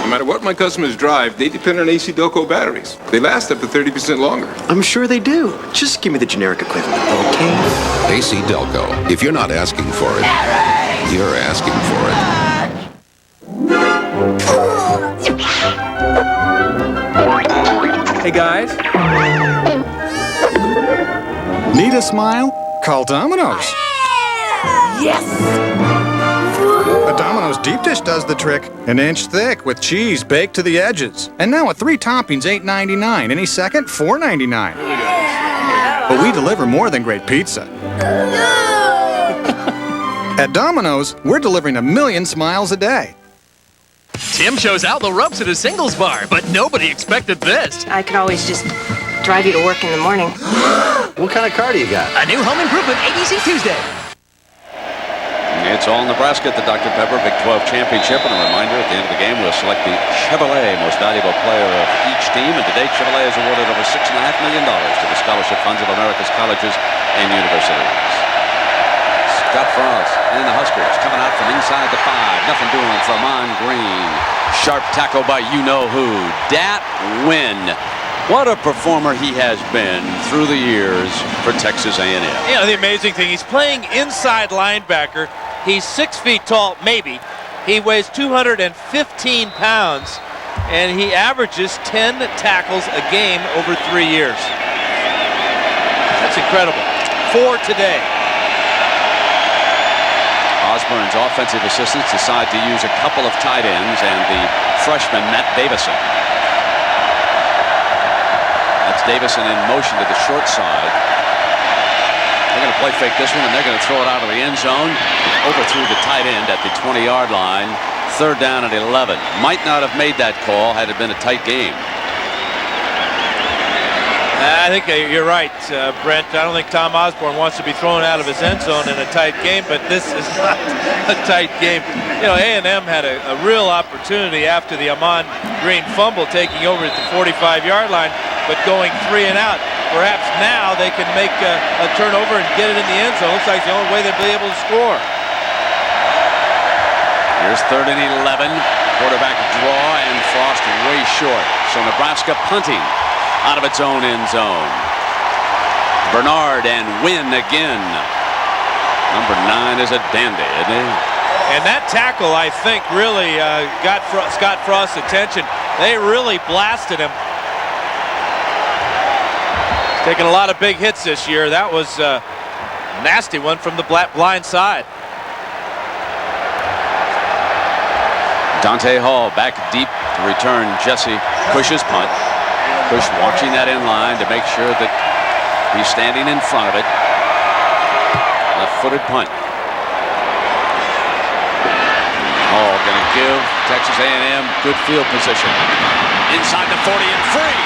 No matter what my customers drive, they depend on AC Delco batteries. They last up to 30% longer. I'm sure they do. Just give me the generic equivalent, okay? AC Delco. If you're not asking for it, you're asking for Hey guys. Need a smile? Call Domino's. Yes! A Domino's deep dish does the trick. An inch thick with cheese baked to the edges. And now with 3 toppings, $8.99. Any second, $4.99. But we deliver more than great pizza. At Domino's, we're delivering 1 million smiles a day. Tim shows out the ropes at his singles bar, but nobody expected this. I could always just drive you to work in the morning. What kind of car do you got? A new home improvement ABC Tuesday. It's all Nebraska at the Dr. Pepper Big 12 Championship. And a reminder, at the end of the game, we'll select the Chevrolet Most Valuable Player of each team. And today, Chevrolet has awarded over $6.5 million to the scholarship funds of America's colleges and universities. Scott Frost and the Huskers coming out from inside the 5. Nothing doing for Ahman Green. Sharp tackle by you-know-who. Dat Wynn. What a performer he has been through the years for Texas A&M. You know, the amazing thing, he's playing inside linebacker. He's 6 feet tall, maybe. He weighs 215 pounds, and he averages 10 tackles a game over 3 years. That's incredible. 4 today. Osborne's offensive assistants decide to use a couple of tight ends and the freshman Matt Davison. That's Davison in motion to the short side. They're going to play fake this one, and they're going to throw it out of the end zone. Overthrew the tight end at the 20-yard line. 3rd down and 11. Might not have made that call had it been a tight game. I think you're right, Brent. I don't think Tom Osborne wants to be thrown out of his end zone in a tight game, but this is not a tight game. You know, A&M had a real opportunity after the Ahman Green fumble, taking over at the 45-yard line, but going 3 and out. Perhaps now they can make a turnover and get it in the end zone. Looks like the only way they'll be able to score. Here's 3rd and 11. Quarterback draw, and Frost way short. So Nebraska punting out of its own end zone. Bernard and Wynn again. Number 9 is a dandy, isn't he? And that tackle, I think, really got Scott Frost's attention. They really blasted him. He's taken a lot of big hits this year. That was a nasty one from the blind side. Dante Hall back deep to return Jesse Cush's punt. Cush watching that in line to make sure that he's standing in front of it. Left-footed punt. Hall going to give Texas A&M good field position. Inside the 40 and free.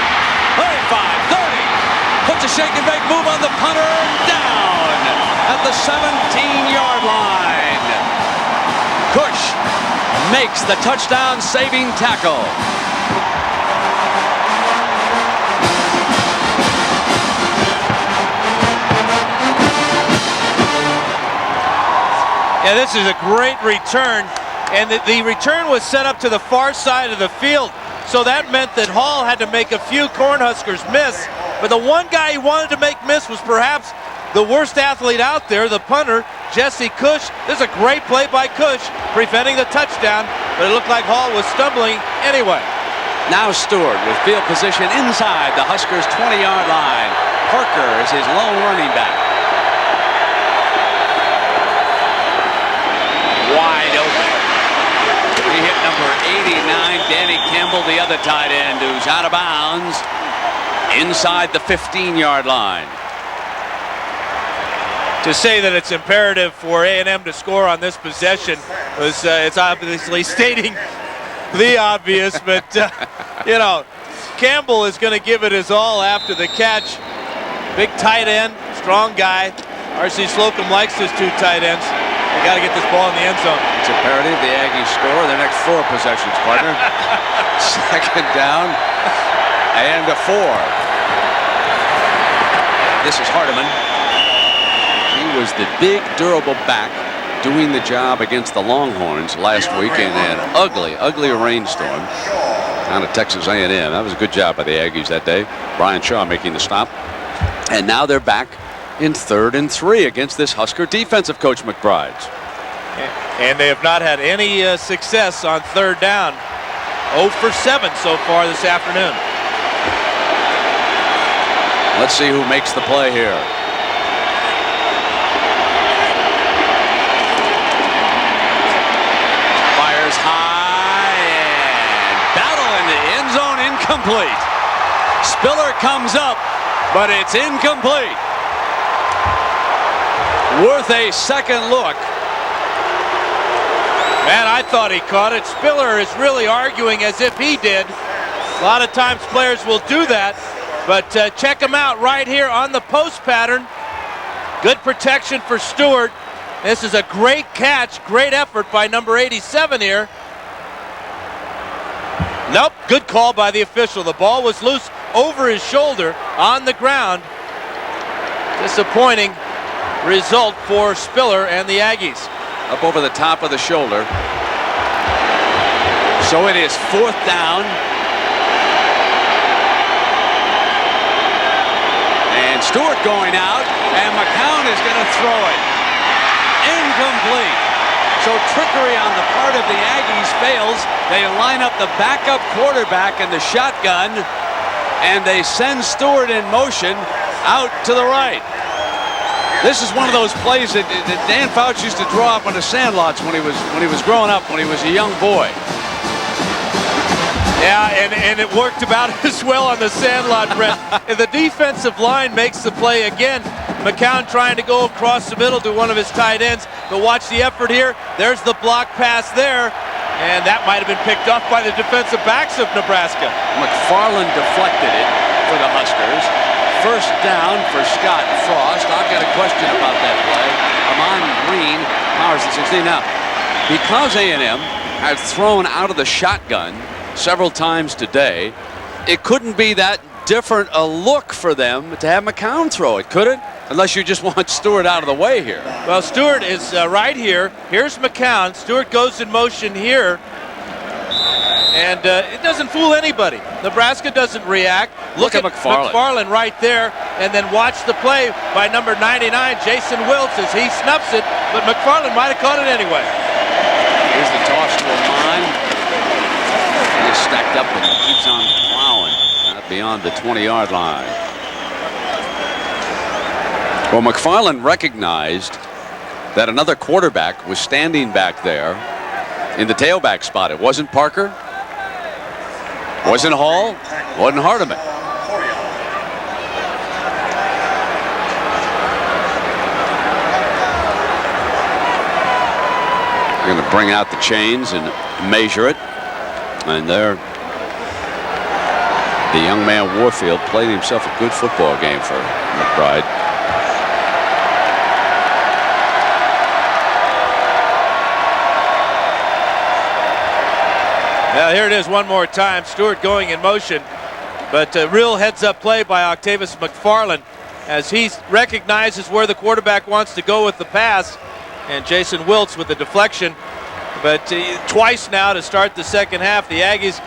35, 30. Puts a shake and bake move on the punter. Down at the 17-yard line. Cush makes the touchdown-saving tackle. Yeah, this is a great return, and the return was set up to the far side of the field, so that meant that Hall had to make a few Cornhuskers miss, but the one guy he wanted to make miss was perhaps the worst athlete out there, the punter, Jesse Cush. This is a great play by Cush, preventing the touchdown, but it looked like Hall was stumbling anyway. Now Stewart with field position inside the Huskers' 20-yard line. Parker is his lone running back. Wide open. He hit number 89, Danny Campbell, the other tight end, who's out of bounds inside the 15-yard line. To say that it's imperative for A&M to score on this possession was it's obviously stating the obvious, but you know, Campbell is going to give it his all after the catch. Big tight end, strong guy. R.C. Slocum likes his 2 tight ends. They got to get this ball in the end zone. It's imperative the Aggies score their next 4 possessions, partner. 2nd down and a 4. This is Hardeman. He was the big, durable back doing the job against the Longhorns last week in an ugly rainstorm down at Texas A&M. That was a good job by the Aggies that day. Brian Shaw making the stop. And now they're back in 3rd and 3 against this Husker defensive coach McBride. And they have not had any success on 3rd down. 0 for 7 so far this afternoon. Let's see who makes the play here. Fires high and battle in the end zone, incomplete. Spiller comes up, but it's incomplete. Worth a second look. Man, I thought he caught it. Spiller is really arguing as if he did. A lot of times players will do that, but check him out right here on the post pattern. Good protection for Stewart. This is a great catch, great effort by number 87 here. Nope, good call by the official. The ball was loose over his shoulder on the ground. Disappointing result for Spiller and the Aggies. Up over the top of the shoulder. So it is 4th down. And Stewart going out, and McCown is going to throw it. Incomplete. So trickery on the part of the Aggies fails. They line up the backup quarterback in the shotgun, and they send Stewart in motion out to the right. This is one of those plays that Dan Fouch used to draw up on the sandlots when he was growing up, when he was a young boy. Yeah, and it worked about as well on the sandlot, Brett. And the defensive line makes the play again. McCown trying to go across the middle to one of his tight ends. But watch the effort here. There's the block pass there. And that might have been picked off by the defensive backs of Nebraska. McFarland deflected it for the Huskers. 1st down for Scott Frost. I've got a question about that play. Ahman Green powers the 16. Now, because A&M has thrown out of the shotgun several times today, it couldn't be that different a look for them to have McCown throw it, could it? Unless you just want Stewart out of the way here. Well, Stewart is right here. Here's McCown. Stewart goes in motion here. And it doesn't fool anybody. Nebraska doesn't react. Look at McFarland right there. And then watch the play by number 99, Jason Wiltz, as he snuffs it. But McFarland might have caught it anyway. Here's the toss to Ahman. He is stacked up and keeps on plowing beyond the 20-yard line. Well, McFarland recognized that another quarterback was standing back there in the tailback spot. It wasn't Parker, wasn't Hall, wasn't Hardeman. They're going to bring out the chains and measure it. And there, the young man Warfield played himself a good football game for McBride. Now here it is one more time. Stewart going in motion, but a real heads-up play by Octavius McFarland as he recognizes where the quarterback wants to go with the pass, and Jason Wiltz with the deflection. But twice now to start the second half, the Aggies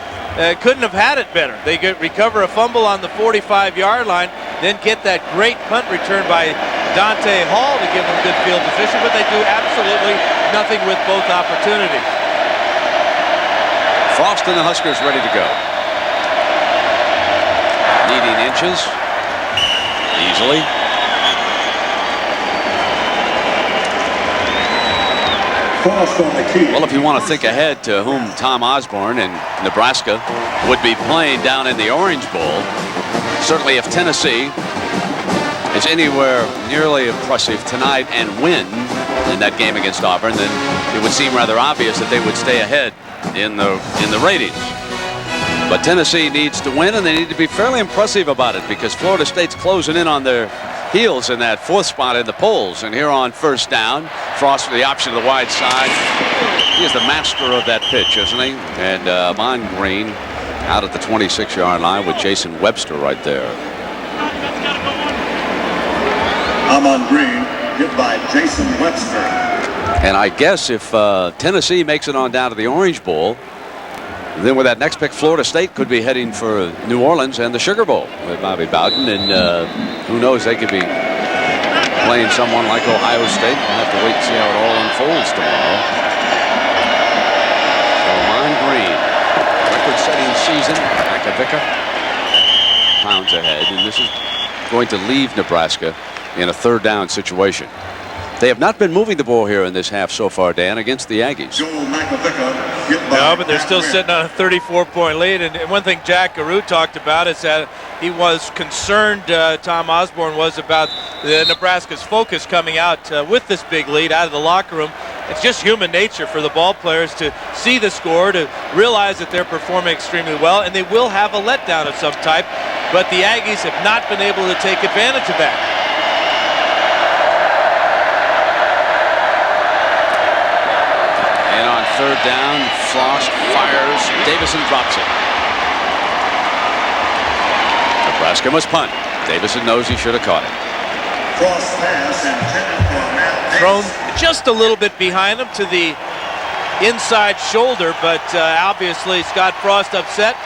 couldn't have had it better. They recover a fumble on the 45-yard line, then get that great punt return by Dante Hall to give them good field position, but they do absolutely nothing with both opportunities. Frost and the Huskers ready to go. Needing inches easily. Well, if you want to think ahead to whom Tom Osborne and Nebraska would be playing down in the Orange Bowl, certainly if Tennessee is anywhere nearly impressive tonight and win in that game against Auburn, then it would seem rather obvious that they would stay ahead in the ratings. But Tennessee needs to win, and they need to be fairly impressive about it because Florida State's closing in on their heels in that 4th spot in the polls. And here on 1st down, Frost with the option to the wide side. He is the master of that pitch, isn't he? And Ahman Green out at the 26-yard line with Jason Webster right there. Ahman Green hit by Jason Webster. And I guess if Tennessee makes it on down to the Orange Bowl, then with that next pick, Florida State could be heading for New Orleans and the Sugar Bowl with Bobby Bowden. And who knows, they could be playing someone like Ohio State. We'll have to wait and see how it all unfolds tomorrow. So Ahman Green, record-setting season. Vicar pounds ahead, and this is going to leave Nebraska in a third down situation. They have not been moving the ball here in this half so far, Dan, against the Aggies. No, but they're still sitting on a 34-point lead. And one thing Jack Garou talked about is that he was concerned, Tom Osborne was, about Nebraska's focus coming out with this big lead out of the locker room. It's just human nature for the ball players to see the score, to realize that they're performing extremely well, and they will have a letdown of some type. But the Aggies have not been able to take advantage of that. And on third down, Frost fires. Davison drops it. Nebraska must punt. Davison knows he should have caught it. Cross pass intended for Matt. Thrown just a little bit behind him to the inside shoulder, but obviously Scott Frost upset,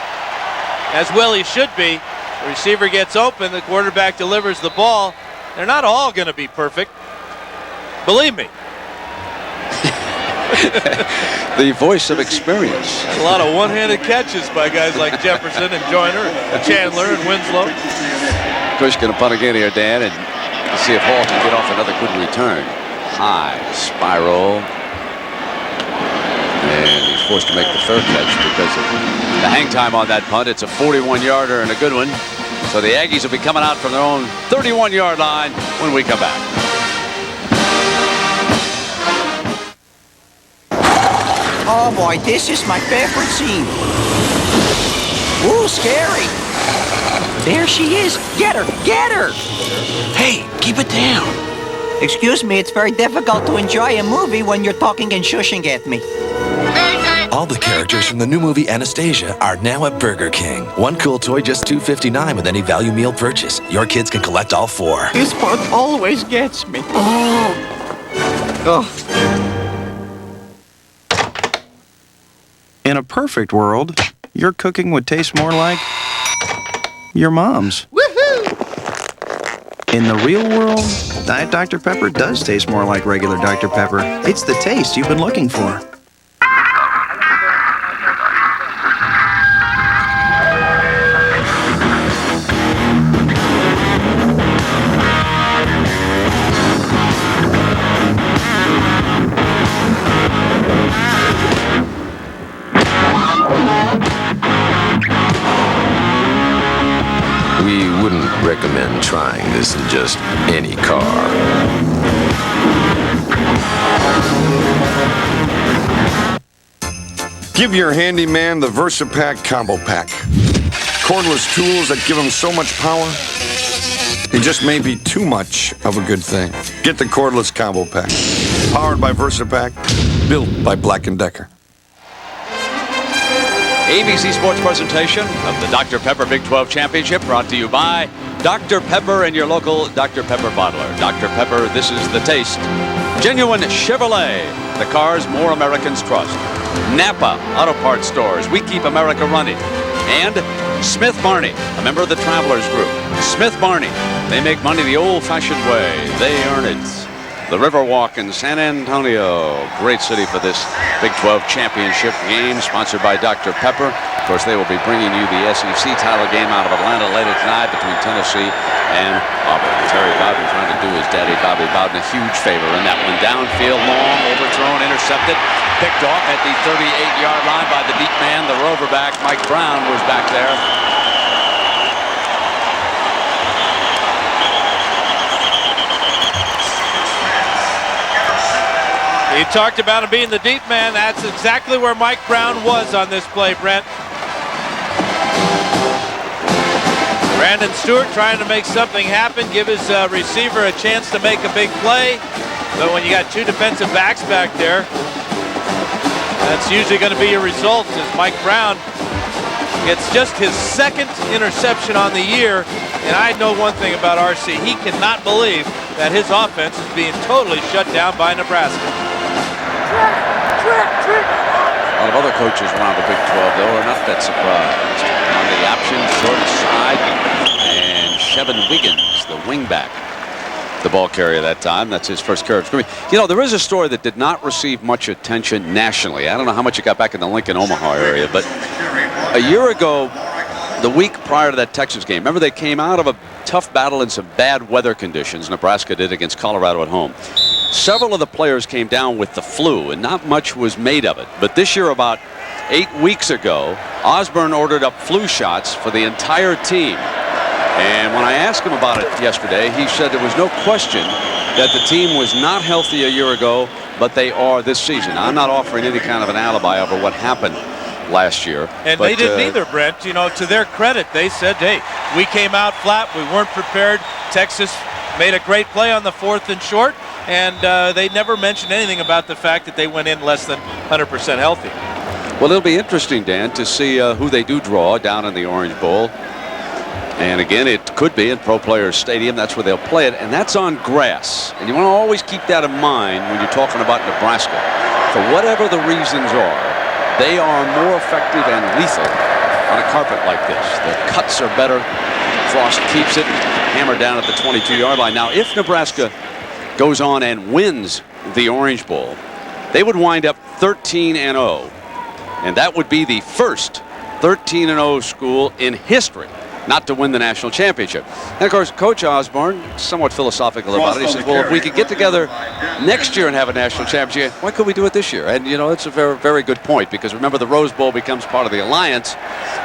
as well he should be. The receiver gets open, the quarterback delivers the ball. They're not all going to be perfect, believe me. The voice of experience. A lot of one-handed catches by guys like Jefferson and Joyner and Chandler and Winslow. Kush going to punt again here, Dan, and see if Hall can get off another good return. High spiral. And he's forced to make the third catch because of the hang time on that punt. It's a 41-yarder and a good one. So the Aggies will be coming out from their own 31-yard line when we come back. Oh boy, this is my favorite scene. Ooh, scary. There she is. Get her, get her. Hey, keep it down. Excuse me, it's very difficult to enjoy a movie when you're talking and shushing at me. All the characters from the new movie Anastasia are now at Burger King. One cool toy just $2.59 with any value meal purchase. Your kids can collect all 4. This part always gets me. Oh. In a perfect world, your cooking would taste more like your mom's. Woohoo! In the real world, Diet Dr. Pepper does taste more like regular Dr. Pepper. It's the taste you've been looking for. We wouldn't recommend trying this in just any car. Give your handyman the VersaPack Combo Pack. Cordless tools that give him so much power, it just may be too much of a good thing. Get the Cordless Combo Pack. Powered by VersaPack, built by Black & Decker. ABC Sports presentation of the Dr. Pepper Big 12 Championship brought to you by Dr. Pepper and your local Dr. Pepper bottler. Dr. Pepper, this is the taste. Genuine Chevrolet, the cars more Americans trust. Napa Auto Parts Stores, we keep America running. And Smith Barney, a member of the Travelers Group. Smith Barney, they make money the old-fashioned way. They earn it. The Riverwalk in San Antonio. Great city for this Big 12 championship game, sponsored by Dr. Pepper. Of course, they will be bringing you the SEC title game out of Atlanta later tonight between Tennessee and Auburn. Terry Bowden trying to do his daddy Bobby Bowden a huge favor in that one. Downfield, long, overthrown, intercepted, picked off at the 38-yard line by the deep man, the roverback. Mike Brown was back there. You talked about him being the deep man. That's exactly where Mike Brown was on this play, Brent. Brandon Stewart trying to make something happen, give his receiver a chance to make a big play. But when you got two defensive backs back there, that's usually going to be your result, as Mike Brown gets just his second interception on the year. And I know one thing about RC. He cannot believe that his offense is being totally shut down by Nebraska. A lot of other coaches around the Big 12, though, are not that surprised. On the option, short side, and Shevin Wiggins, the wingback, the ball carrier that time. That's his first carry of scrimmage. You know, there is a story that did not receive much attention nationally. I don't know how much it got back in the Lincoln, Omaha area, but a year ago, the week prior to that Texas game, remember they came out of a tough battle in some bad weather conditions. Nebraska did against Colorado at home. Several of the players came down with the flu, and not much was made of it. But this year, about 8 weeks ago, Osborne ordered up flu shots for the entire team. And when I asked him about it yesterday, he said there was no question that the team was not healthy a year ago, but they are this season. I'm not offering any kind of an alibi over what happened last year. And they didn't either, Brent. You know, to their credit, they said, hey, we came out flat. We weren't prepared. Texas made a great play on the 4th and short, and they never mentioned anything about the fact that they went in less than 100% healthy. Well, it'll be interesting, Dan, to see who they do draw down in the Orange Bowl. And again, it could be in Pro Players Stadium. That's where they'll play it, and that's on grass. And you want to always keep that in mind when you're talking about Nebraska. For whatever the reasons are, they are more effective and lethal on a carpet like this. The cuts are better. Frost keeps it hammered down at the 22-yard line. Now, if Nebraska goes on and wins the Orange Bowl, they would wind up 13-0. And that would be the first 13-0 school in history not to win the national championship. And of course, Coach Osborne, somewhat philosophical about it, he says, well, if we could get together next year and have a national championship, why couldn't we do it this year? And, you know, it's a very, very good point, because remember, the Rose Bowl becomes part of the Alliance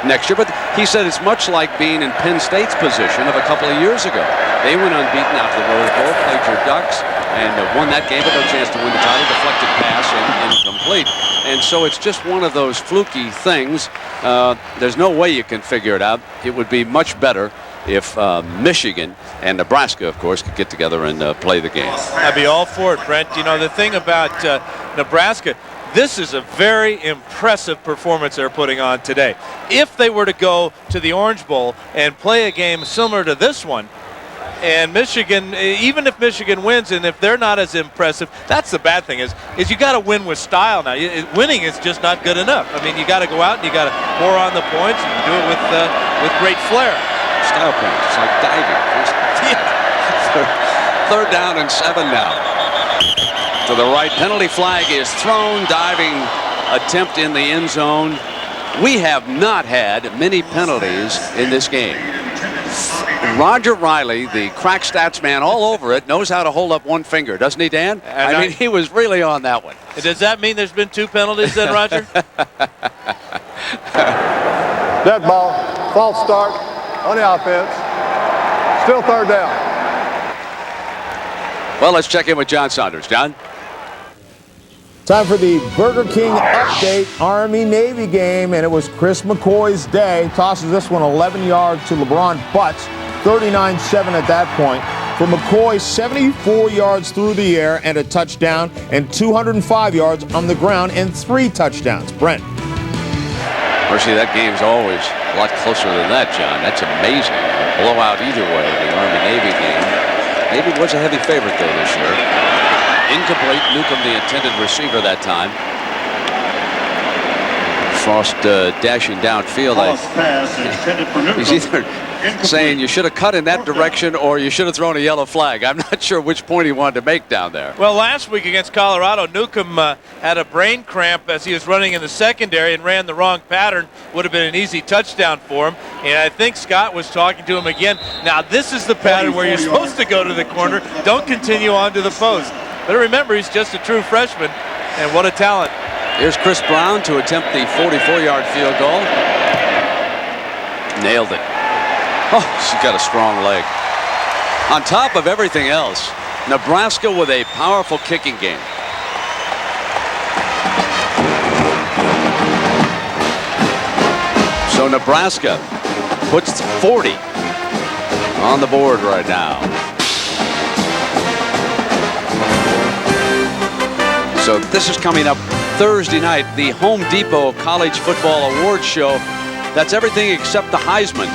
next year. But he said it's much like being in Penn State's position of a couple of years ago. They went unbeaten after the Rose Bowl, played your Ducks, and won that game, but no chance to win the title. Deflected pass and incomplete. And so it's just one of those fluky things. There's no way you can figure it out. It would be much better if Michigan and Nebraska, of course, could get together and play the game. I'd be all for it, Brent. You know, the thing about Nebraska, this is a very impressive performance they're putting on today. If they were to go to the Orange Bowl and play a game similar to this one, and Michigan, even if Michigan wins, and if they're not as impressive, that's the bad thing is you got to win with style now. Winning is just not good enough. I mean, you got to go out and you got to pour on the points and do it with great flair. Style points. It's like diving. Third down and 7 now. To the right, penalty flag is thrown. Diving attempt in the end zone. We have not had many penalties in this game. Roger Riley, the crack stats man all over it, knows how to hold up one finger, doesn't he, Dan? I mean, he was really on that one. Does that mean there's been 2 penalties then, Roger? Dead ball, false start on the offense. Still third down. Well, let's check in with John Saunders. John? Time for the Burger King update, Army-Navy game, and it was Chris McCoy's day. Tosses this one 11 yards to LeBron Butts, 39-7 at that point. For McCoy, 74 yards through the air and a touchdown, and 205 yards on the ground and 3 touchdowns. Brent. Mercy, that game's always a lot closer than that, John. That's amazing. A blowout either way, the Army-Navy game. Navy was a heavy favorite, though, this year. Incomplete. Newcomb, the intended receiver that time. Frost dashing downfield. He's either saying you should have cut in that direction or you should have thrown a yellow flag. I'm not sure which point he wanted to make down there. Well, last week against Colorado, Newcomb had a brain cramp as he was running in the secondary and ran the wrong pattern. Would have been an easy touchdown for him. And I think Scott was talking to him again. Now, this is the pattern where you're supposed to go to the corner. Don't continue on to the post. But remember, he's just a true freshman, and what a talent. Here's Chris Brown to attempt the 44-yard field goal. Nailed it. Oh, she's got a strong leg. On top of everything else, Nebraska with a powerful kicking game. So Nebraska puts 40 on the board right now. So this is coming up Thursday night, the Home Depot College Football Awards Show. That's everything except the Heisman.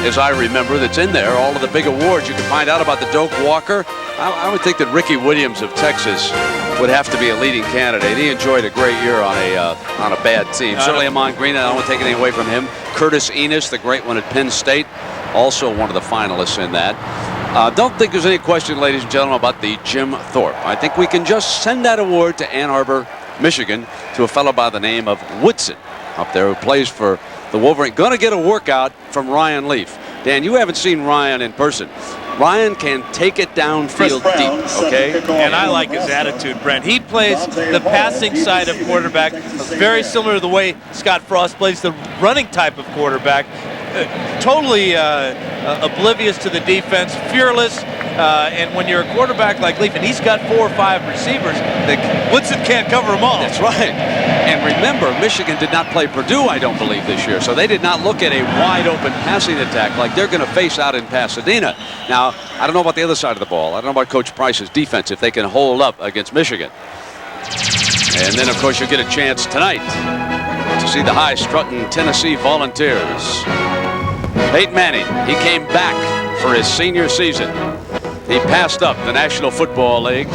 as I remember, that's in there. All of the big awards. You can find out about the Doak Walker. I would think that Ricky Williams of Texas would have to be a leading candidate. He enjoyed a great year on a bad team. Certainly Ahman Green, I don't want to take anything away from him. Curtis Enos, the great one at Penn State, also one of the finalists in that. Don't think there's any question, ladies and gentlemen, about the Jim Thorpe. I think we can just send that award to Ann Arbor, Michigan, to a fellow by the name of Woodson up there who plays for the Wolverine. Going to get a workout from Ryan Leaf. Dan, you haven't seen Ryan in person. Ryan can take it downfield deep, okay? And I like his attitude, Brent. He plays the passing side of quarterback, very similar to the way Scott Frost plays the running type of quarterback. Totally oblivious to the defense, fearless. And when you're a quarterback like Leaf, and he's got 4 or 5 receivers, Woodson can't cover them all. That's right. And remember, Michigan did not play Purdue, I don't believe, this year. So they did not look at a wide-open passing attack like they're going to face out in Pasadena. Now, I don't know about the other side of the ball. I don't know about Coach Price's defense, if they can hold up against Michigan. And then, of course, you'll get a chance tonight to see the high-strutting Tennessee Volunteers. Peyton Manning, he came back for his senior season. He passed up the National Football League,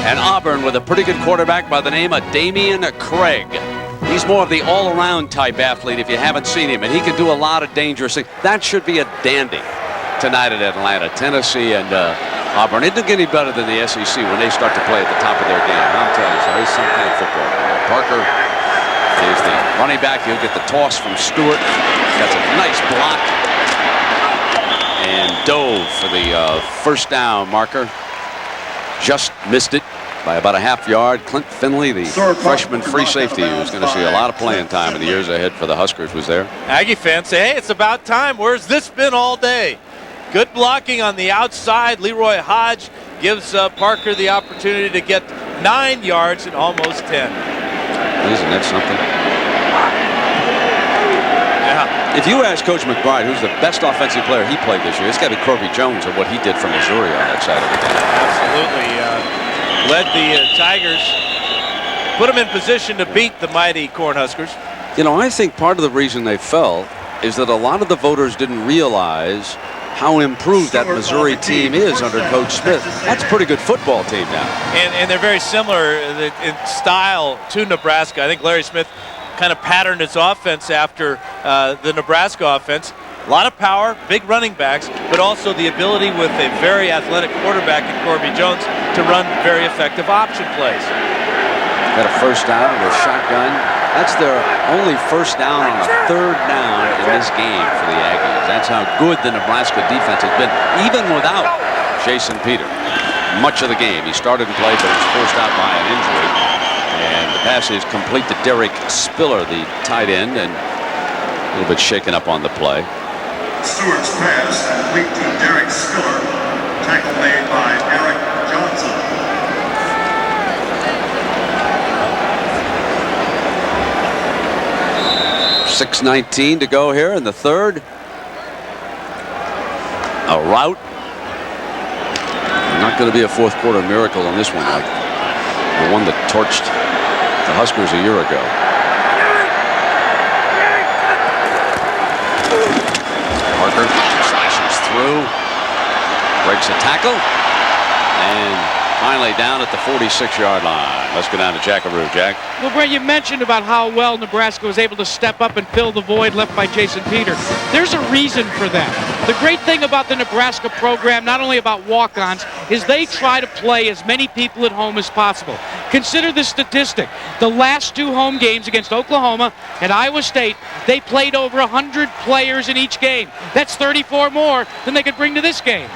and Auburn with a pretty good quarterback by the name of Damian Craig. He's more of the all-around type athlete if you haven't seen him, and he can do a lot of dangerous things. That should be a dandy tonight at Atlanta. Tennessee and Auburn. It doesn't get any better than the SEC when they start to play at the top of their game. I'm telling you, so he's some kind of football player. Parker is the running back. He'll get the toss from Stewart. Got a nice block. And dove for the first down marker. Just missed it by about a half yard. Clint Finley, the freshman free safety, who's going to see a lot of playing time in the years ahead for the Huskers, was there. Aggie fans say, hey, it's about time. Where's this been all day? Good blocking on the outside. Leroy Hodge gives Parker the opportunity to get 9 yards and almost 10. Isn't that something? If you ask Coach McBride who's the best offensive player he played this year, it's got to be Corby Jones and what he did for Missouri on that side of the game. Absolutely. Led the Tigers, put them in position to beat the mighty Cornhuskers. You know, I think part of the reason they fell is that a lot of the voters didn't realize how improved that Missouri team is under Coach Smith. That's a pretty good football team now. And they're very similar in style to Nebraska. I think Larry Smith kind of patterned his offense after the Nebraska offense. A lot of power, big running backs, but also the ability with a very athletic quarterback in Corby Jones to run very effective option plays. Got a first down with a shotgun. That's their only first down on a 3rd down in this game for the Aggies. That's how good the Nebraska defense has been, even without Jason Peter. Much of the game. He started and played, but was forced out by an injury. And the pass is complete to Derek Spiller, the tight end, and a little bit shaken up on the play. Stewart's pass complete to Derek Spiller. Tackle made by Eric Johnson. .6:19 to go here in the 3rd. A rout. Not going to be a 4th quarter miracle on this one, like the one that torched the Huskers a year ago. Parker slashes through, breaks a tackle, and finally down at the 46-yard line. Let's go down to Jackaroo. Jack. Well, Brent, you mentioned about how well Nebraska was able to step up and fill the void left by Jason Peter. There's a reason for that. The great thing about the Nebraska program, not only about walk-ons, is they try to play as many people at home as possible. Consider this statistic. The last 2 home games against Oklahoma and Iowa State, they played over 100 players in each game. That's 34 more than they could bring to this game.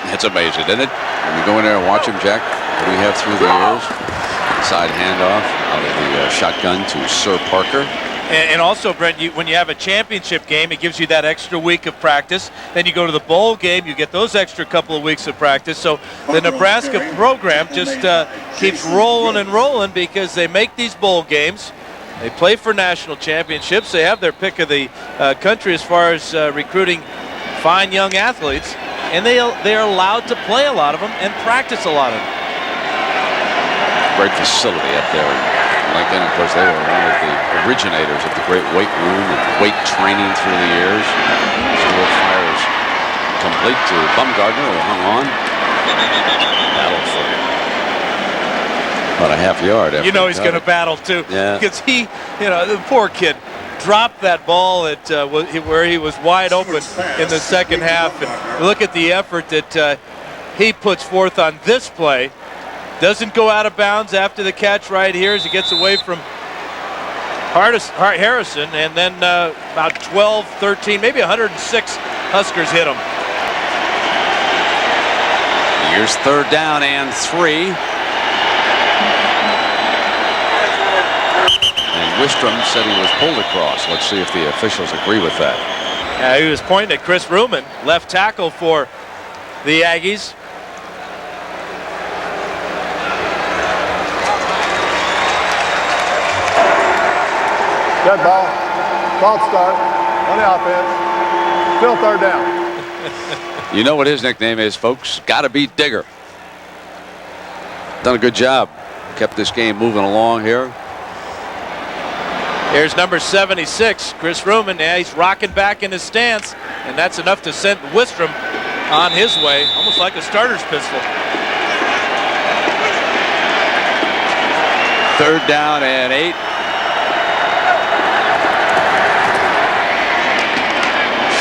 That's amazing, isn't it? When you go in there and watch him, Jack, what do we have through the years? Inside handoff out of the shotgun to Sir Parker. And also, Brent, when you have a championship game, it gives you that extra week of practice. Then you go to the bowl game, you get those extra couple of weeks of practice. So the Nebraska program just keeps rolling and rolling because they make these bowl games. They play for national championships. They have their pick of the country as far as recruiting fine young athletes. And they're allowed to play a lot of them and practice a lot of them. Great facility up there in Lincoln. Of course, they were one of the originators of the great weight room and weight training through the years. Wolf fires complete to Bumgardner, who hung on. Battle for about a half yard. You know he's going to battle too. Yeah. Because the poor kid dropped that ball at where he was wide open in the second half. And look at the effort that he puts forth on this play. Doesn't go out of bounds after the catch right here as he gets away from Harrison, and then about 12, 13, maybe 106 Huskers hit him. Here's 3rd down and 3. And Wistrom said he was pulled across. Let's see if the officials agree with that. He was pointing at Chris Ruman, left tackle for the Aggies. Dead ball. False start on the offense. Still 3rd down. You know what his nickname is, folks. Gotta be Digger. Done a good job. Kept this game moving along here. Here's number 76, Chris Ruman. Yeah, he's rocking back in his stance, and that's enough to send Wistrom on his way, almost like a starter's pistol. 3rd down and 8.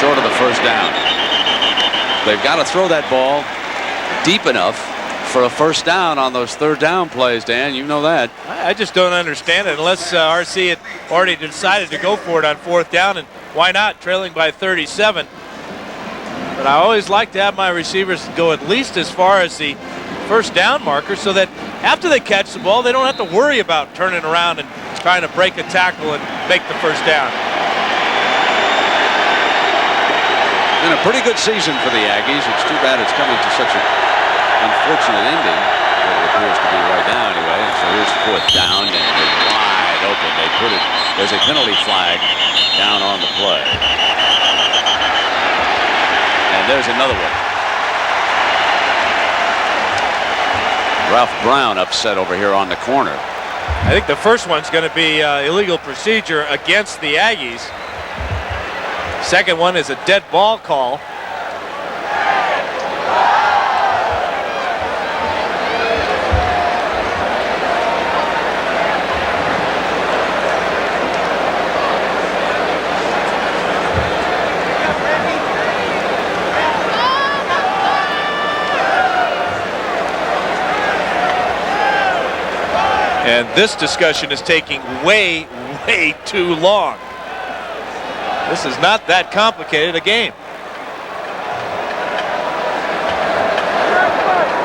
Short of the 1st down. They've got to throw that ball deep enough for a 1st down on those 3rd down plays, Dan. You know that. I just don't understand it unless RC had already decided to go for it on 4th down, and why not, trailing by 37. But I always like to have my receivers go at least as far as the 1st down marker so that after they catch the ball, they don't have to worry about turning around and trying to break a tackle and make the 1st down. Been a pretty good season for the Aggies. It's too bad it's coming to such an unfortunate ending. Well, it appears to be right now anyway. So here's 4th down and they're wide open. They put it. There's a penalty flag down on the play. And there's another one. Ralph Brown upset over here on the corner. I think the first one's going to be illegal procedure against the Aggies. Second one is a dead ball call. And this discussion is taking way, way too long. This is not that complicated a game.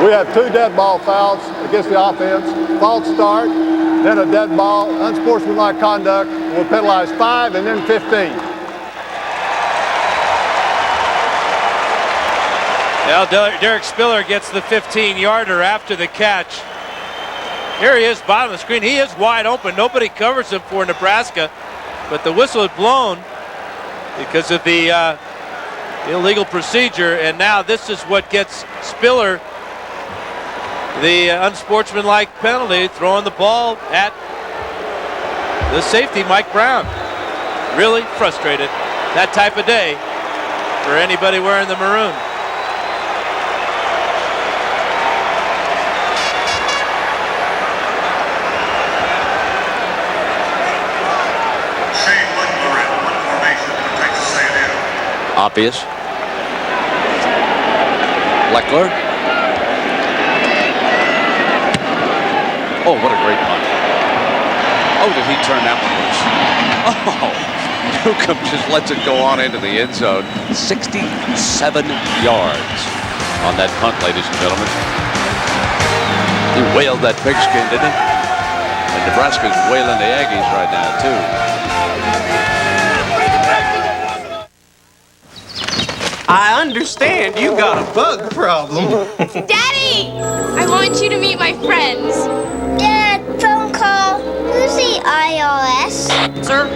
We have 2 dead ball fouls against the offense. False start, then a dead ball, unsportsmanlike conduct. We'll penalize 5 and then 15. Now Derek Spiller gets the 15-yarder after the catch. Here he is, bottom of the screen. He is wide open. Nobody covers him for Nebraska, but the whistle had blown because of the illegal procedure, and now this is what gets Spiller the unsportsmanlike penalty, throwing the ball at the safety, Mike Brown. Really frustrated. That type of day for anybody wearing the maroon. Obvious. Leckler. Oh, what a great punt. Oh, did he turn that one loose? Oh, Newcomb just lets it go on into the end zone. 67 yards on that punt, ladies and gentlemen. He whaled that pigskin, didn't he? And Nebraska's whaling the Aggies right now, too. I understand you got a bug problem. Daddy! I want you to meet my friends. Dad, phone call. Who's the IRS? Sir,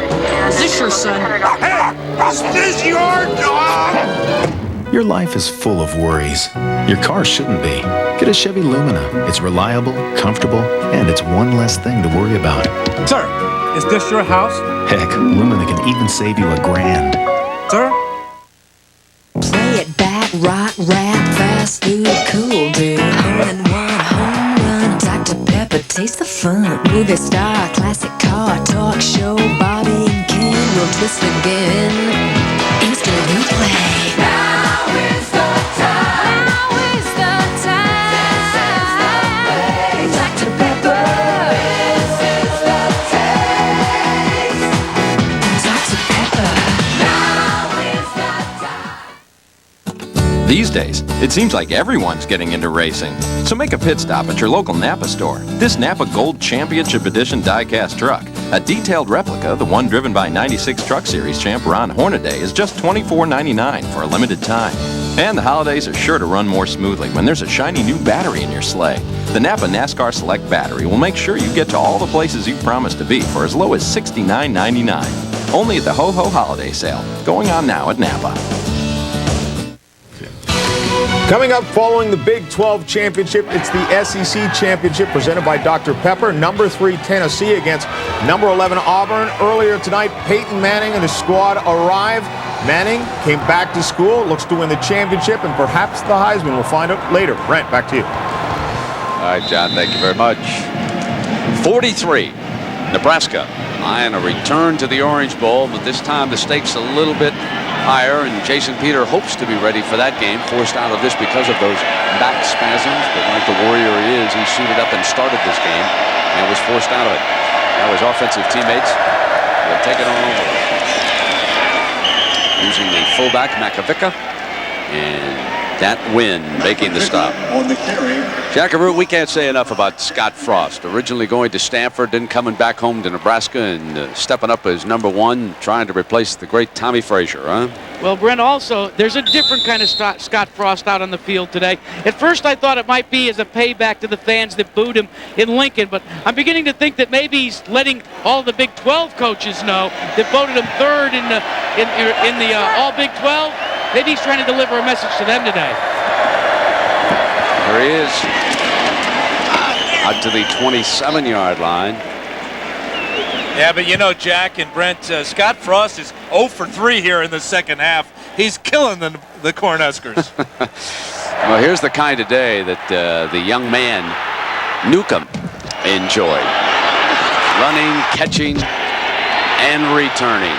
is this your son? Hey, is this your dog? Your life is full of worries. Your car shouldn't be. Get a Chevy Lumina. It's reliable, comfortable, and it's one less thing to worry about. Sir, is this your house? Heck, Lumina can even save you $1,000. Sir? rock, rap, fast food, cool, dude. Hole-in-one, home run. Dr. Pepper, taste the fun. Movie star, classic car, talk show, Bobby and Ken will twist again. Instant replay. Now is the time. Now is the time. This is the place. Dr. Pepper. This is the taste. Dr. Pepper. Now is the time. These days, it seems like everyone's getting into racing. So make a pit stop at your local Napa store. This Napa Gold Championship Edition die-cast truck, a detailed replica, the one driven by 96 Truck Series champ Ron Hornaday, is just $24.99 for a limited time. And the holidays are sure to run more smoothly when there's a shiny new battery in your sleigh. The Napa NASCAR Select battery will make sure you get to all the places you promised to be for as low as $69.99. Only at the Ho Ho Holiday Sale, going on now at Napa. Coming up following the Big 12 championship, it's the SEC championship presented by Dr. Pepper. Number 3 Tennessee against number 11 Auburn. Earlier tonight, Peyton Manning and his squad arrived. Manning came back to school, looks to win the championship and perhaps the Heisman. We'll find out later. Brent, back to you. All right, John, thank you very much. 43, Nebraska eyeing a return to the Orange Bowl, but this time the stakes a little bit higher, and Jason Peter hopes to be ready for that game, forced out of this because of those back spasms. But like the warrior he is, he suited up and started this game and was forced out of it. Now his offensive teammates will take it on over. Using the fullback, Makovica, and that win making the stop. Jackaroo, we can't say enough about Scott Frost. Originally going to Stanford, then coming back home to Nebraska and stepping up as number 1, trying to replace the great Tommy Frazier, huh? Well, Brent, also, there's a different kind of Scott Frost out on the field today. At first, I thought it might be as a payback to the fans that booed him in Lincoln, but I'm beginning to think that maybe he's letting all the Big 12 coaches know that voted him 3rd in the All Big 12. Maybe he's trying to deliver a message to them today. There he is. Out to the 27-yard line. Yeah, but you know, Jack and Brent, Scott Frost is 0 for 3 here in the second half. He's killing the Cornhuskers. Well, here's the kind of day that the young man, Newcomb, enjoyed. Running, catching, and returning.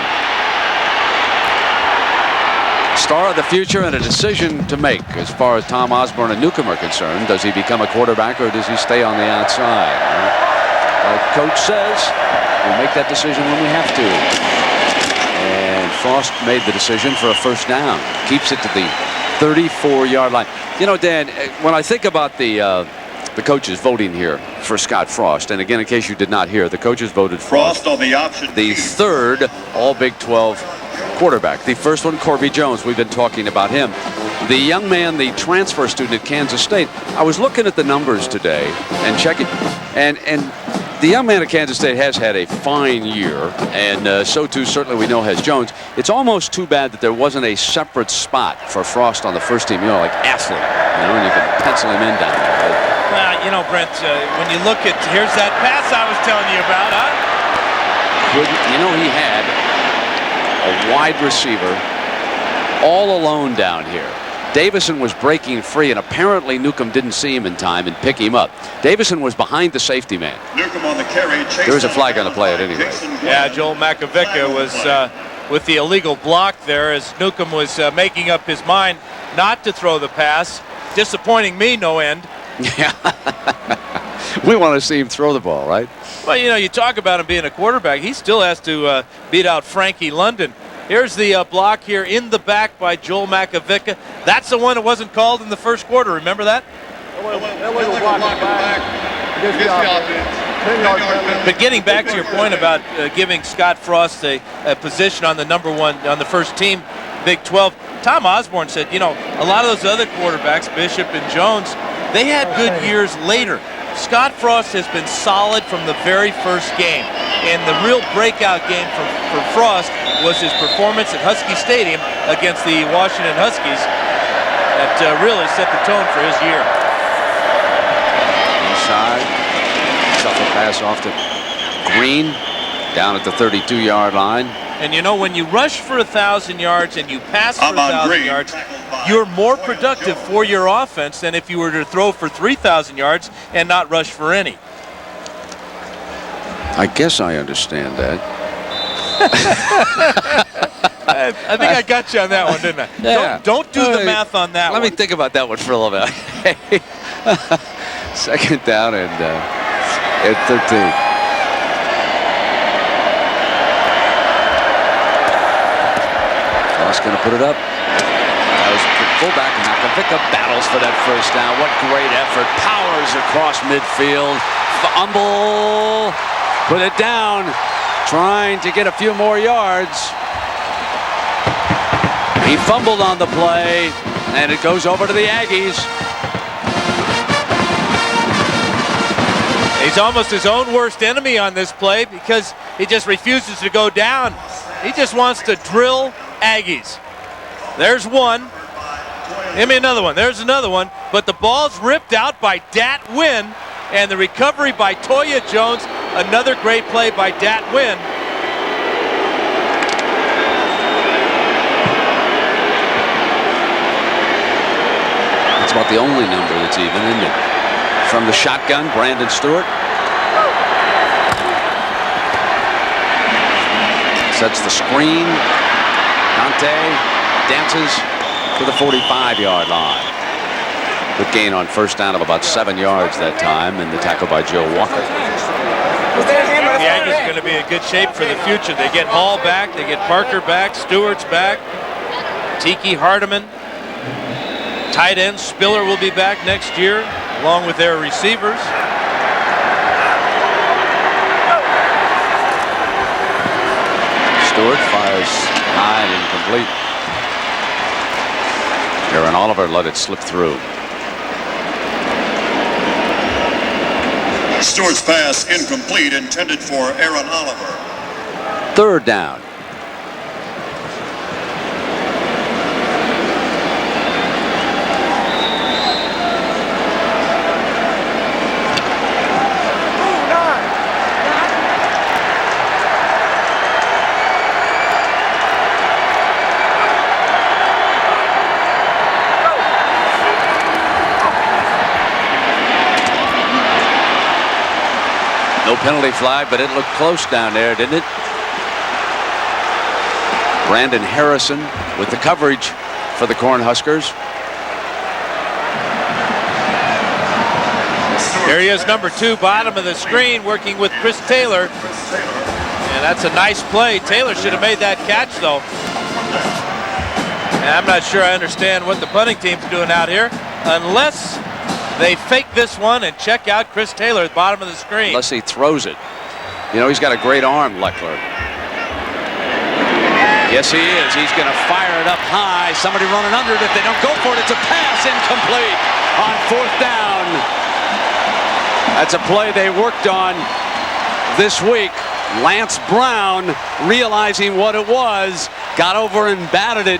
Star of the future and a decision to make as far as Tom Osborne and Newcomb are concerned. Does he become a quarterback or does he stay on the outside? Like Coach says, we'll make that decision when we have to. And Frost made the decision for a first down. Keeps it to the 34-yard line. You know, Dan, when I think about the coaches voting here for Scott Frost, and again, in case you did not hear, the coaches voted Frost on the option. The 3rd All Big 12 quarterback. The first one, Corby Jones. We've been talking about him. The young man, the transfer student at Kansas State. I was looking at the numbers today and checking, and the young man at Kansas State has had a fine year, and so too certainly we know has Jones. It's almost too bad that there wasn't a separate spot for Frost on the first team, you know, like athlete, you know, and you can pencil him in down there. Well, you know, Brent, when you look at, here's that pass I was telling you about, huh? You know, he had a wide receiver all alone down here. Davison was breaking free, and apparently Newcomb didn't see him in time and pick him up. Davison was behind the safety man. Newcomb on the carry. There was a flag on the play at any rate. Yeah, Joel Makovica was with the illegal block there as Newcomb was making up his mind not to throw the pass. Disappointing me, no end. Yeah. We want to see him throw the ball, right? Well, you know, you talk about him being a quarterback. He still has to beat out Frankie London. Here's the block here in the back by Joel Makovica. That's the one that wasn't called in the first quarter. Remember that? But getting back to your point about giving Scott Frost a position on the number 1 on the first team, Big 12, Tom Osborne said, you know, a lot of those other quarterbacks, Bishop and Jones, they had good years later. Scott Frost has been solid from the very first game. And the real breakout game for Frost was his performance at Husky Stadium against the Washington Huskies that really set the tone for his year. Inside, shuffle pass off to Green down at the 32-yard line. And you know, when you rush for 1,000 yards and you pass for Ahman 1,000 Green, yards, you're more productive for your offense than if you were to throw for 3,000 yards and not rush for any. I guess I understand that. I think I got you on that one, didn't I? Yeah. Don't do the math on that one. Let me think about that one for a little bit. Second down and 13. Ross going to put it up. Fullback and not going to pick up battles for that first down. What great effort. Powers across midfield. Fumble. Put it down. Trying to get a few more yards. He fumbled on the play, and it goes over to the Aggies. He's almost his own worst enemy on this play because he just refuses to go down. He just wants to drill Aggies. There's one. Give me another one. There's another one. But the ball's ripped out by Dat Wynn, and the recovery by Toya Jones. Another great play by Dat Wynn. That's about the only number that's even, isn't it? From the shotgun, Brandon Stewart. Sets the screen. Dante dances to the 45-yard line. Good gain on first down of about 7 yards that time, and the tackle by Joe Walker. The Aggies are going to be in good shape for the future. They get Hall back, they get Parker back, Stewart's back, Tiki Hardeman. Tight end Spiller will be back next year, along with their receivers. Stewart fires high and incomplete. Aaron Oliver let it slip through. Stewart's pass incomplete, intended for Aaron Oliver. Third down. No penalty flag, but it looked close down there, didn't it? Brandon Harrison with the coverage for the Cornhuskers. Here he is, number 2, bottom of the screen, working with Chris Taylor. And that's a nice play. Taylor should have made that catch, though. And I'm not sure I understand what the punting team's doing out here, unless they fake this one and check out Chris Taylor at the bottom of the screen. Unless he throws it. You know, he's got a great arm, Leckler. Yes, he is. He's going to fire it up high. Somebody running under it. If they don't go for it, it's a pass incomplete on fourth down. That's a play they worked on this week. Lance Brown, realizing what it was, got over and batted it.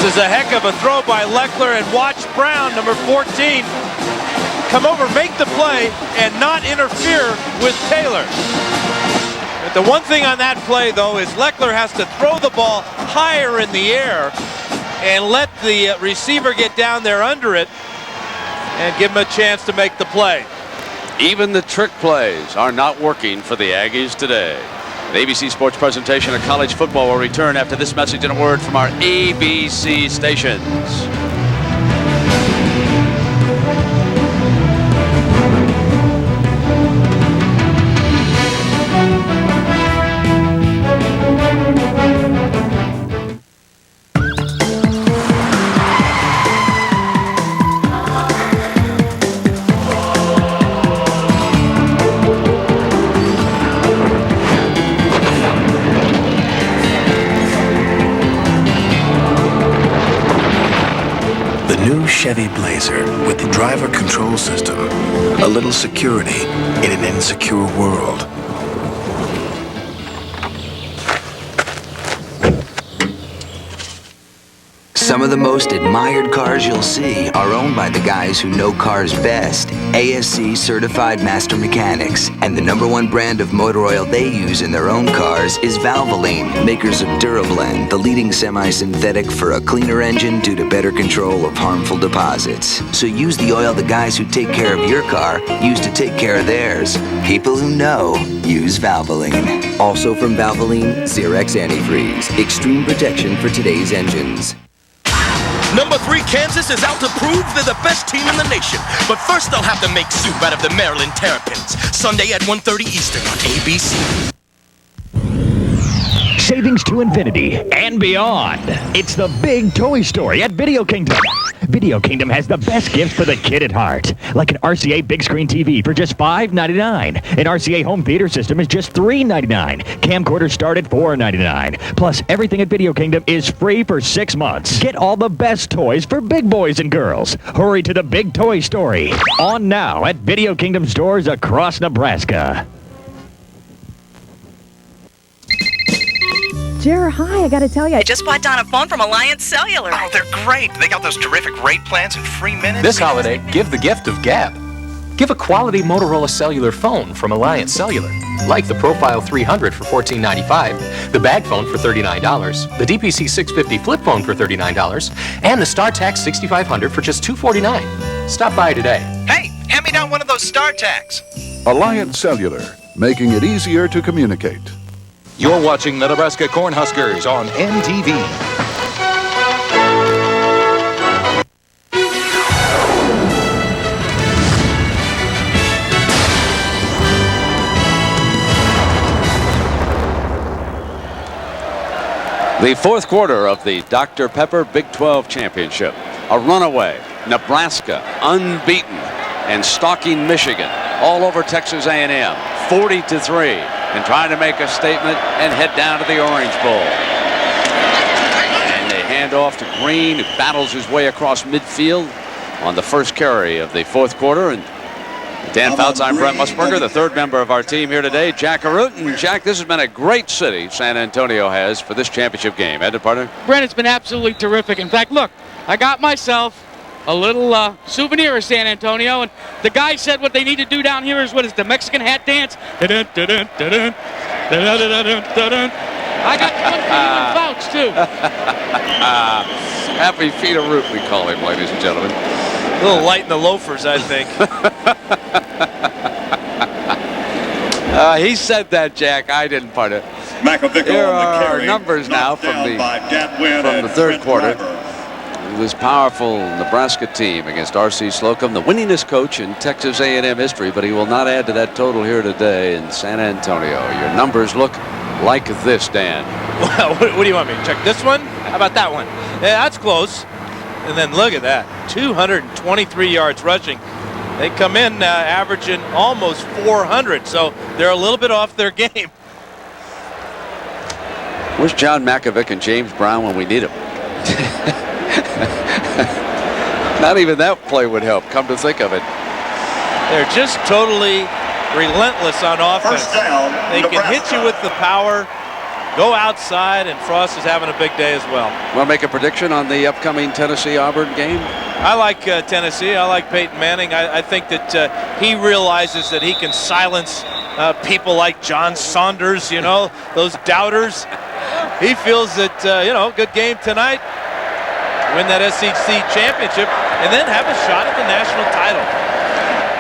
This is a heck of a throw by Leckler, and watch Brown, number 14, come over, make the play, and not interfere with Taylor. But the one thing on that play, though, is Leckler has to throw the ball higher in the air and let the receiver get down there under it and give him a chance to make the play. Even the trick plays are not working for the Aggies today. The ABC Sports presentation of college football will return after this message and a word from our ABC stations. Chevy Blazer with the driver control system. A little security in an insecure world. Some of the most admired cars you'll see are owned by the guys who know cars best. ASC certified master mechanics. And the #1 brand of motor oil they use in their own cars is Valvoline, makers of Durablend, the leading semi-synthetic for a cleaner engine due to better control of harmful deposits. So use the oil the guys who take care of your car use to take care of theirs. People who know use Valvoline. Also from Valvoline, Xerox Antifreeze. Extreme protection for today's engines. Number 3 Kansas is out to prove they're the best team in the nation. But first they'll have to make soup out of the Maryland Terrapins. Sunday at 1:30 Eastern on ABC. Savings to infinity and beyond. It's the big toy story at Video Kingdom. Video Kingdom has the best gifts for the kid at heart. Like an RCA big screen TV for just $5.99. An RCA home theater system is just $3.99. Camcorders start at $4.99. Plus, everything at Video Kingdom is free for 6 months. Get all the best toys for big boys and girls. Hurry to the big toy story. On now at Video Kingdom stores across Nebraska. Jer, hi, I gotta tell you, I just bought Don a phone from Alliance Cellular. Oh, they're great. They got those terrific rate plans and free minutes. This holiday, give the gift of gab. Give a quality Motorola cellular phone from Alliance Cellular. Like the Profile 300 for $14.95, the bag phone for $39, the DPC 650 flip phone for $39, and the StarTac 6500 for just $249. Stop by today. Hey, hand me down one of those StarTacs. Alliance Cellular, making it easier to communicate. You're watching the Nebraska Cornhuskers on NTV. The fourth quarter of the Dr. Pepper Big 12 Championship. A runaway, Nebraska, unbeaten, and stalking Michigan all over Texas A&M, 40-3. And trying to make a statement and head down to the Orange Bowl. And they hand off to Green, who battles his way across midfield on the first carry of the fourth quarter. And Dan Fouts, I'm Brent Musburger, the third member of our team here today, Jack Arute. And Jack, this has been a great city San Antonio has for this championship game. Hasn't it, partner? Brent, it's been absolutely terrific. In fact, look, I got myself a little souvenir of San Antonio, and the guy said what they need to do down here is what is the Mexican hat dance. I got one for you and Fouts, too. Happy feet of root, we call him, ladies and gentlemen. A little light in the loafers, I think. He said that, Jack. I didn't, partner. Here are our numbers now from the third quarter. This powerful Nebraska team against R.C. Slocum, the winningest coach in Texas A&M history, but he will not add to that total here today in San Antonio. Your numbers look like this, Dan. Well, what do you want me to check? This one? How about that one? Yeah, that's close. And then look at that, 223 yards rushing. They come in averaging almost 400, so they're a little bit off their game. Where's John Makovic and James Brown when we need them? Not even that play would help, come to think of it. They're just totally relentless on offense. First down, they can Nebraska. hit you with the power, go outside, and Frost is having a big day as well. Want to make a prediction on the upcoming Tennessee-Auburn game? I like Tennessee. I like Peyton Manning. I think that he realizes that he can silence people like John Saunders, you know, those doubters. He feels that, you know, good game tonight, win that SEC championship, and then have a shot at the national title.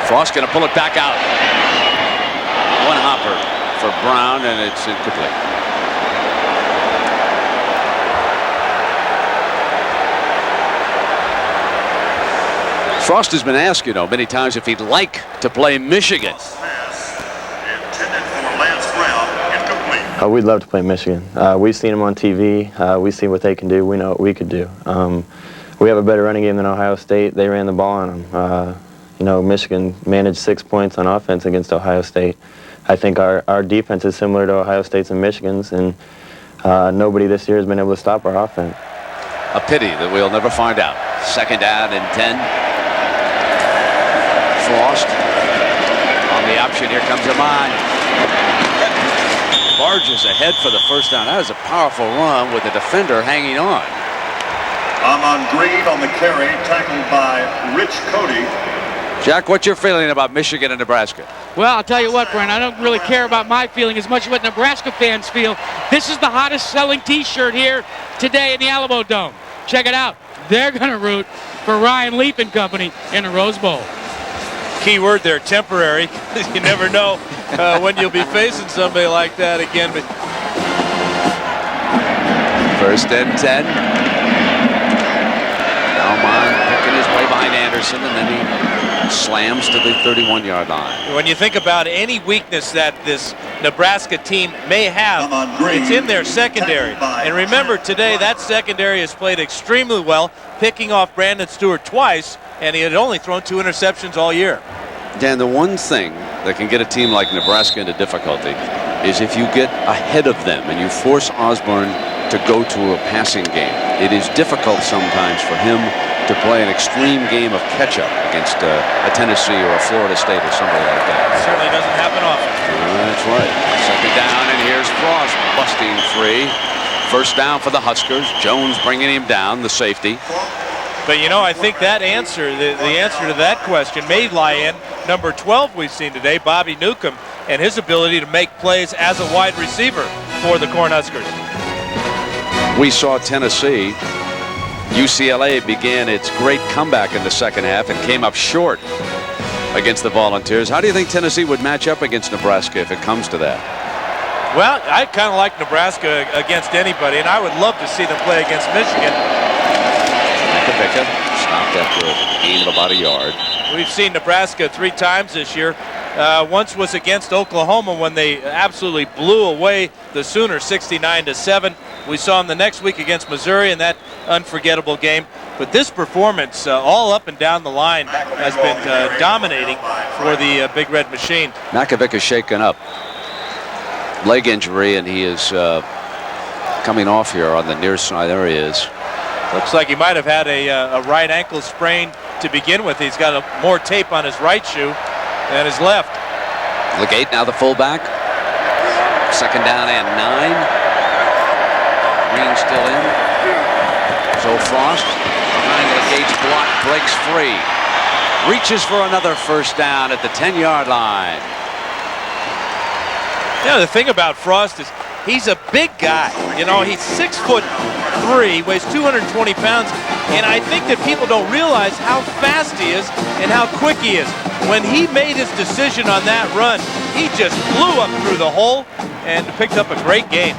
Frost going to pull it back out. One hopper for Brown, and it's incomplete. Frost has been asked, you know, many times if he'd like to play Michigan. We'd love to play Michigan. We've seen them on TV. We've seen what they can do. We know what we could do. We have a better running game than Ohio State. They ran the ball on them. You know, Michigan managed 6 points on offense against Ohio State. I think our defense is similar to Ohio State's and Michigan's, and nobody this year has been able to stop our offense. A pity that we'll never find out. Second down and 10. Frost on the option. Here comes Ahman. Barges ahead for the first down. That was a powerful run with the defender hanging on. Ahman Green on the carry, tackled by Rich Cody. Jack, what's your feeling about Michigan and Nebraska? Well, I'll tell you what, Brent, I don't really care about my feeling as much as what Nebraska fans feel. This is the hottest selling T-shirt here today in the Alamo Dome. Check it out. They're going to root for Ryan Leaf and company in the Rose Bowl. Key word there, temporary. You never know when you'll be facing somebody like that again. But 1st and 10. Ahman picking his way behind Anderson, and then he slams to the 31-yard line. When you think about any weakness that this Nebraska team may have, it's in their secondary. And remember, today that secondary has played extremely well, picking off Brandon Stewart twice, and he had only thrown 2 interceptions all year. Dan, the one thing that can get a team like Nebraska into difficulty is if you get ahead of them and you force Osborne to go to a passing game. It is difficult sometimes for him to play an extreme game of catch-up against a Tennessee or a Florida State or somebody like that. It certainly doesn't happen often. That's right. 2nd down, and here's Frost busting free. 1st down for the Huskers. Jones bringing him down, the safety. But, you know, I think that answer, the answer to that question may lie in number 12 we've seen today, Bobby Newcomb, and his ability to make plays as a wide receiver for the Cornhuskers. We saw Tennessee. UCLA began its great comeback in the 2nd half and came up short against the Volunteers. How do you think Tennessee would match up against Nebraska if it comes to that? Well, I kind of like Nebraska against anybody, and I would love to see them play against Michigan. Makovica stopped after a gain of about a yard. We've seen Nebraska 3 times this year. Once was against Oklahoma when they absolutely blew away the Sooners 69-7. We saw them the next week against Missouri in that unforgettable game. But this performance all up and down the line has been dominating for the Big Red Machine. Makovic is shaken up. Leg injury, and he is coming off here on the near side. There he is. Looks like he might have had a right ankle sprain to begin with. He's got more tape on his right shoe than his left. Legate now the fullback. 2nd down and 9. Green still in. So Frost behind Legate's block breaks free. Reaches for another 1st down at the 10-yard line. Yeah, the thing about Frost is he's a big guy. You know, he's 6'3", weighs 220 pounds, and I think that people don't realize how fast he is and how quick he is. When he made his decision on that run, he just flew up through the hole and picked up a great gain.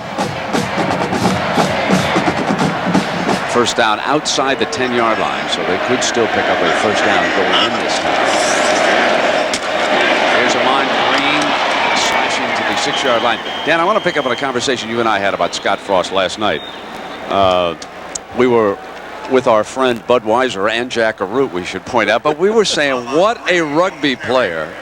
1st down outside the 10-yard line, so they could still pick up a 1st down going in this time. Here's Ahman Green slashing to the 6-yard line. Dan, I want to pick up on a conversation you and I had about Scott Frost last night. We were with our friend Bud Weiser and Jack Arute, we should point out, but we were saying what a rugby player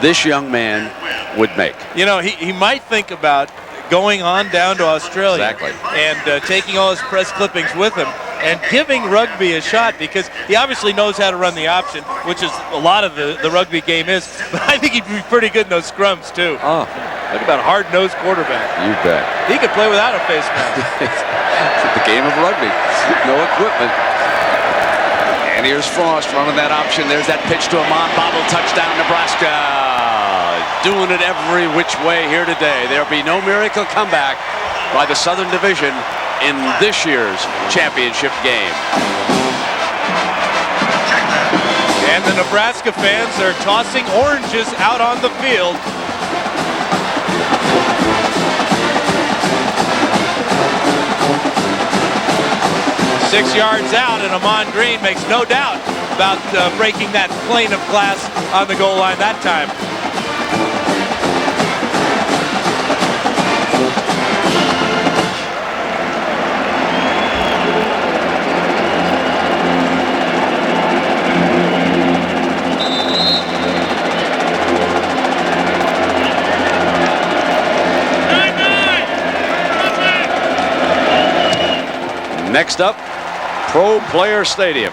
this young man would make. You know, he might think about going on down to Australia and taking all his press clippings with him and giving rugby a shot, because he obviously knows how to run the option, which is a lot of the rugby game is. But I think he'd be pretty good in those scrums too. Oh, look at that hard-nosed quarterback. You bet. He could play without a face mask. It's the game of rugby. No equipment. And here's Frost running that option. There's that pitch to Ahman. Bobble touchdown, Nebraska. Doing it every which way here today. There'll be no miracle comeback by the Southern Division in this year's championship game. And the Nebraska fans are tossing oranges out on the field. Six yards out, and Ahman Green makes no doubt about breaking that plane of glass on the goal line that time. Next up, Pro Player Stadium.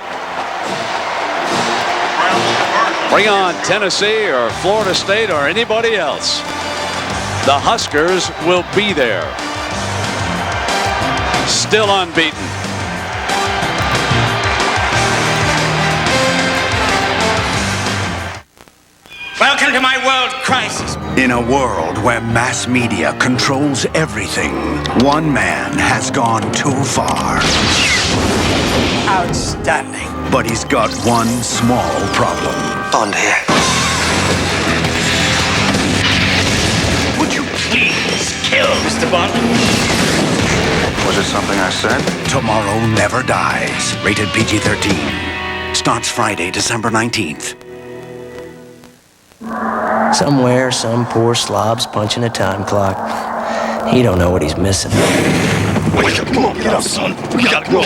Bring on Tennessee or Florida State or anybody else. The Huskers will be there. Still unbeaten. Welcome to my world crisis. In a world where mass media controls everything, one man has gone too far. Outstanding. But he's got one small problem. Bond here. Would you please kill Mr. Bond? Was it something I said? Tomorrow Never Dies. Rated PG-13. Starts Friday, December 19th. Somewhere, some poor slob's punching a time clock. He don't know what he's missing. Wake up, come on, get up, son. We gotta go.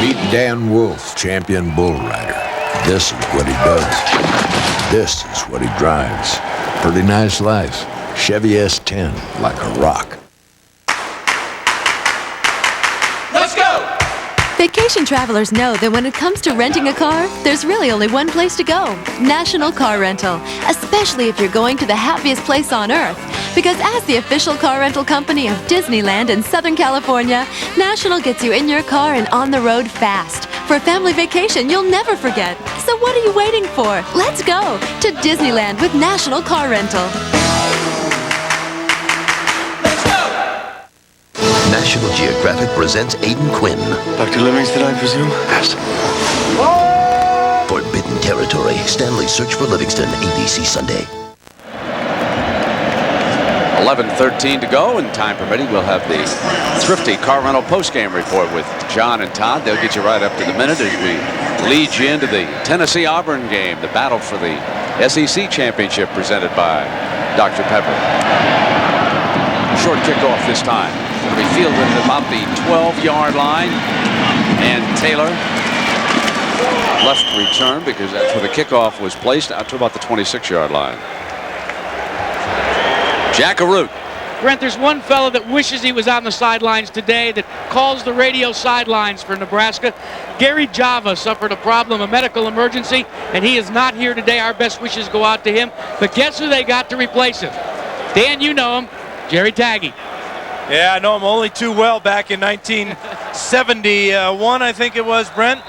Meet Dan Wolf, champion bull rider. This is what he does. This is what he drives. Pretty nice life. Chevy S10, like a rock. Let's go! Vacation travelers know that when it comes to renting a car, there's really only one place to go: National Car Rental, especially if you're going to the happiest place on earth. Because as the official car rental company of Disneyland in Southern California, National gets you in your car and on the road fast for a family vacation you'll never forget. So what are you waiting for? Let's go to Disneyland with National Car Rental. National Geographic presents Aidan Quinn. Dr. Livingston, I presume? Yes. Forbidden Territory. Stanley's Search for Livingston. ABC Sunday. 11:13 to go, and time permitting, we'll have the Thrifty Car Rental postgame report with John and Todd. They'll get you right up to the minute as we lead you into the Tennessee-Auburn game, the battle for the SEC championship presented by Dr. Pepper. Short kickoff this time. Going to be fielded at about the 12-yard line, and Taylor left return because that's where the kickoff was placed, out to about the 26-yard line. Jack Arute. Brent, there's one fella that wishes he was on the sidelines today that calls the radio sidelines for Nebraska. Gary Java suffered a problem, a medical emergency, and he is not here today. Our best wishes go out to him. But guess who they got to replace him? Dan, you know him, Jerry Taggy. Yeah, I know him only too well. Back in 1971, I think it was, Brent.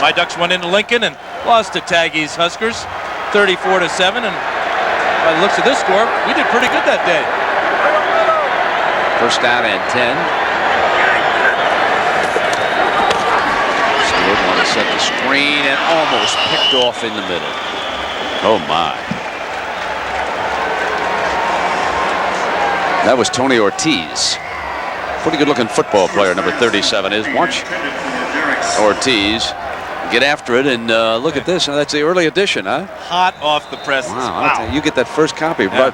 My Ducks went into Lincoln and lost to Taggy's Huskers, 34-7, and by the looks of this score, we did pretty good that day. First down and 10. Stewart wanted to set the screen and almost picked off in the middle. Oh my. That was Tony Ortiz. Pretty good looking football player, number 37 is. Watch Ortiz get after it, and look at this. That's the early edition, huh? Hot off the presses. Wow. You get that first copy, but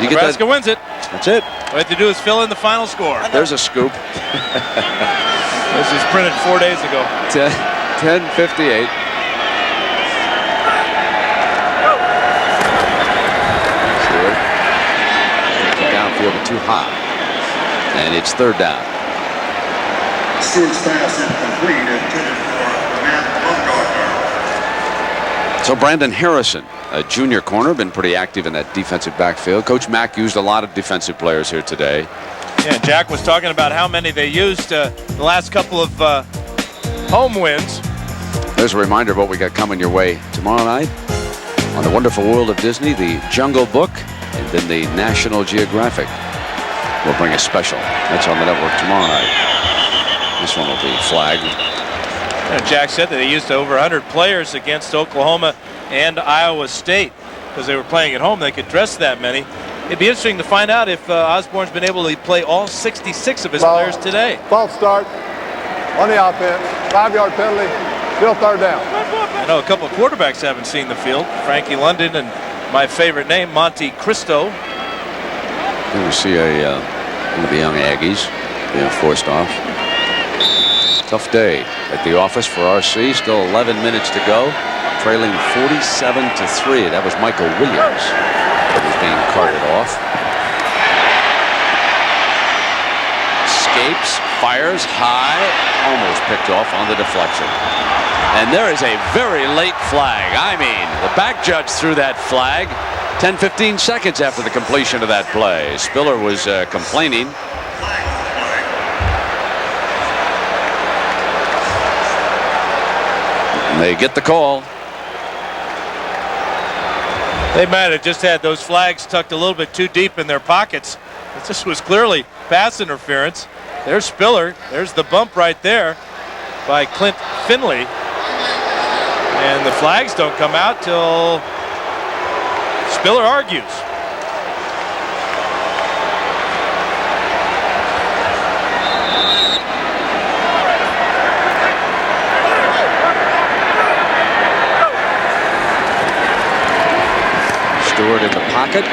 you Nebraska get that. wins it. That's it. All you have to do is fill in the final score. There's a scoop. This was printed 4 days ago. 10:58. Stewart. Downfield but too high. And it's third down. Stewart's pass incomplete, intended for Matt Bumgarner. So Brandon Harrison, a junior corner, been pretty active in that defensive backfield. Coach Mack used a lot of defensive players here today. Yeah, Jack was talking about how many they used the last couple of home wins. There's a reminder of what we got coming your way tomorrow night on the Wonderful World of Disney, the Jungle Book, and then the National Geographic will bring a special. That's on the network tomorrow night. This one will be flagged. Jack said that they used over 100 players against Oklahoma and Iowa State because they were playing at home. They could dress that many. It'd be interesting to find out if Osborne's been able to play all 66 of his players today. False start on the offense. 5-yard penalty. Still third down. I know a couple of quarterbacks haven't seen the field. Frankie London and my favorite name, Monte Cristo. Here we see one of the young Aggies being forced off. Tough day at the office for RC. Still 11 minutes to go. Trailing 47-3. That was Michael Williams that was being carted off. Escapes, fires high, almost picked off on the deflection. And there is a very late flag. I mean, the back judge threw that flag. 10-15 seconds after the completion of that play. Spiller was complaining. And they get the call. They might have just had those flags tucked a little bit too deep in their pockets. This was clearly pass interference. There's Spiller. There's the bump right there by Clint Finley. And the flags don't come out till Spiller argues. Stewart in the pocket.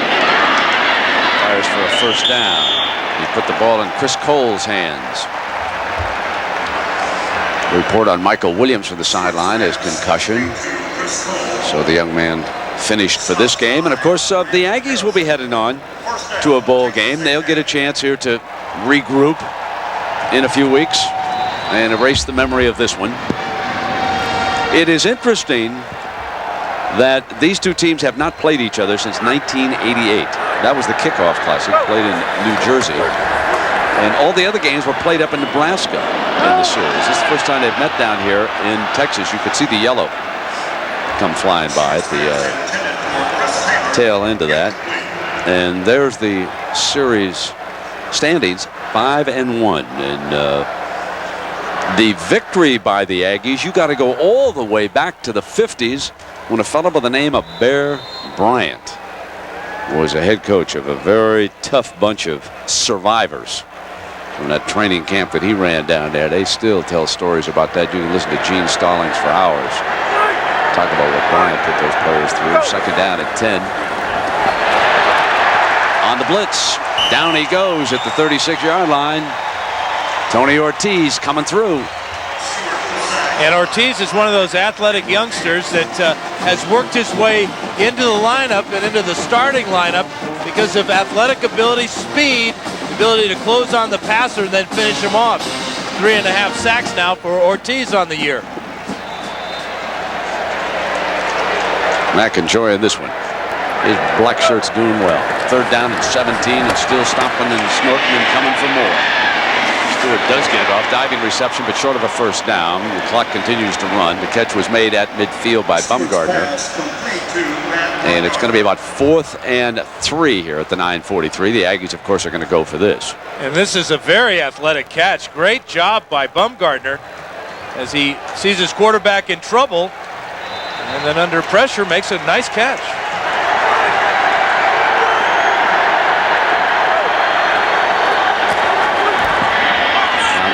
Fires for a first down. He put the ball in Chris Cole's hands. Report on Michael Williams from the sideline as concussion. So the young man finished for this game. And of course, the Aggies will be heading on to a bowl game. They'll get a chance here to regroup in a few weeks and erase the memory of this one. It is interesting that these two teams have not played each other since 1988. That was the kickoff classic, played in New Jersey. And all the other games were played up in Nebraska in the series. This is the first time they've met down here in Texas. You could see the yellow come flying by at the tail end of that. And there's the series standings, 5-1. And the victory by the Aggies, you got to go all the way back to the 50s when a fellow by the name of Bear Bryant was a head coach of a very tough bunch of survivors from that training camp that he ran down there. They still tell stories about that. You can listen to Gene Stallings for hours. Talk about what Bryant put those players through. Second down at 10. On the blitz. Down he goes at the 36-yard line. Tony Ortiz coming through. And Ortiz is one of those athletic youngsters that has worked his way into the lineup and into the starting lineup because of athletic ability, speed, ability to close on the passer and then finish him off. 3.5 sacks now for Ortiz on the year. Mac enjoying this one. His black shirt's doing well. Third down and 17 and still stomping and snorting and coming for more. Stewart does get it off. Diving reception, but short of a first down. The clock continues to run. The catch was made at midfield by Bumgardner. And it's going to be about 4th and 3 here at the 9:43. The Aggies, of course, are going to go for this. And this is a very athletic catch. Great job by Bumgardner as he sees his quarterback in trouble and then under pressure makes a nice catch.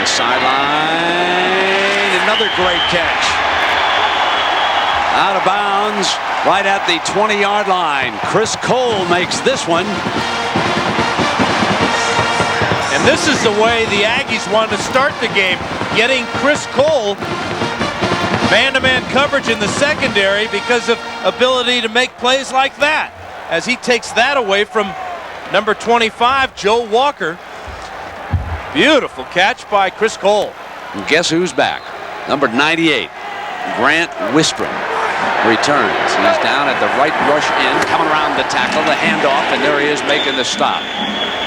Sideline, another great catch. Out of bounds, right at the 20-yard line. Chris Cole makes this one. And this is the way the Aggies wanted to start the game, getting Chris Cole man-to-man coverage in the secondary because of ability to make plays like that. As he takes that away from number 25, Joe Walker. Beautiful catch by Chris Cole. And guess who's back? Number 98, Grant Wistrom returns. He's down at the right rush end, coming around the tackle, the handoff, and there he is making the stop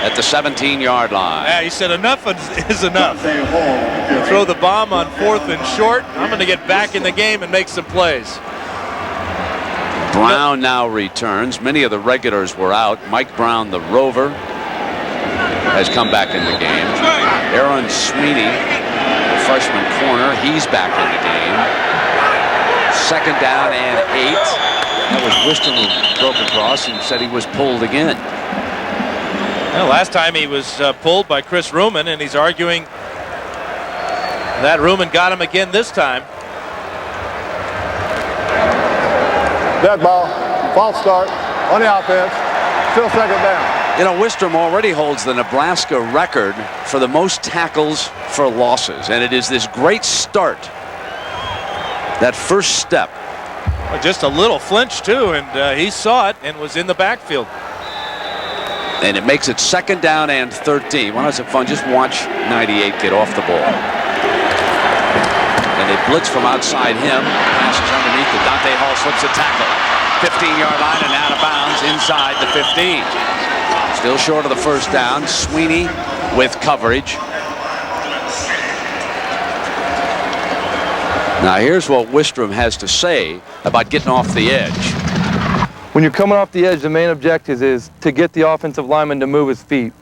at the 17-yard line. Yeah, he said enough is enough. You throw the bomb on 4th and short. I'm going to get back in the game and make some plays. Brown now returns. Many of the regulars were out. Mike Brown, the Rover, has come back in the game. Aaron Sweeney, the freshman corner, he's back in the game. Second down and 8. That was Wistrom who broke across and said he was pulled again. Well, last time he was pulled by Chris Ruman, and he's arguing that Ruman got him again this time. Dead ball, false start on the offense, still second down. You know, Wistrom already holds the Nebraska record for the most tackles for losses, and it is this great start. That first step. Well, just a little flinch, too, and he saw it and was in the backfield. And it makes it second down and 13. Well, it's fun. Just watch 98 get off the ball. And they blitz from outside him. Passes underneath. The Dante Hall slips a tackle. 15-yard line and out of bounds inside the 15. Still short of the first down. Sweeney with coverage. Now here's what Wistrom has to say about getting off the edge. When you're coming off the edge, the main objective is to get the offensive lineman to move his feet.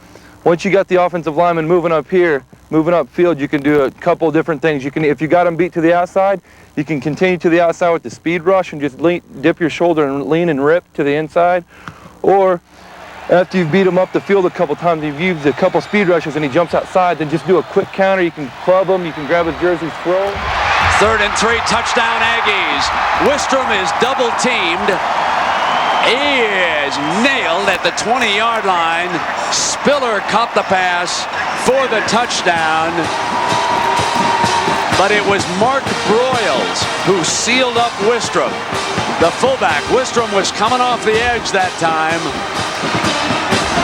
Once you got the offensive lineman moving up here, moving upfield, you can do a couple of different things. You can, if you got him beat to the outside, you can continue to the outside with the speed rush and just dip your shoulder and lean and rip to the inside. Or after you've beat him up the field a couple times, you've used a couple speed rushes and he jumps outside, then just do a quick counter. You can club him, you can grab his jersey, throw. 3rd and 3, touchdown Aggies. Wistrom is double teamed. He is nailed at the 20-yard line. Spiller caught the pass for the touchdown. But it was Mark Broyles who sealed up Wistrom. The fullback, Wistrom, was coming off the edge that time.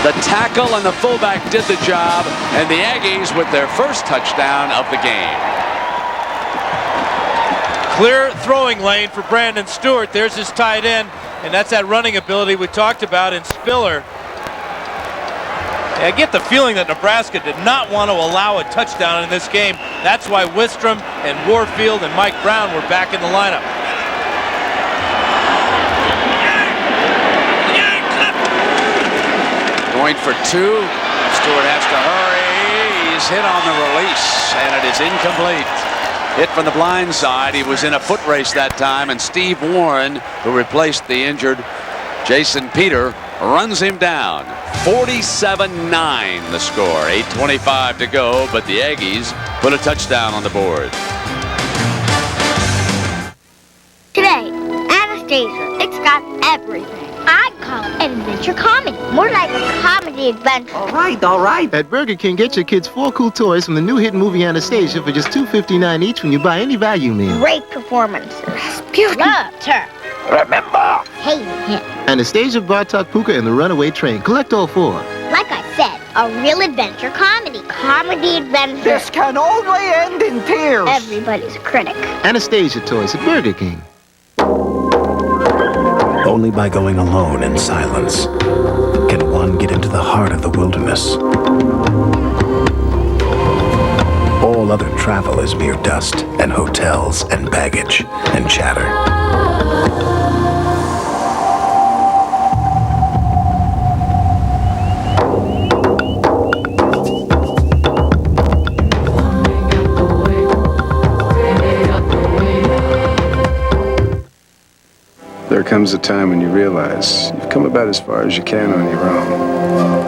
The tackle and the fullback did the job, and the Aggies with their first touchdown of the game. Clear throwing lane for Brandon Stewart. There's his tight end, and that's that running ability we talked about in Spiller. I get the feeling that Nebraska did not want to allow a touchdown in this game. That's why Wistrom and Warfield and Mike Brown were back in the lineup. Going for 2. Stewart has to hurry. He's hit on the release, and it is incomplete. Hit from the blind side. He was in a foot race that time, and Steve Warren, who replaced the injured Jason Peter, runs him down. 47-9 the score. 8:25 to go, but the Aggies put a touchdown on the board. Today, Anastasia, it's got everything. I'd call it an adventure comedy. More like a comedy adventure. All right. At Burger King, get your kids 4 cool toys from the new hit movie Anastasia for just $2.59 each when you buy any value meal. Great performances. Beauty. Loved her. Remember. Hated him. Anastasia, Bartok, Puka, and the Runaway Train. Collect all 4. Like I said, a real adventure comedy. Comedy adventure. This can only end in tears. Everybody's a critic. Anastasia toys at Burger King. Only by going alone in silence can one get into the heart of the wilderness. All other travel is mere dust and hotels and baggage and chatter. There comes a time when you realize you've come about as far as you can on your own.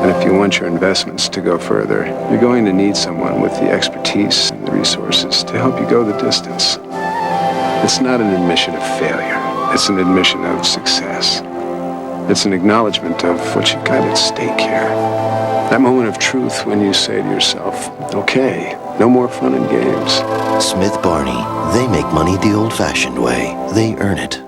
And if you want your investments to go further, you're going to need someone with the expertise and the resources to help you go the distance. It's not an admission of failure. It's an admission of success. It's an acknowledgement of what you've got at stake here. That moment of truth when you say to yourself, okay, no more fun and games. Smith Barney. They make money the old-fashioned way. They earn it.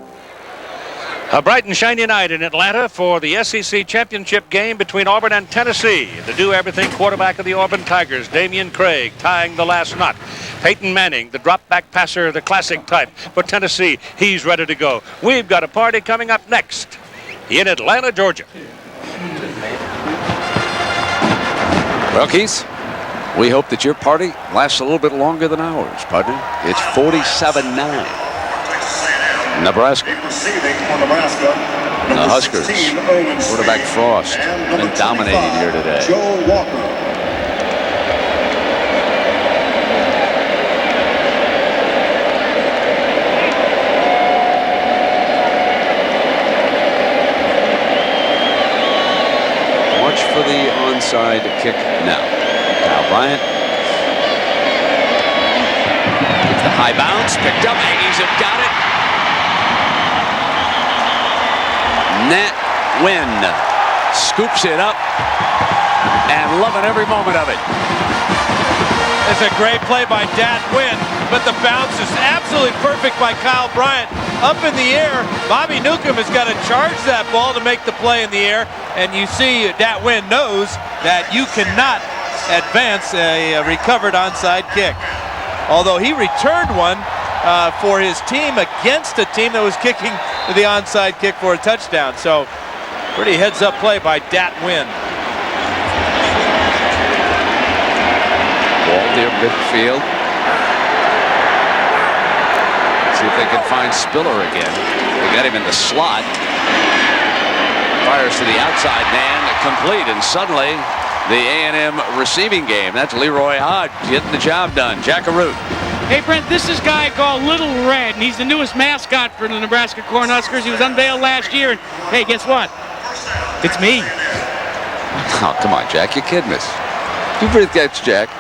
A bright and shiny night in Atlanta for the SEC championship game between Auburn and Tennessee. The do-everything quarterback of the Auburn Tigers, Damian Craig, tying the last knot. Peyton Manning, the drop-back passer, the classic type. For Tennessee, he's ready to go. We've got a party coming up next in Atlanta, Georgia. Well, Keith, we hope that your party lasts a little bit longer than ours, partner. It's 47-9. Nebraska. The Huskers. Quarterback Frost been dominating here today. Joe Walker. Watch for the onside kick now. Kyle Bryant. It's the high bounce. Picked up. Aggies have got it. Nat Wynn scoops it up and loving every moment of it. It's a great play by Dat Wynn, but the bounce is absolutely perfect by Kyle Bryant. Up in the air, Bobby Newcomb has got to charge that ball to make the play in the air, and you see Dat Wynn knows that you cannot advance a recovered onside kick. Although he returned one, for his team against a team that was kicking the onside kick for a touchdown. So pretty heads-up play by Dat Wynn. Ball near midfield. See if they can find Spiller again. They got him in the slot. Fires to the outside man, complete, and suddenly the A&M receiving game. That's Leroy Hodge getting the job done. Jackaroot. Hey, Brent, this is a guy called Little Red, and he's the newest mascot for the Nebraska Cornhuskers. He was unveiled last year, and hey, guess what? It's me. Oh, come on, Jack. You're kidding us. You breathe that's Jack.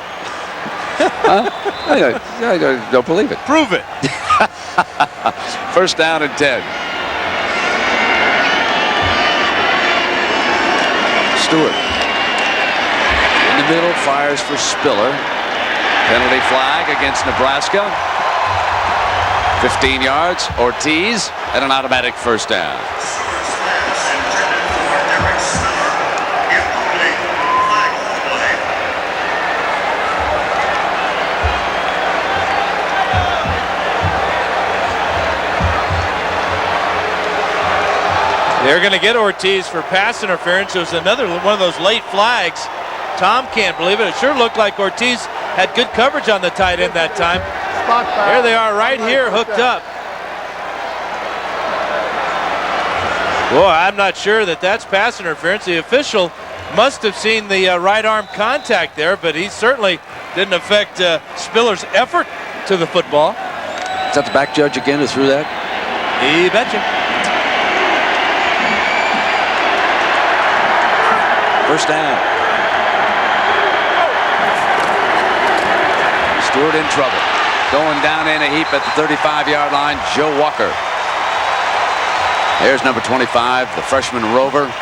Huh? I don't believe it. Prove it. First down and 10. Stewart. In the middle, fires for Spiller. Penalty flag against Nebraska. 15 yards. Ortiz, and an automatic first down. They're going to get Ortiz for pass interference. It was another one of those late flags. Tom can't believe it. It sure looked like Ortiz had good coverage on the tight end that time. There they are right here, hooked up. Boy, I'm not sure that that's pass interference. The official must have seen the right arm contact there, but he certainly didn't affect Spiller's effort to the football. Is that the back judge again who threw that? You betcha. First down. Stewart in trouble. Going down in a heap at the 35-yard line, Joe Walker. There's number 25, the freshman Rover.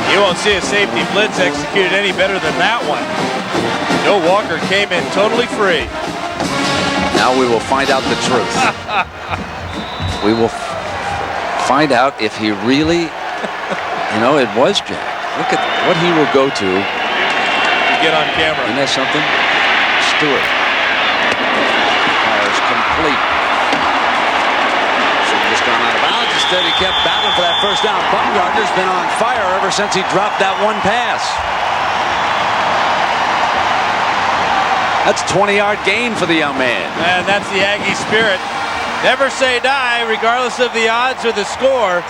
You won't see a safety blitz executed any better than that one. Joe Walker came in totally free. Now we will find out the truth. We will find out if he really, it was Jack. Look at what he will go to. Get on camera. Isn't that something? Stewart. Fires complete. Should have just gone out of bounds. Instead, he kept battling for that first down. Bumgarner's been on fire ever since he dropped that one pass. That's a 20-yard gain for the young man. And that's the Aggie spirit. Never say die, regardless of the odds or the score.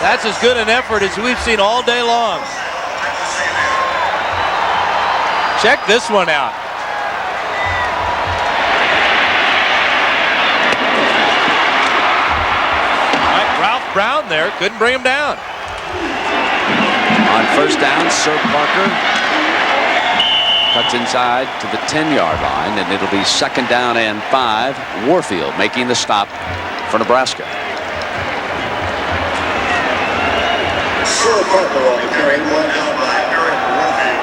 That's as good an effort as we've seen all day long. Check this one out. Ralph Brown there, couldn't bring him down. On first down, Sir Parker cuts inside to the 10-yard line, and it'll be second down and 5. Warfield making the stop for Nebraska. Sir Parker on the carry, one down by Eric Warfield.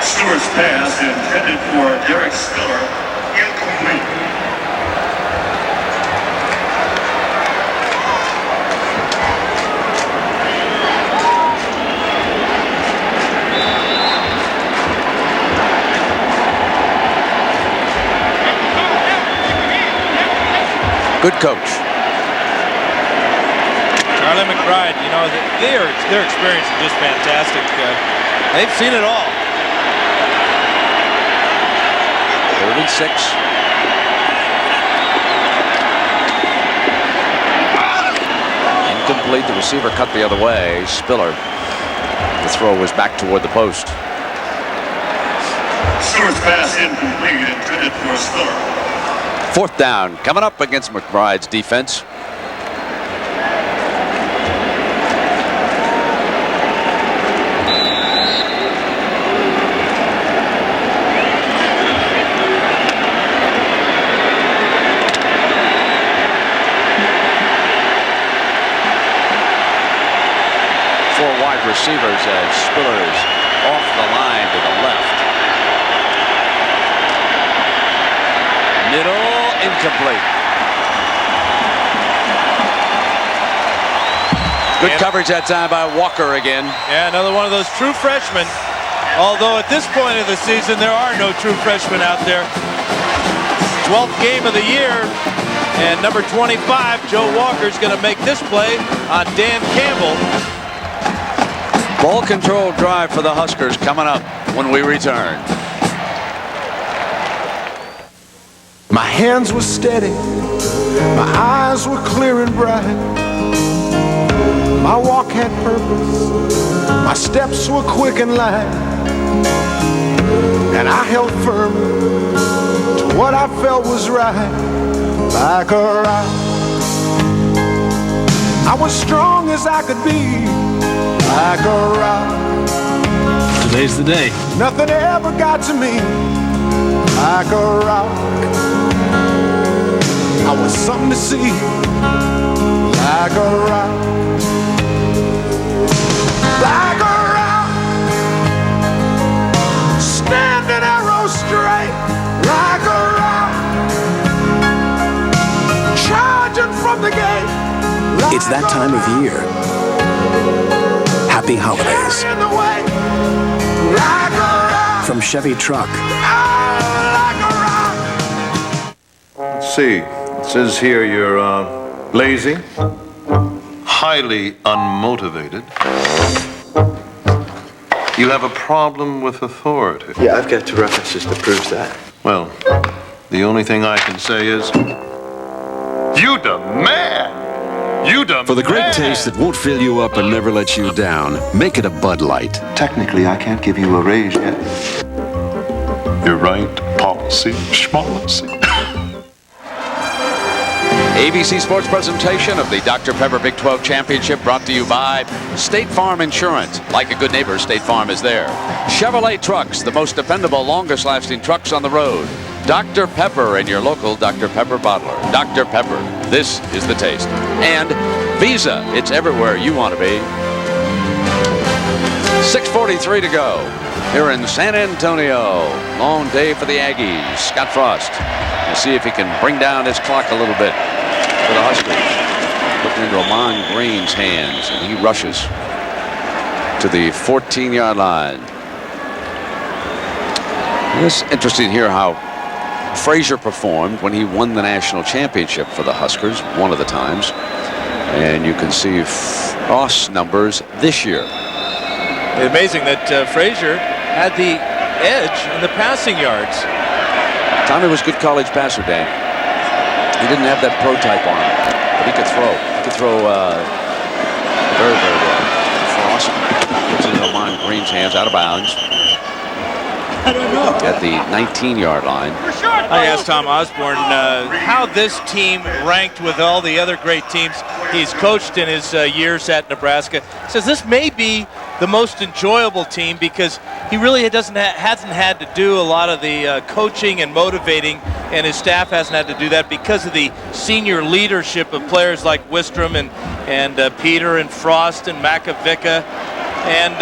Stewart's pass intended for Derek Spiller, incomplete. Good coach. Charlie McBride, their experience is just fantastic. They've seen it all. 3rd and 6. Incomplete. The receiver cut the other way. Spiller. The throw was back toward the post. Stewart's pass incomplete, intended for Spiller. 4th down. Coming up against McBride's defense. Receivers as Spiller's off the line to the left. incomplete. Good coverage that time by Walker again. Yeah, another one of those true freshmen. Although at this point of the season, there are no true freshmen out there. 12th game of the year, and number 25, Joe Walker's going to make this play on Dan Campbell. Ball control drive for the Huskers coming up when we return. My hands were steady, my eyes were clear and bright. My walk had purpose, my steps were quick and light. And I held firm to what I felt was right, like a rock. I was strong as I could be, like a rock. Today's the day. Nothing ever got to me, like a rock. I was something to see, like a rock. Like a rock, standing arrow straight, like a rock, charging from the gate. Like It's that time of year. Happy holidays. in the way, like a rock, From Chevy Truck. like a rock. Let's see. It says here you're lazy, highly unmotivated. You have a problem with authority. Yeah, I've got two references that proves that. Well, the only thing I can say is, you demand! You demand! For the great taste that won't fill you up and never let you down, make it a Bud Light. Technically, I can't give you a raise yet. You're right, policy, schmolicy. ABC Sports presentation of the Dr. Pepper Big 12 Championship brought to you by State Farm Insurance. Like a good neighbor, State Farm is there. Chevrolet Trucks, the most dependable, longest-lasting trucks on the road. Dr. Pepper and your local Dr. Pepper bottler. Dr. Pepper, this is the taste. And Visa, it's everywhere you want to be. 6:43 to go here in San Antonio. Long day for the Aggies. Scott Frost. We'll see if he can bring down his clock a little bit for the Huskers. Looking into Ahman Green's hands, and he rushes to the 14-yard line. It's interesting here how Frazier performed when he won the national championship for the Huskers one of the times. And you can see Frost's numbers this year. It's amazing that Frazier had the edge in the passing yards. Tommy was a good college passer, Dan. He didn't have that pro type arm, but he could throw. He could throw very, very well. Frost puts it in Ahman Green's hands, out of bounds. At the 19-yard line. I asked Tom Osborne how this team ranked with all the other great teams he's coached in his years at Nebraska. He says this may be the most enjoyable team because he really hasn't had to do a lot of the coaching and motivating, and his staff hasn't had to do that because of the senior leadership of players like Wistrom and Peter and Frost and Makovica. And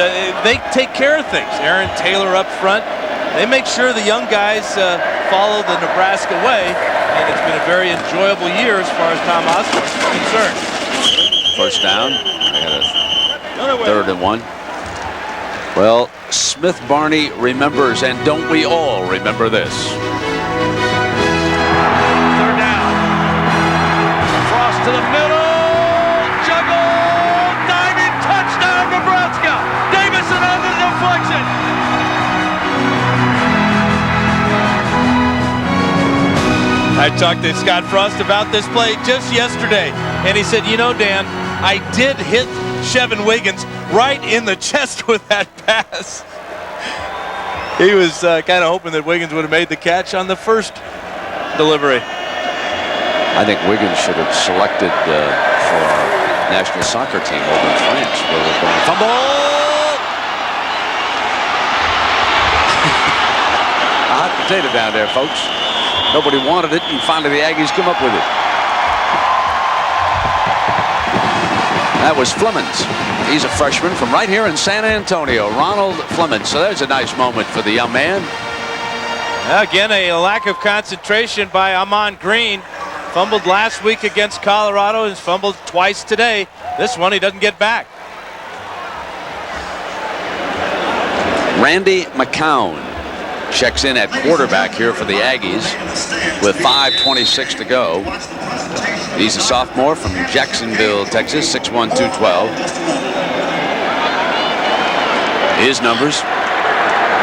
they take care of things. Aaron Taylor up front. They make sure the young guys follow the Nebraska way, and it's been a very enjoyable year as far as Tom Osborne is concerned. First down. They had a 3rd and 1. Well, Smith Barney remembers, and don't we all remember this? 3rd down. Frost to the middle. Juggle. Diving touchdown, Nebraska. Davison on the deflection. I talked to Scott Frost about this play just yesterday, and he said, you know, Dan, I did hit Chevin Wiggins right in the chest with that pass. He was kind of hoping that Wiggins would have made the catch on the first delivery. I think Wiggins should have selected for our national soccer team over in France, where we're going to fumble. A hot potato down there, folks. Nobody wanted it, and finally the Aggies come up with it. That was Flemons. He's a freshman from right here in San Antonio, Ronald Flemons. So there's a nice moment for the young man. Again, a lack of concentration by Ahman Green. Fumbled last week against Colorado and fumbled twice today. This one he doesn't get back. Randy McCown checks in at quarterback here for the Aggies with 5:26 to go. He's a sophomore from Jacksonville, Texas, 6'1", 212. His numbers.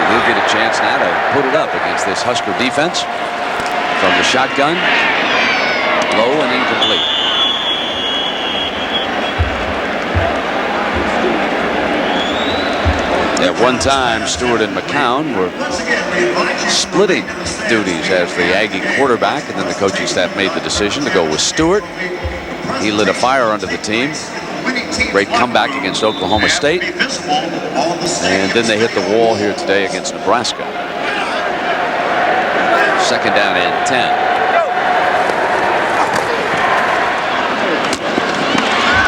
He'll get a chance now to put it up against this Husker defense. From the shotgun, low and incomplete. At one time, Stewart and McCown were splitting duties as the Aggie quarterback, and then the coaching staff made the decision to go with Stewart. He lit a fire under the team. Great comeback against Oklahoma State. And then they hit the wall here today against Nebraska. Second down and 10.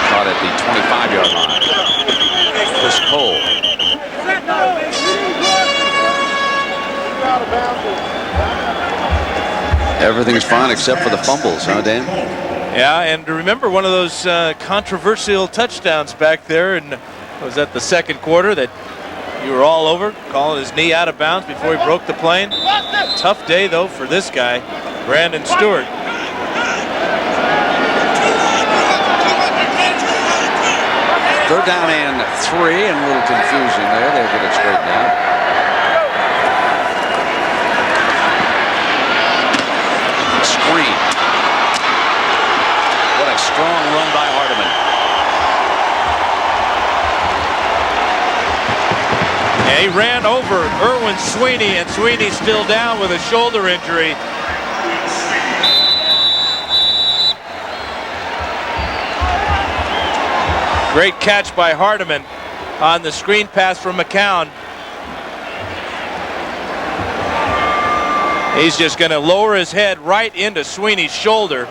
Caught at the 25-yard line. Chris Cole. Everything's fine except for the fumbles, huh, Dan? Yeah, and remember one of those controversial touchdowns back there, and was that the second quarter that you were all over, calling his knee out of bounds before he broke the plane. Tough day, though, for this guy, Brandon Stewart. Third down and 3, and a little confusion there. They'll get it straightened out. Screen. What a strong run by Hardeman. Yeah, he ran over Erwin Sweeney, and Sweeney's still down with a shoulder injury. Great catch by Hardeman on the screen pass from McCown. He's just going to lower his head right into Sweeney's shoulder.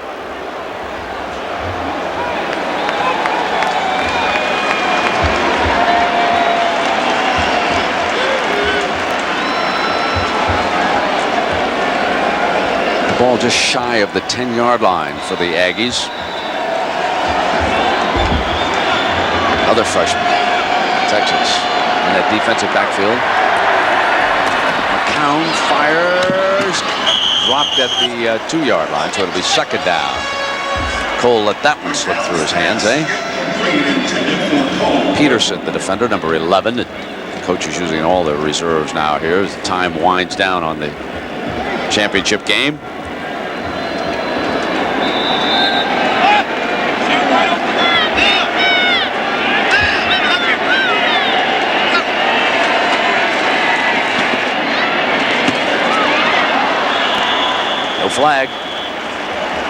Ball just shy of the 10-yard line for the Aggies. Another freshman, Texas, in that defensive backfield. McCown fires, dropped at the 2-yard line, so it'll be second down. Cole let that one slip through his hands, eh? Peterson, the defender, number 11. The coach is using all the reserves now here as time winds down on the championship game. Flag,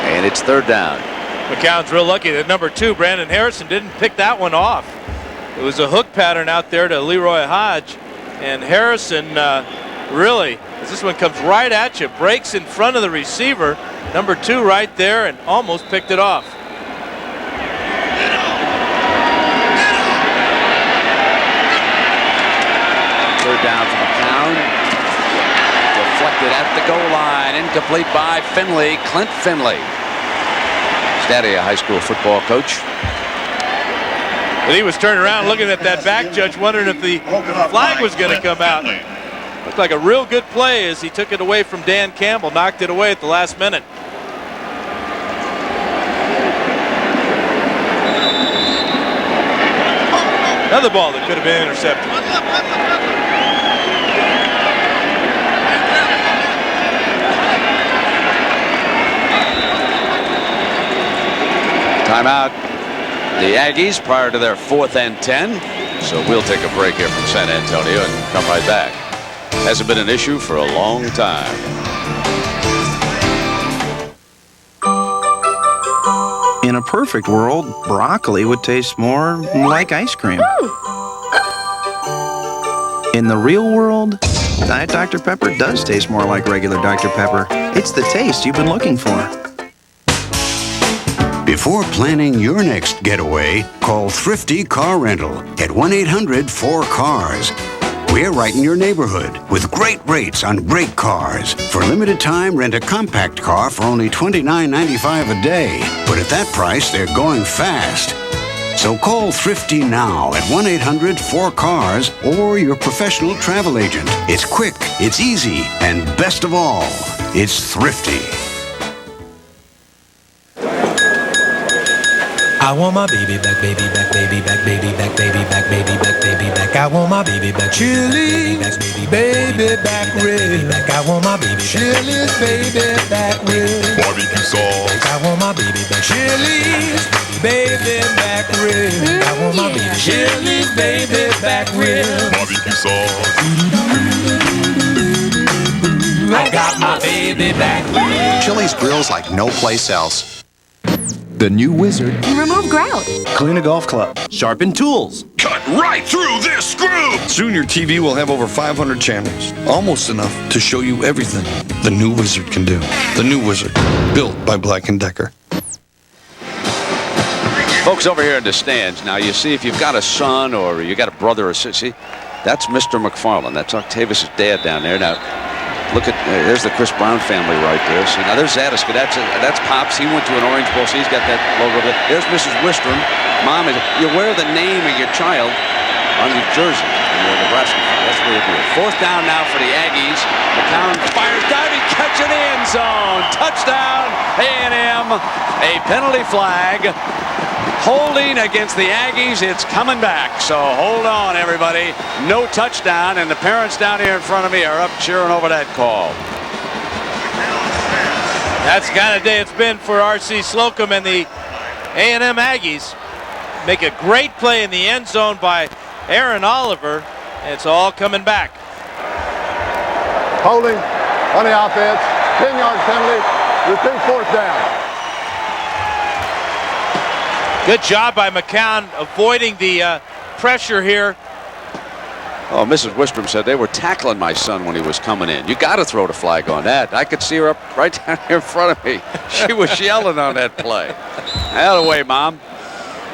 and it's third down. McCown's real lucky that number 2, Brandon Harrison, didn't pick that one off. It was a hook pattern out there to Leroy Hodge, and Harrison really, as this one comes right at you, breaks in front of the receiver, number 2 right there, and almost picked it off. Third down for McCown. Deflected at the goal line, incomplete by Finley, Clint Finley. His daddy, a high school football coach. But he was turning around looking at that back judge, wondering if the flag was going to come out. Looked like a real good play as he took it away from Dan Campbell, knocked it away at the last minute. Another ball that could have been intercepted. Timeout. The Aggies prior to their 4th and 10. So we'll take a break here from San Antonio and come right back. Hasn't been an issue for a long time. In a perfect world, broccoli would taste more like ice cream. In the real world, Diet Dr. Pepper does taste more like regular Dr. Pepper. It's the taste you've been looking for. Before planning your next getaway, call Thrifty Car Rental at 1-800-4CARS. We're right in your neighborhood with great rates on great cars. For a limited time, rent a compact car for only $29.95 a day. But at that price, they're going fast. So call Thrifty now at 1-800-4CARS or your professional travel agent. It's quick, it's easy, and best of all, it's thrifty. I want my baby back, baby back, baby back, baby back, baby back, baby back, baby back. I want my baby back, Chili's baby back rib. I want my baby back, Chili's baby back rib. Barbecue sauce. I want my baby back, Chili's baby back rib. I want my baby Chili's baby back rib. Barbecue sauce. I got my baby back rib. Chili's grills like no place else. The new Wizard can remove grout, clean a golf club, sharpen tools, cut right through this screw. Soon your TV will have over 500 channels, almost enough to show you everything the new Wizard can do. The new Wizard, built by Black & Decker. Folks over here in the stands, now you see if you've got a son or you got a brother or sister, see, that's Mr. McFarland. That's Octavius' dad down there. Now, look at, there's the Chris Brown family right there. See, now there's Zadisca. That's Pops. He went to an Orange Bowl, so he's got that logo there. There's Mrs. Wistrom. Mom, you wear the name of your child on your jersey in your Nebraska fan. That's really cool. Fourth down now for the Aggies. McCown fires, diving, catch in the end zone. Touchdown, A&M. A penalty flag. Holding against the Aggies. It's coming back. So hold on, everybody. No touchdown, and the parents down here in front of me are up cheering over that call. That's the kind of day it's been for R.C. Slocum and the A&M Aggies. Make a great play in the end zone by Aaron Oliver. And it's all coming back. Holding on the offense. 10-yard penalty. Repeat fourth down. Good job by McCown avoiding the pressure here. Oh, Mrs. Wistrom said they were tackling my son when he was coming in. You got to throw the flag on that. I could see her up right down here in front of me. She was yelling on that play. Out of the way, Mom.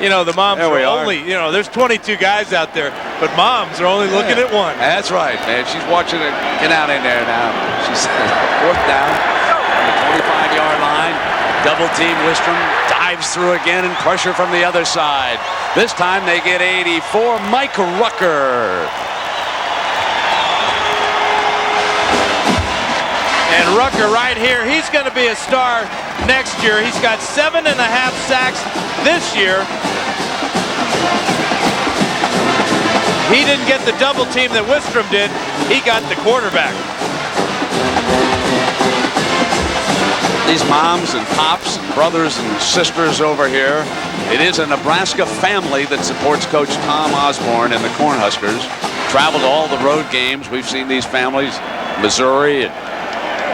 You know, the moms are only, you know, there's 22 guys out there, but moms are only looking at one. That's right, man. She's watching it. Get out in there now. She's fourth down on the 25-yard line. Double team Wistrom. Dives through again and pressure from the other side. This time they get 84. Mike Rucker. And Rucker right here, he's going to be a star next year. He's got 7.5 sacks this year. He didn't get the double team that Wistrom did. He got the quarterback. These moms and pops and brothers and sisters over here. It is a Nebraska family that supports Coach Tom Osborne and the Cornhuskers. Traveled to all the road games. We've seen these families, Missouri and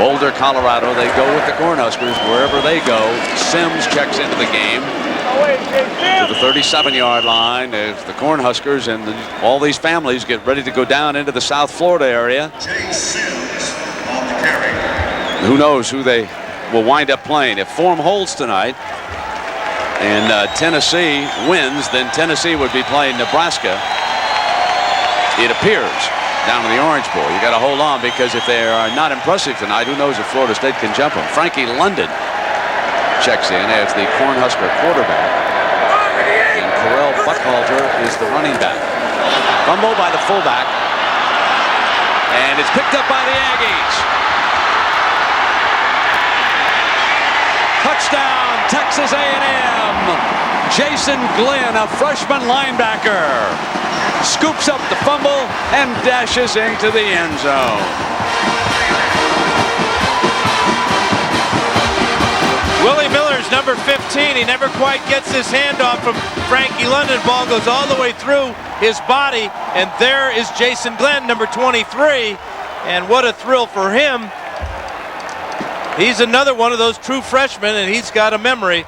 Boulder, Colorado. They go with the Cornhuskers wherever they go. Sims checks into the game to the 37-yard line as the Cornhuskers and all these families get ready to go down into the South Florida area. Jay Sims on the carry. Who knows who they will wind up playing. If form holds tonight and Tennessee wins, then Tennessee would be playing Nebraska, it appears, down in the Orange Bowl. You got to hold on, because if they are not impressive tonight, who knows if Florida State can jump them. Frankie London checks in as the Cornhusker quarterback, and Correll Buckhalter is the running back. Fumble by the fullback, and it's picked up by the Aggies. Touchdown, Texas A&M. Jason Glenn, a freshman linebacker, scoops up the fumble and dashes into the end zone. Willie Miller's number 15. He never quite gets his hand off from Frankie London. Ball goes all the way through his body, and there is Jason Glenn, number 23. And what a thrill for him. He's another one of those true freshmen, and he's got a memory.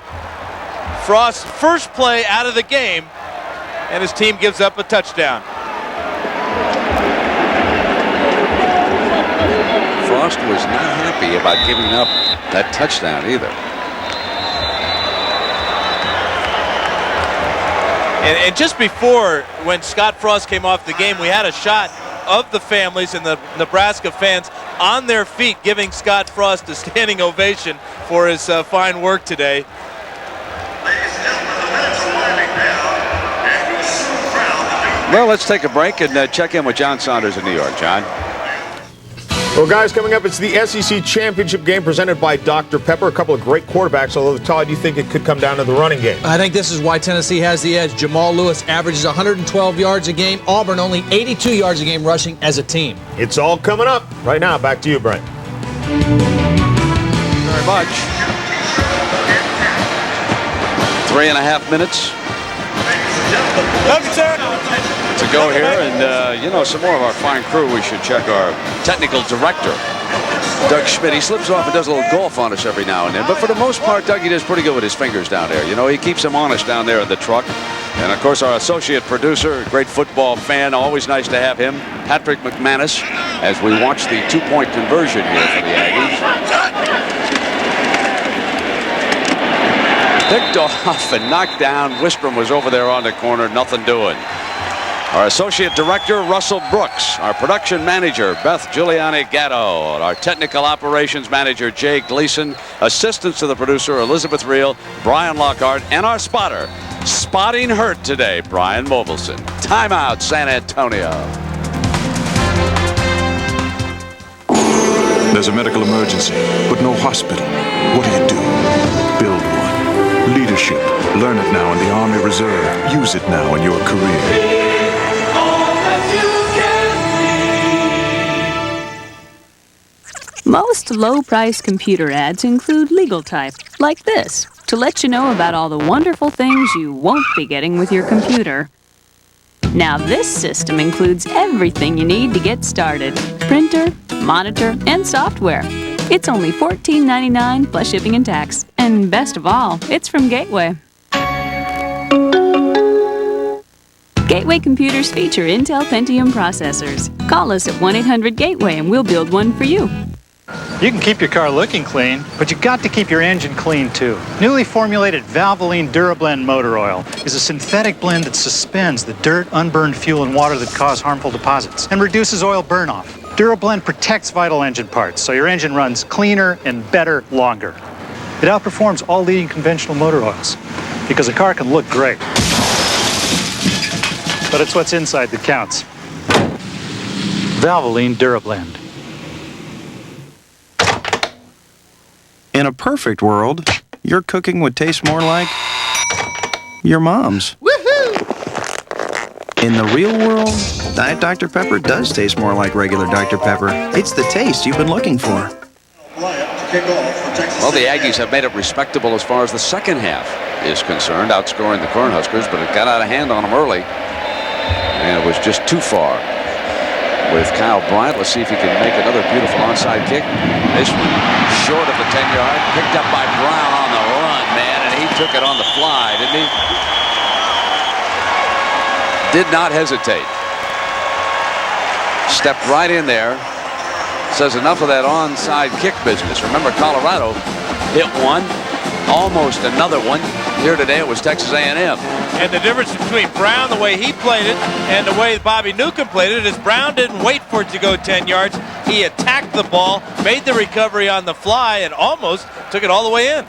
Frost's first play out of the game, and his team gives up a touchdown. Frost was not happy about giving up that touchdown either. And just before, when Scott Frost came off the game, we had a shot of the families and the Nebraska fans on their feet, giving Scott Frost a standing ovation for his fine work today. Well, let's take a break and check in with John Saunders in New York. John? Well, guys, coming up, it's the SEC Championship game presented by Dr. Pepper. A couple of great quarterbacks, although, Todd, you think it could come down to the running game. I think this is why Tennessee has the edge. Jamal Lewis averages 112 yards a game. Auburn only 82 yards a game rushing as a team. It's all coming up right now. Back to you, Brent. Very much. 3.5 minutes to go here, and you know, some more of our fine crew. We should check our technical director, Doug Schmidt. He slips off and does a little golf on us every now and then, but for the most part, Dougie does pretty good with his fingers down there. You know, he keeps them honest down there in the truck. And of course, our associate producer, great football fan, always nice to have him, Patrick McManus, as we watch the 2-point conversion here for the Aggies. Picked off and knocked down. Wistrom was over there on the corner, nothing doing. Our associate director, Russell Brooks. Our production manager, Beth Giuliani Gatto. Our technical operations manager, Jay Gleason. Assistants to the producer, Elizabeth Reel, Brian Lockhart, and our spotter, spotting hurt today, Brian Mobilson. Timeout, San Antonio. There's a medical emergency, but no hospital. What do you do? Build one. Leadership. Learn it now in the Army Reserve. Use it now in your career. Most low-price computer ads include legal type, like this, to let you know about all the wonderful things you won't be getting with your computer. Now this system includes everything you need to get started: printer, monitor, and software. It's only $14.99 plus shipping and tax. And best of all, it's from Gateway. Gateway computers feature Intel Pentium processors. Call us at 1-800-GATEWAY and we'll build one for you. You can keep your car looking clean, but you got to keep your engine clean too. Newly formulated Valvoline DuraBlend motor oil is a synthetic blend that suspends the dirt, unburned fuel, and water that cause harmful deposits and reduces oil burn-off. DuraBlend protects vital engine parts, so your engine runs cleaner and better longer. It outperforms all leading conventional motor oils because a car can look great, but it's what's inside that counts. Valvoline DuraBlend. In a perfect world, your cooking would taste more like your mom's. Woohoo! In the real world, Diet Dr. Pepper does taste more like regular Dr. Pepper. It's the taste you've been looking for. Well, the Aggies have made it respectable as far as the second half is concerned, outscoring the Cornhuskers, but it got out of hand on them early, and it was just too far. With Kyle Bryant, let's see if he can make another beautiful onside kick. This one short of the 10-yard, picked up by Brown on the run, man, and he took it on the fly, didn't he? Did not hesitate. Stepped right in there. Says enough of that onside kick business. Remember, Colorado hit one, almost another one. Here today it was Texas A&M. And the difference between Brown, the way he played it, and the way Bobby Newcomb played it is Brown didn't wait for it to go 10 yards. He attacked the ball, made the recovery on the fly, and almost took it all the way in.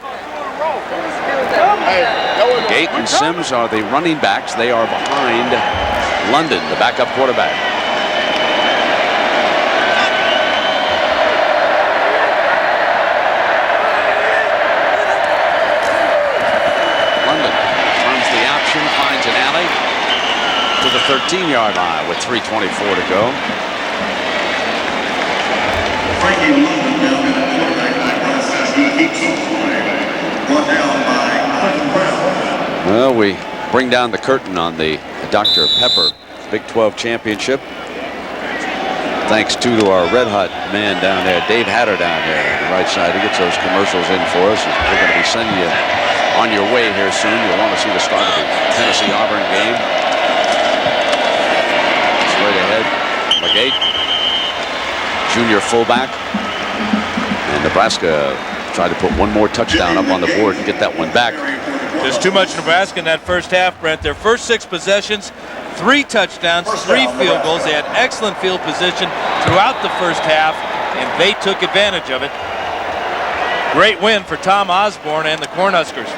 Gate and Sims are the running backs. They are behind London, the backup quarterback. Finds an alley to the 13-yard line with 3:24 to go. Frankie London down in the quarterback line says he keeps on playing. Brought down by Clifton Brown. Well, we bring down the curtain on the Dr. Pepper Big 12 championship. Thanks to our red hot man down there, Dave Hatter down there on the right side. He gets those commercials in for us. We're going to be sending you on your way here soon. You'll want to see the start of the Tennessee-Auburn game. Straight ahead, Legate, junior fullback. And Nebraska tried to put one more touchdown up on the board and get that one back. There's too much Nebraska in that first half, Brent. Their first 6 possessions, 3 touchdowns, 3 field goals. They had excellent field position throughout the first half, and they took advantage of it. Great win for Tom Osborne and the Cornhuskers.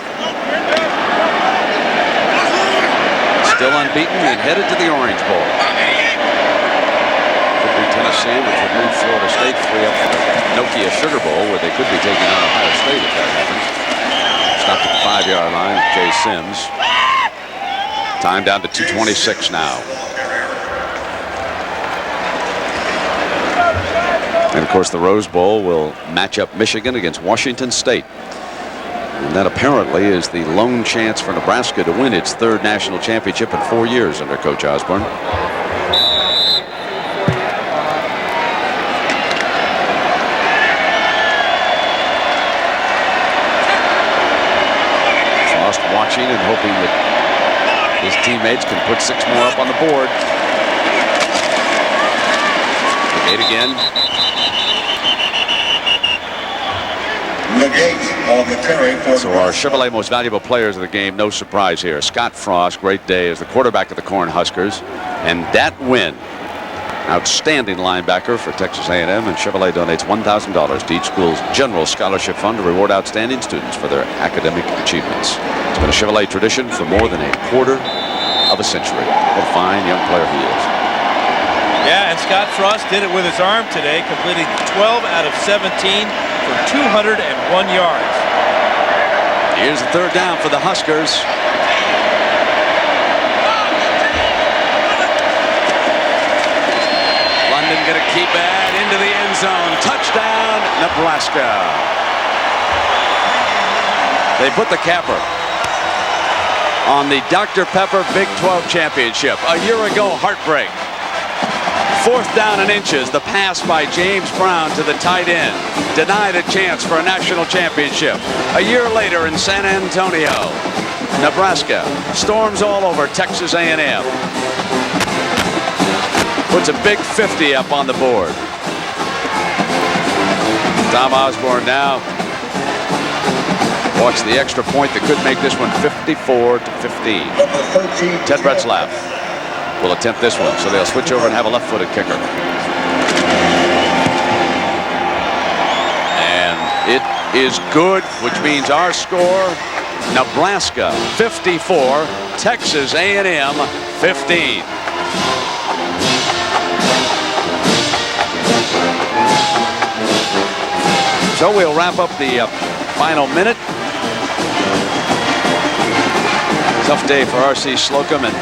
Still unbeaten and headed to the Orange Bowl. Could be Tennessee, which would move Florida State 3 up for the Nokia Sugar Bowl, where they could be taking on Ohio State if that happens. Stopped at the 5-yard line, Jay Sims. Time down to 2:26 now. And of course the Rose Bowl will match up Michigan against Washington State. And that apparently is the lone chance for Nebraska to win its 3rd national championship in 4 years under Coach Osborne. Frost watching and hoping that his teammates can put 6 more up on the board. Negate again. So our Chevrolet most valuable players of the game, no surprise here. Scott Frost, great day as the quarterback of the Cornhuskers. And that win, outstanding linebacker for Texas A&M, and Chevrolet donates $1,000 to each school's general scholarship fund to reward outstanding students for their academic achievements. It's been a Chevrolet tradition for more than a quarter of a century. What a fine young player he is. Yeah, and Scott Frost did it with his arm today, completing 12 out of 17 for 201 yards. Here's the 3rd down for the Huskers. London going to keep it into the end zone. Touchdown, Nebraska. They put the capper on the Dr. Pepper Big 12 Championship. A year ago, heartbreak. 4th down and inches. The pass by James Brown to the tight end. Denied a chance for a national championship. A year later in San Antonio, Nebraska storms all over Texas A&M. Puts a big 50 up on the board. Tom Osborne now walks the extra point that could make this one 54-15. Ted Retzlaff will attempt this one, so they'll switch over and have a left-footed kicker. And it is good, which means our score, Nebraska 54, Texas A&M 15. So we'll wrap up the final minute. Tough day for R.C. Slocum and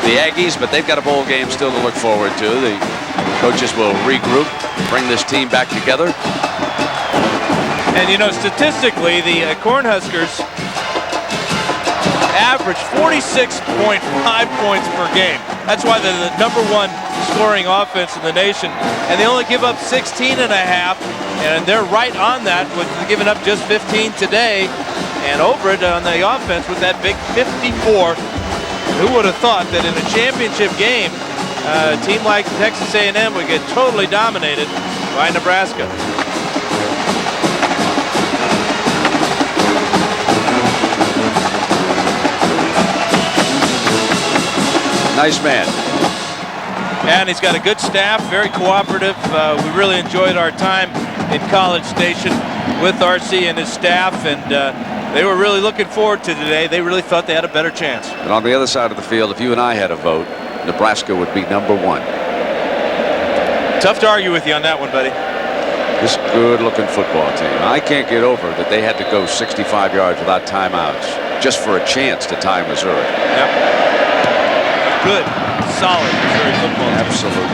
the Aggies, but they've got a bowl game still to look forward to. The coaches will regroup, bring this team back together. And you know, statistically, the Cornhuskers average 46.5 points per game. That's why they're the #1 scoring offense in the nation. And they only give up 16.5, and they're right on that with giving up just 15 today. And over it on the offense with that big 54. Who would have thought that in a championship game, a team like Texas A&M would get totally dominated by Nebraska? Nice man. And he's got a good staff, very cooperative. We really enjoyed our time in College Station with R.C. and his staff, and they were really looking forward to today. They really thought they had a better chance. And on the other side of the field, if you and I had a vote, Nebraska would be #1. Tough to argue with you on that one, buddy. This good-looking football team. I can't get over that they had to go 65 yards without timeouts just for a chance to tie Missouri. Yep. Good, solid Missouri football team. Absolutely.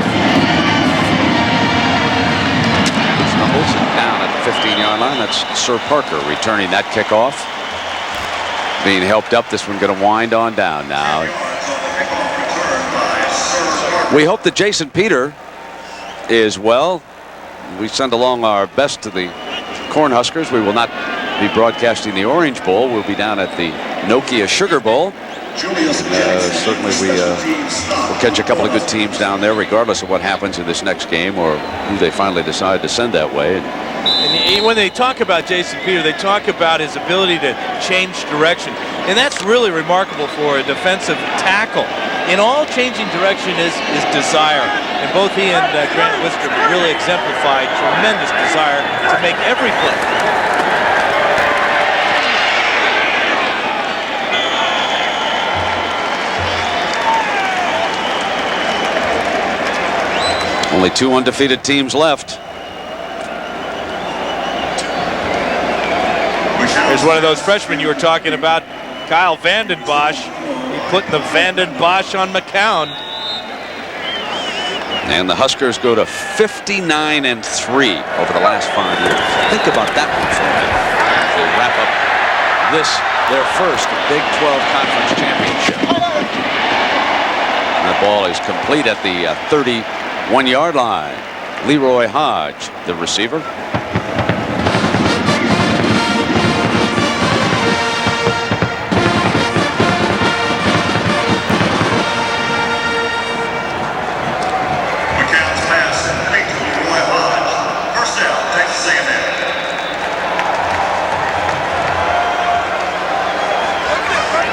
Stumbles down at the 15-yard line. That's Sir Parker returning that kickoff. Being helped up. This one going to wind on down now. We hope that Jason Peter is well. We send along our best to the Cornhuskers. We will not be broadcasting the Orange Bowl. We'll be down at the Nokia Sugar Bowl. Certainly we'll catch a couple of good teams down there, regardless of what happens in this next game or who they finally decide to send that way. And when they talk about Jason Peter, they talk about his ability to change direction. And that's really remarkable for a defensive tackle. In all changing direction is desire. And both he and Grant Wister really exemplified tremendous desire to make every play. Only 2 undefeated teams left. There's one of those freshmen you were talking about, Kyle Vanden Bosch. He putting the Vanden Bosch on McCown. And the Huskers go to 59-3 over the last 5 years. Think about that one for a minute. They wrap up this, their first Big 12 Conference Championship. And the ball is complete at the 31-yard line. Leroy Hodge, the receiver. McCown's pass complete to Leroy Hodge. First down, Texas A&M.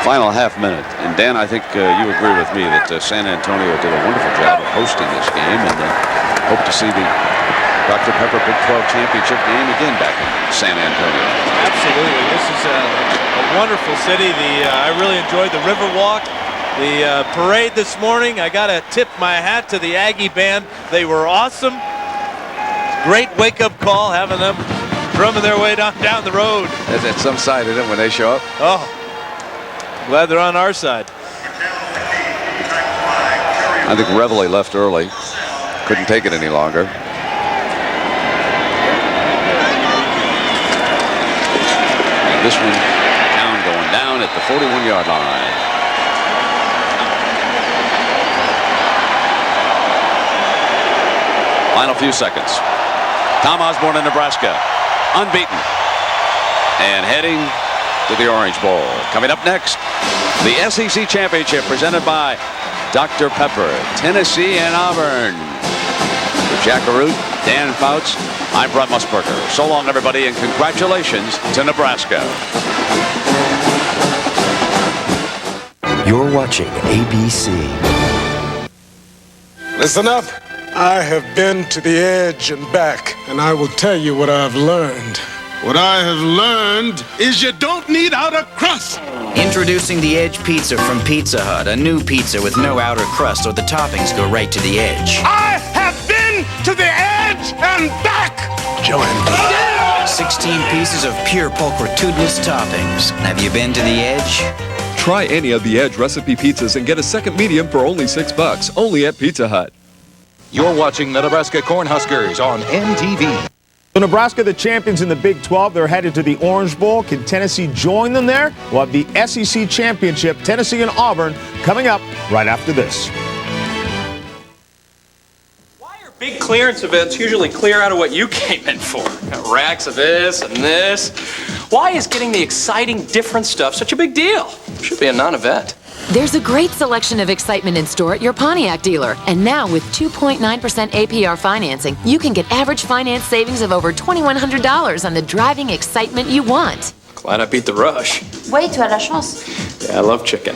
Final half minute. And Dan, I think you agree with me that San Antonio did a wonderful job of hosting this game, and hope to see the Dr. Pepper Big 12 Championship game again back in San Antonio. Absolutely. This is a wonderful city. I really enjoyed the Riverwalk. The parade this morning, I got to tip my hat to the Aggie band. They were awesome. Great wake-up call, having them drumming their way down the road. That's some side of them when they show up. Oh, glad they're on our side. I think Reveille left early. Couldn't take it any longer. And this one going down at the 41-yard line. Final few seconds. Tom Osborne in Nebraska, unbeaten, and heading to the Orange Bowl. Coming up next, the SEC Championship presented by Dr. Pepper, Tennessee and Auburn. For Jack Arute, Dan Fouts, I'm Brett Musburger. So long, everybody, and congratulations to Nebraska. You're watching ABC. Listen up. I have been to the edge and back, and I will tell you what I've learned. What I have learned is you don't need outer crust. Introducing the Edge Pizza from Pizza Hut, a new pizza with no outer crust, so the toppings go right to the edge. I have been to the edge and back. Joe and 16 pieces of pure pulchritudinous toppings. Have you been to the edge? Try any of the Edge recipe pizzas and get a second medium for only $6, only at Pizza Hut. You're watching the Nebraska Cornhuskers on NTV. So Nebraska, the champions in the Big 12, they're headed to the Orange Bowl. Can Tennessee join them there? We'll have the SEC Championship, Tennessee and Auburn, coming up right after this. Big clearance events usually clear out of what you came in for. Got racks of this and this. Why is getting the exciting, different stuff such a big deal? Should be a non-event. There's a great selection of excitement in store at your Pontiac dealer. And now with 2.9% APR financing, you can get average finance savings of over $2,100 on the driving excitement you want. Glad I beat the rush. Oui, tu as la chance. Yeah, I love chicken.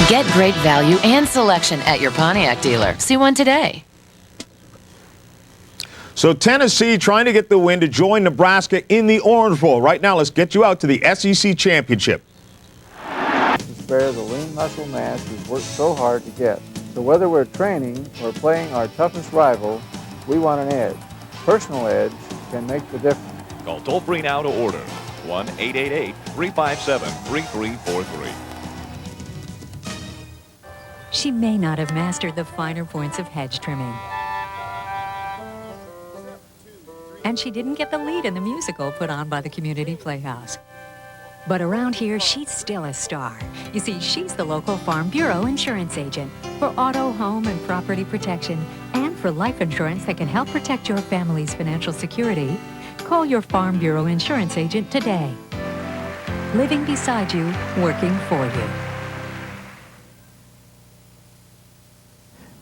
Get great value and selection at your Pontiac dealer. See one today. So Tennessee trying to get the win to join Nebraska in the Orange Bowl. Right now, let's get you out to the SEC Championship. Spare the lean muscle mass we've worked so hard to get. So whether we're training or playing our toughest rival, we want an edge. Personal edge can make the difference. Call toll-free now to order. 1-888-357-3343. She may not have mastered the finer points of hedge trimming. And she didn't get the lead in the musical put on by the Community Playhouse. But around here, she's still a star. You see, she's the local Farm Bureau insurance agent for auto, home, and property protection, and for life insurance that can help protect your family's financial security. Call your Farm Bureau insurance agent today. Living beside you, working for you.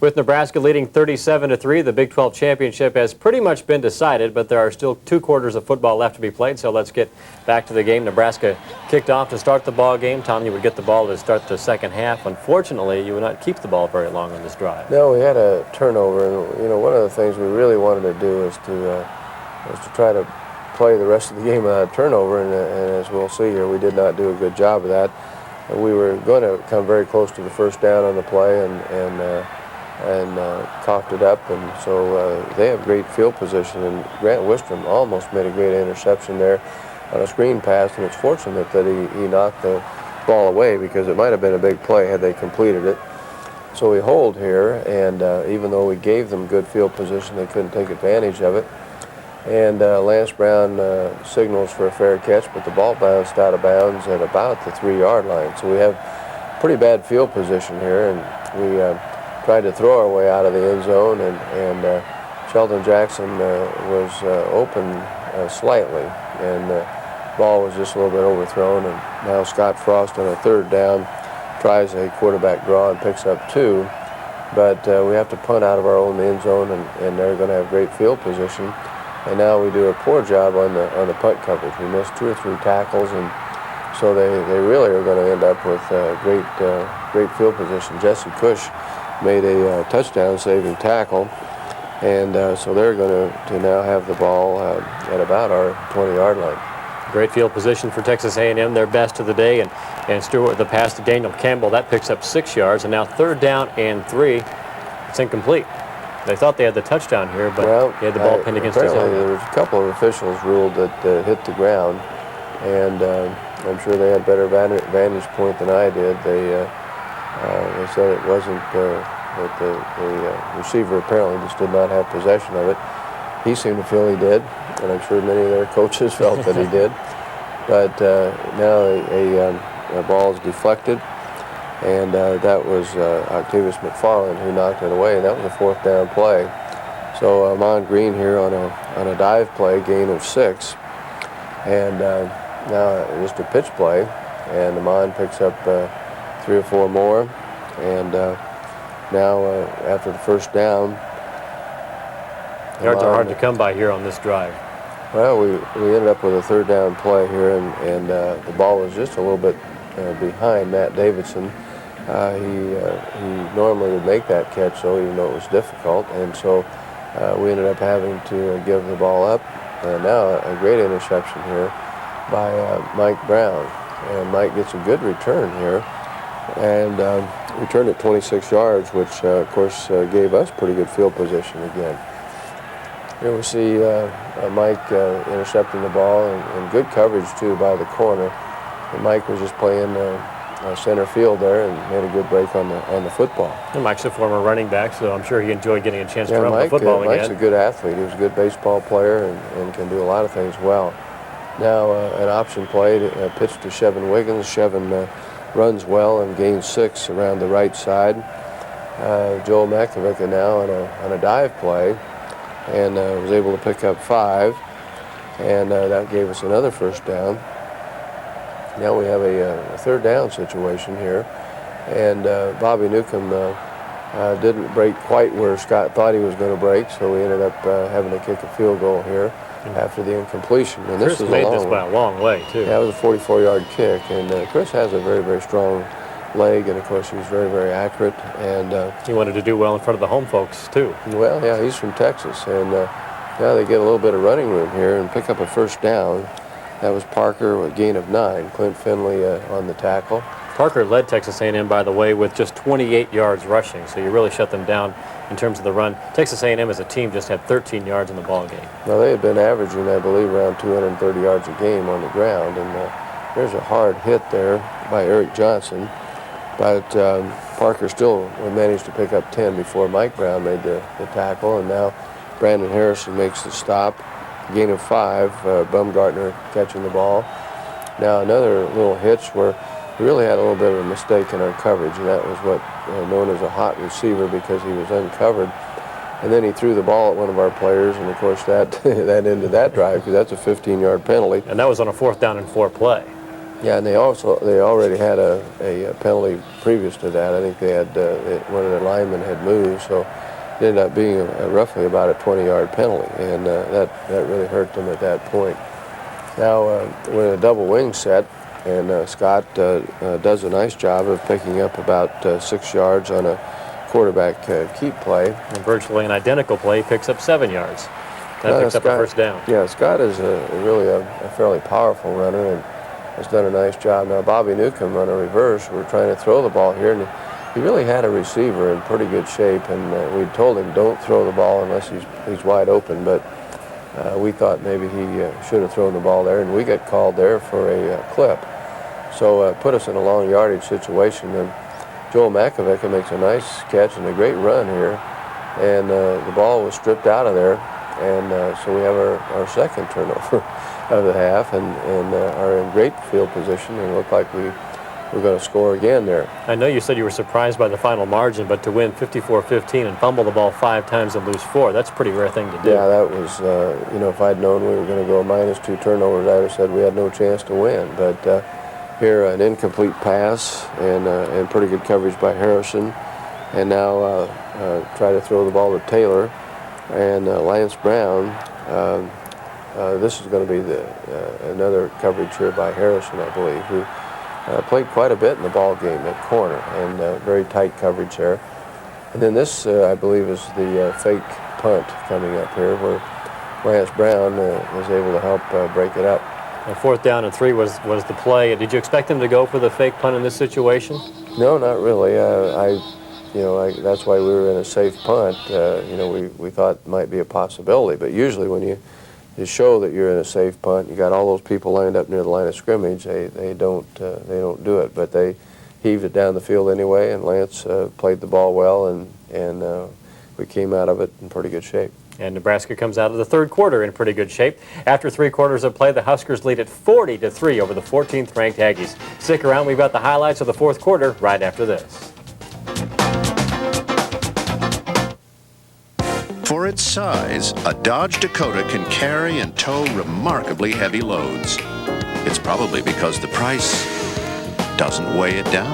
With Nebraska leading 37-3, the Big 12 championship has pretty much been decided, but there are still 2 quarters of football left to be played, so let's get back to the game. Nebraska kicked off to start the ball game. Tom, you would get the ball to start the second half. Unfortunately, you would not keep the ball very long on this drive. No, we had a turnover, and you know, one of the things we really wanted to do is to try to play the rest of the game without a turnover, and as we'll see here, we did not do a good job of that. We were going to come very close to the first down on the play, and coughed it up, and so they have great field position, and Grant Wistrom almost made a great interception there on a screen pass, and it's fortunate that he knocked the ball away, because it might have been a big play had they completed it. So we hold here, and even though we gave them good field position, they couldn't take advantage of it. And Lance Brown signals for a fair catch, but the ball bounced out of bounds at about the 3-yard line. So we have pretty bad field position here, and we tried to throw our way out of the end zone, and Sheldon Jackson was open slightly, and the ball was just a little bit overthrown, and now Scott Frost on a 3rd down tries a quarterback draw and picks up 2, but we have to punt out of our own end zone, and they're going to have great field position. And now we do a poor job on the punt coverage. We missed 2 or 3 tackles, and so they really are going to end up with great field position. Jesse Cush made a touchdown-saving tackle, and so they're going to now have the ball at about our 20-yard line. Great field position for Texas A&M, their best of the day, and Stewart, the pass to Daniel Campbell, that picks up 6 yards, and now 3rd down and 3. It's incomplete. They thought they had the touchdown here, but he had the ball pinned against his own. helmet. There was a couple of officials ruled that hit the ground, and I'm sure they had better vantage point than I did. They said it wasn't, that the receiver apparently just did not have possession of it. He seemed to feel he did, and I'm sure many of their coaches felt that he did. But now a ball is deflected, and that was Octavius McFarland who knocked it away, and that was a 4th down play. So Ahman Green here on a dive play, gain of 6, and now just a pitch play, and Ahman picks up 3 or 4 more, and now after the first down, Yards are hard to come by here on this drive. Well, we ended up with a 3rd down play here, and the ball was just a little bit behind Matt Davidson. He normally would make that catch, so even though it was difficult, and so we ended up having to give the ball up. And now a great interception here by Mike Brown, and Mike gets a good return here, and returned at 26 yards, which of course gave us pretty good field position again. Here we see Mike intercepting the ball, and good coverage too by the corner. And Mike was just playing center field there and made a good break on the football. And Mike's a former running back, so I'm sure he enjoyed getting a chance to run the football again. Mike's a good athlete. He was a good baseball player and can do a lot of things well. Now an option play, pitch to Shevin Wiggins. Shevin runs well and gains 6 around the right side. Joel McNavica now on a dive play, and was able to pick up 5, and that gave us another 1st down. Now we have a 3rd down situation here, and Bobby Newcomb didn't break quite where Scott thought he was going to break, so we ended up having to kick a field goal here after the incompletion. And Chris made this by a long way, too. Yeah, it was a 44-yard kick, and Chris has a very, very strong leg, and of course he was very, very accurate. And he wanted to do well in front of the home folks, too. Well, yeah, he's from Texas, and now they get a little bit of running room here and pick up a 1st down. That was Parker with a gain of 9. Clint Finley on the tackle. Parker led Texas A&M, by the way, with just 28 yards rushing, so you really shut them down in terms of the run. Texas A&M as a team just had 13 yards in the ball game. Well, they had been averaging, I believe, around 230 yards a game on the ground, and there's a hard hit there by Eric Johnson, but Parker still managed to pick up 10 before Mike Brown made the tackle, and now Brandon Harrison makes the stop. Gain of 5, Baumgartner catching the ball. Now another little hitch where we really had a little bit of a mistake in our coverage, and that was what known as a hot receiver, because he was uncovered. And then he threw the ball at one of our players, and of course that that ended that drive, because that's a 15-yard penalty. And that was on a 4th down and 4 play. Yeah, and they already had a penalty previous to that. I think they had one of their linemen had moved, so it ended up being roughly about a 20-yard penalty, and that really hurt them at that point. Now we're in a double wing set, and Scott does a nice job of picking up about 6 yards on a quarterback keep play. And virtually an identical play, picks up 7 yards. That picks up a first down. Yeah, Scott is really a fairly powerful runner and has done a nice job. Now Bobby Newcomb on a reverse, we're trying to throw the ball here, and he really had a receiver in pretty good shape, and we told him don't throw the ball unless he's wide open, but we thought maybe he should have thrown the ball there, and we got called there for a clip. So put us in a long yardage situation, and Joel Makovic makes a nice catch and a great run here, and the ball was stripped out of there, and so we have our second turnover of the half, and are in great field position and look like we're going to score again there. I know you said you were surprised by the final margin, but to win 54-15 and fumble the ball 5 times and lose 4, that's a pretty rare thing to do. Yeah, that was, you know, if I'd known we were going to go -2 turnovers, I'd have said we had no chance to win. But here, an incomplete pass and pretty good coverage by Harrison. And now try to throw the ball to Taylor. And Lance Brown, this is going to be another coverage here by Harrison, I believe, who played quite a bit in the ball game at corner, and very tight coverage there. And then this, I believe, is the fake punt coming up here, where Lance Brown was able to help break it up. And 4th down and 3 was the play. Did you expect him to go for the fake punt in this situation? No, not really. That's why we were in a safe punt. You know, we thought it might be a possibility, but usually when you show that you're in a safe punt, you got all those people lined up near the line of scrimmage, they don't do it, but they heaved it down the field anyway, and Lance played the ball well, and we came out of it in pretty good shape. And Nebraska comes out of the 3rd quarter in pretty good shape. After 3 quarters of play, the Huskers lead at 40-3 over the 14th ranked Aggies. Stick around, we've got the highlights of the 4th quarter right after this. For its size, a Dodge Dakota can carry and tow remarkably heavy loads. It's probably because the price doesn't weigh it down.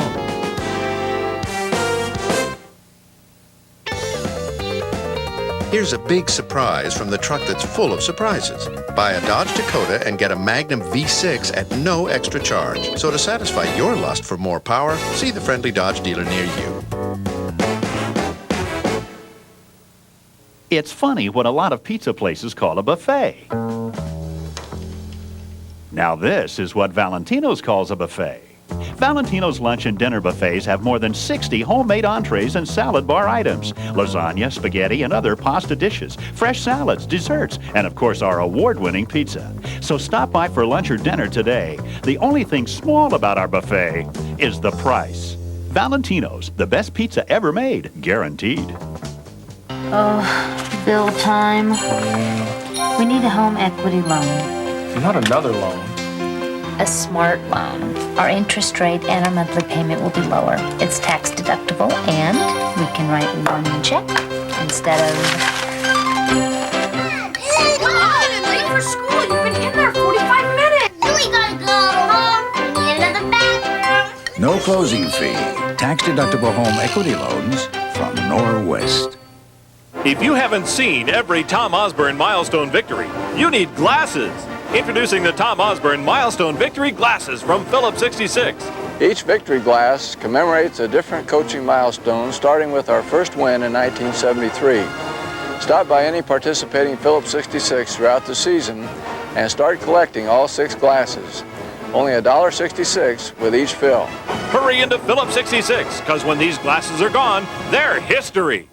Here's a big surprise from the truck that's full of surprises. Buy a Dodge Dakota and get a Magnum V6 at no extra charge. So to satisfy your lust for more power, see the friendly Dodge dealer near you. It's funny what a lot of pizza places call a buffet. Now this is what Valentino's calls a buffet. Valentino's lunch and dinner buffets have more than 60 homemade entrees and salad bar items, lasagna, spaghetti, and other pasta dishes, fresh salads, desserts, and of course our award-winning pizza. So stop by for lunch or dinner today. The only thing small about our buffet is the price. Valentino's, the best pizza ever made, guaranteed. Oh, bill time. We need a home equity loan. Not another loan. A smart loan. Our interest rate and our monthly payment will be lower. It's tax deductible, and we can write one check instead of... Hey, come on! Late for school. You've been in there 45 minutes. We gotta go, Mom. We need another bathroom. No closing fee. Tax-deductible home equity loans from Norwest. If you haven't seen every Tom Osborne milestone victory, you need glasses. Introducing the Tom Osborne Milestone Victory Glasses from Phillips 66. Each victory glass commemorates a different coaching milestone, starting with our first win in 1973. Stop by any participating Phillips 66 throughout the season and start collecting all 6 glasses. Only $1.66 with each fill. Hurry into Phillips 66, because when these glasses are gone, they're history.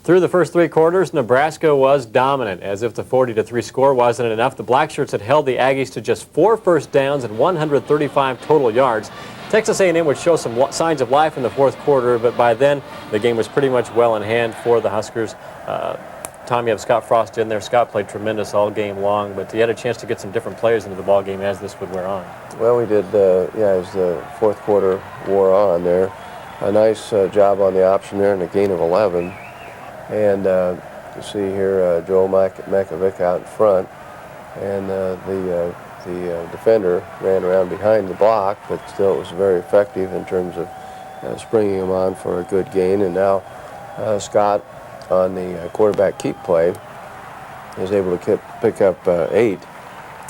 Through the first 3 quarters, Nebraska was dominant. As if the 40-3 score wasn't enough, the Blackshirts had held the Aggies to just 4 first downs and 135 total yards. Texas A&M would show some signs of life in the 4th quarter, but by then the game was pretty much well in hand for the Huskers. Tom, you have Scott Frost in there. Scott played tremendous all game long, but he had a chance to get some different players into the ball game as this would wear on. Well, we did, as the 4th quarter wore on there. A nice job on the option there and a gain of 11. And you see here Joel Makovic out in front, and the the defender ran around behind the block, but still it was very effective in terms of springing him on for a good gain. And now Scott on the quarterback keep play is able to pick up 8,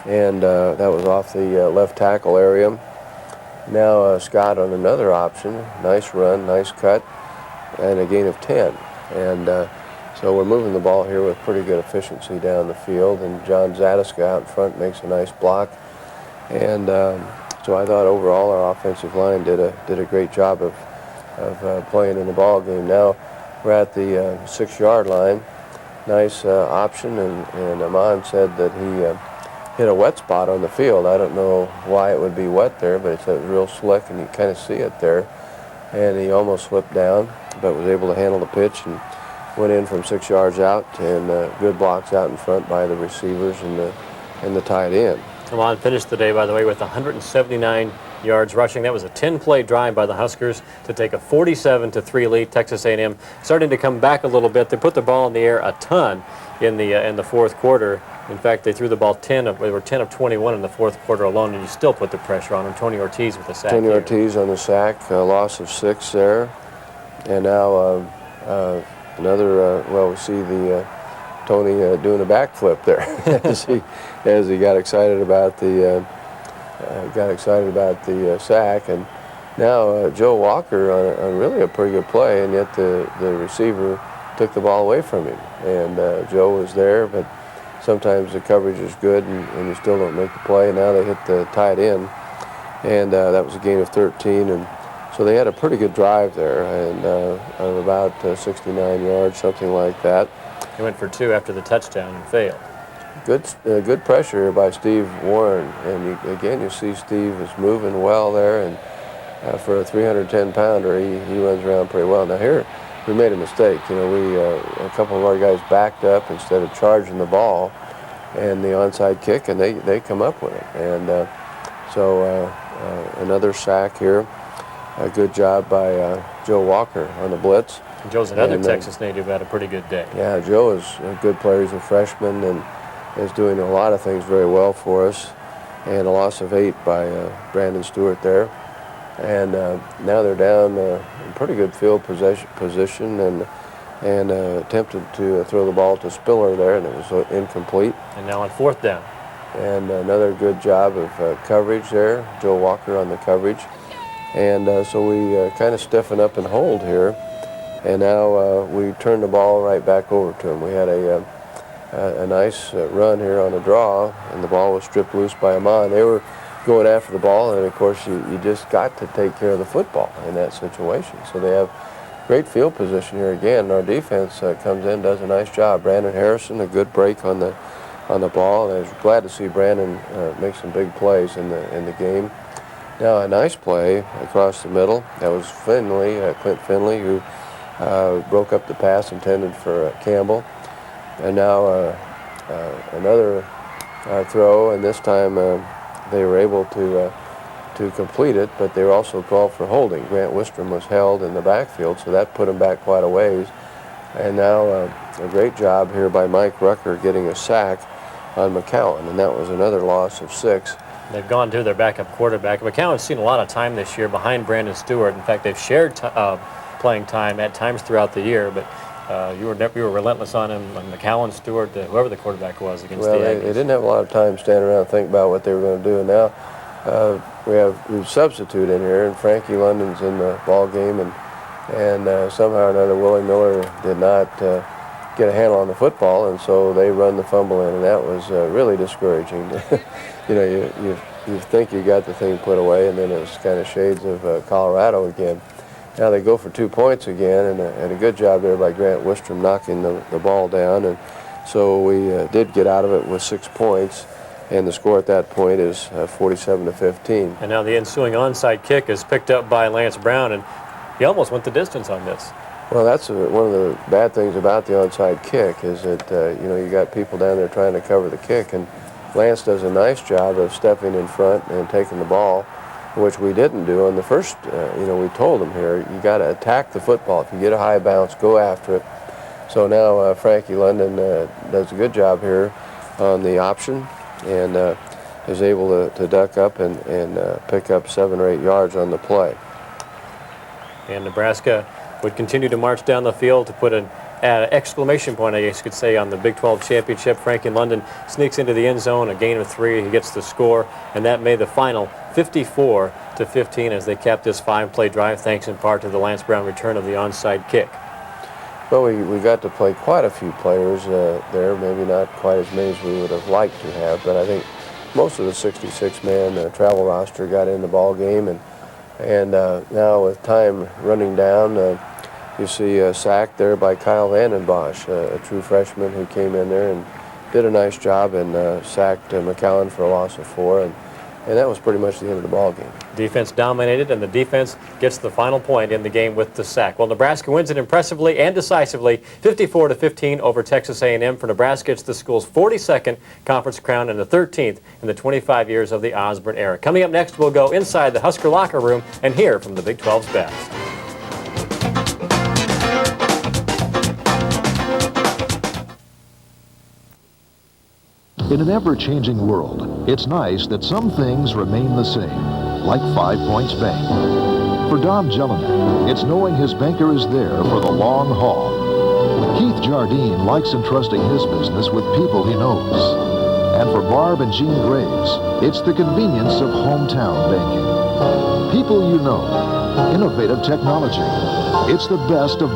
and that was off the left tackle area. Now Scott on another option, nice run, nice cut, and a gain of 10. And so we're moving the ball here with pretty good efficiency down the field, and John Zadiska out in front makes a nice block. And so I thought overall our offensive line did a great job of playing in the ball game. Now we're at the 6-yard line. Nice option, and Ahman said that he hit a wet spot on the field. I don't know why it would be wet there, but it's real slick, and you kind of see it there. And he almost slipped down, but was able to handle the pitch and went in from 6 yards out, and good blocks out in front by the receivers and the tight end. Ahman finished the day, by the way, with 179 yards rushing. That was a 10-play drive by the Huskers to take a 47-3 lead. Texas A&M starting to come back a little bit. They put the ball in the air a ton in the fourth quarter. In fact, they threw the ball 10 of 21 in the fourth quarter alone, and you still put the pressure on them. Tony Ortiz with a sack. Tony Ortiz on the sack, loss of 6 there, and now another. Well, we see the Tony doing a backflip there as he got excited about the sack. And now Joe Walker on really a pretty good play, and yet the receiver took the ball away from him. And Joe was there, but sometimes the coverage is good and you still don't make the play. And now they hit the tight end, and that was a gain of 13. And so they had a pretty good drive there, and of about 69 yards, something like that. He went for 2 after the touchdown and failed. Good pressure here by Steve Warren, and again you see Steve is moving well there, and for a 310-pounder he runs around pretty well. Now here we made a mistake. You know, a couple of our guys backed up instead of charging the ball and the onside kick, and they come up with it. And so another sack here. A good job by Joe Walker on the blitz. And Joe's another Texas native who had a pretty good day. Yeah, Joe is a good player. He's a freshman and is doing a lot of things very well for us. And a loss of 8 by Brandon Stewart there. And now they're down in pretty good field position and attempted to throw the ball to Spiller there, and it was incomplete. And now on 4th down. And another good job of coverage there. Joe Walker on the coverage. And so we kind of stiffen up and hold here. And now we turn the ball right back over to him. We had a nice run here on a draw, and the ball was stripped loose by Ahman. They were going after the ball, and of course you just got to take care of the football in that situation. So they have great field position here again. Our defense comes in, does a nice job. Brandon Harrison, a good break on the ball, and I was glad to see Brandon make some big plays in the game. Now a nice play across the middle. That was Finley, Clint Finley, who broke up the pass intended for Campbell. And now another throw, and this time they were able to complete it, but they were also called for holding. Grant Wistrom was held in the backfield, so that put him back quite a ways. And now a great job here by Mike Rucker getting a sack on McCowan, and that was another loss of 6. They've gone to their backup quarterback. McCowan's seen a lot of time this year behind Brandon Stewart. In fact, they've shared playing time at times throughout the year, but you were relentless on him, on McCowan, Stewart, whoever the quarterback was against the Aggies. They didn't have a lot of time standing around and think about what they were going to do. And now we've substitute in here, and Frankie London's in the ball game, and somehow or another Willie Miller did not get a handle on the football, and so they run the fumble in, and that was really discouraging. You know, you think you got the thing put away, and then it was kind of shades of Colorado again. Now they go for 2 points again, and a good job there by Grant Wistrom knocking the ball down, and so we did get out of it with 6 points, and the score at that point is 47-15. And now the ensuing onside kick is picked up by Lance Brown, and he almost went the distance on this. Well, that's one of the bad things about the onside kick is that, you know, you got people down there trying to cover the kick, and Lance does a nice job of stepping in front and taking the ball, which we didn't do on the first. You know, we told him here, you got to attack the football. If you get a high bounce, go after it. So now Frankie London does a good job here on the option, and is able to duck up and pick up 7 or 8 yards on the play. And Nebraska would continue to march down the field to put an exclamation point, I guess you could say, on the Big 12 championship. Frankie London sneaks into the end zone, a gain of 3. He gets the score, and that made the final 54-15 as they capped this 5-play drive, thanks in part to the Lance Brown return of the onside kick. Well, we got to play quite a few players there, maybe not quite as many as we would have liked to have, but I think most of the 66-man travel roster got in the ball game, and now with time running down, you see a sack there by Kyle Vandenbosch, a true freshman who came in there and did a nice job and sacked McAllen for a loss of 4, and that was pretty much the end of the ball game. Defense dominated, and the defense gets the final point in the game with the sack. Well, Nebraska wins it impressively and decisively, 54-15 over Texas A&M. For Nebraska, it's the school's 42nd conference crown and the 13th in the 25 years of the Osborne era. Coming up next, we'll go inside the Husker locker room and hear from the Big 12's best. In an ever-changing world, it's nice that some things remain the same, like 5 Points Bank. For Don Jelinek, it's knowing his banker is there for the long haul. Keith Jardine likes entrusting his business with people he knows. And for Barb and Jean Graves, it's the convenience of hometown banking. People you know, innovative technology. It's the best of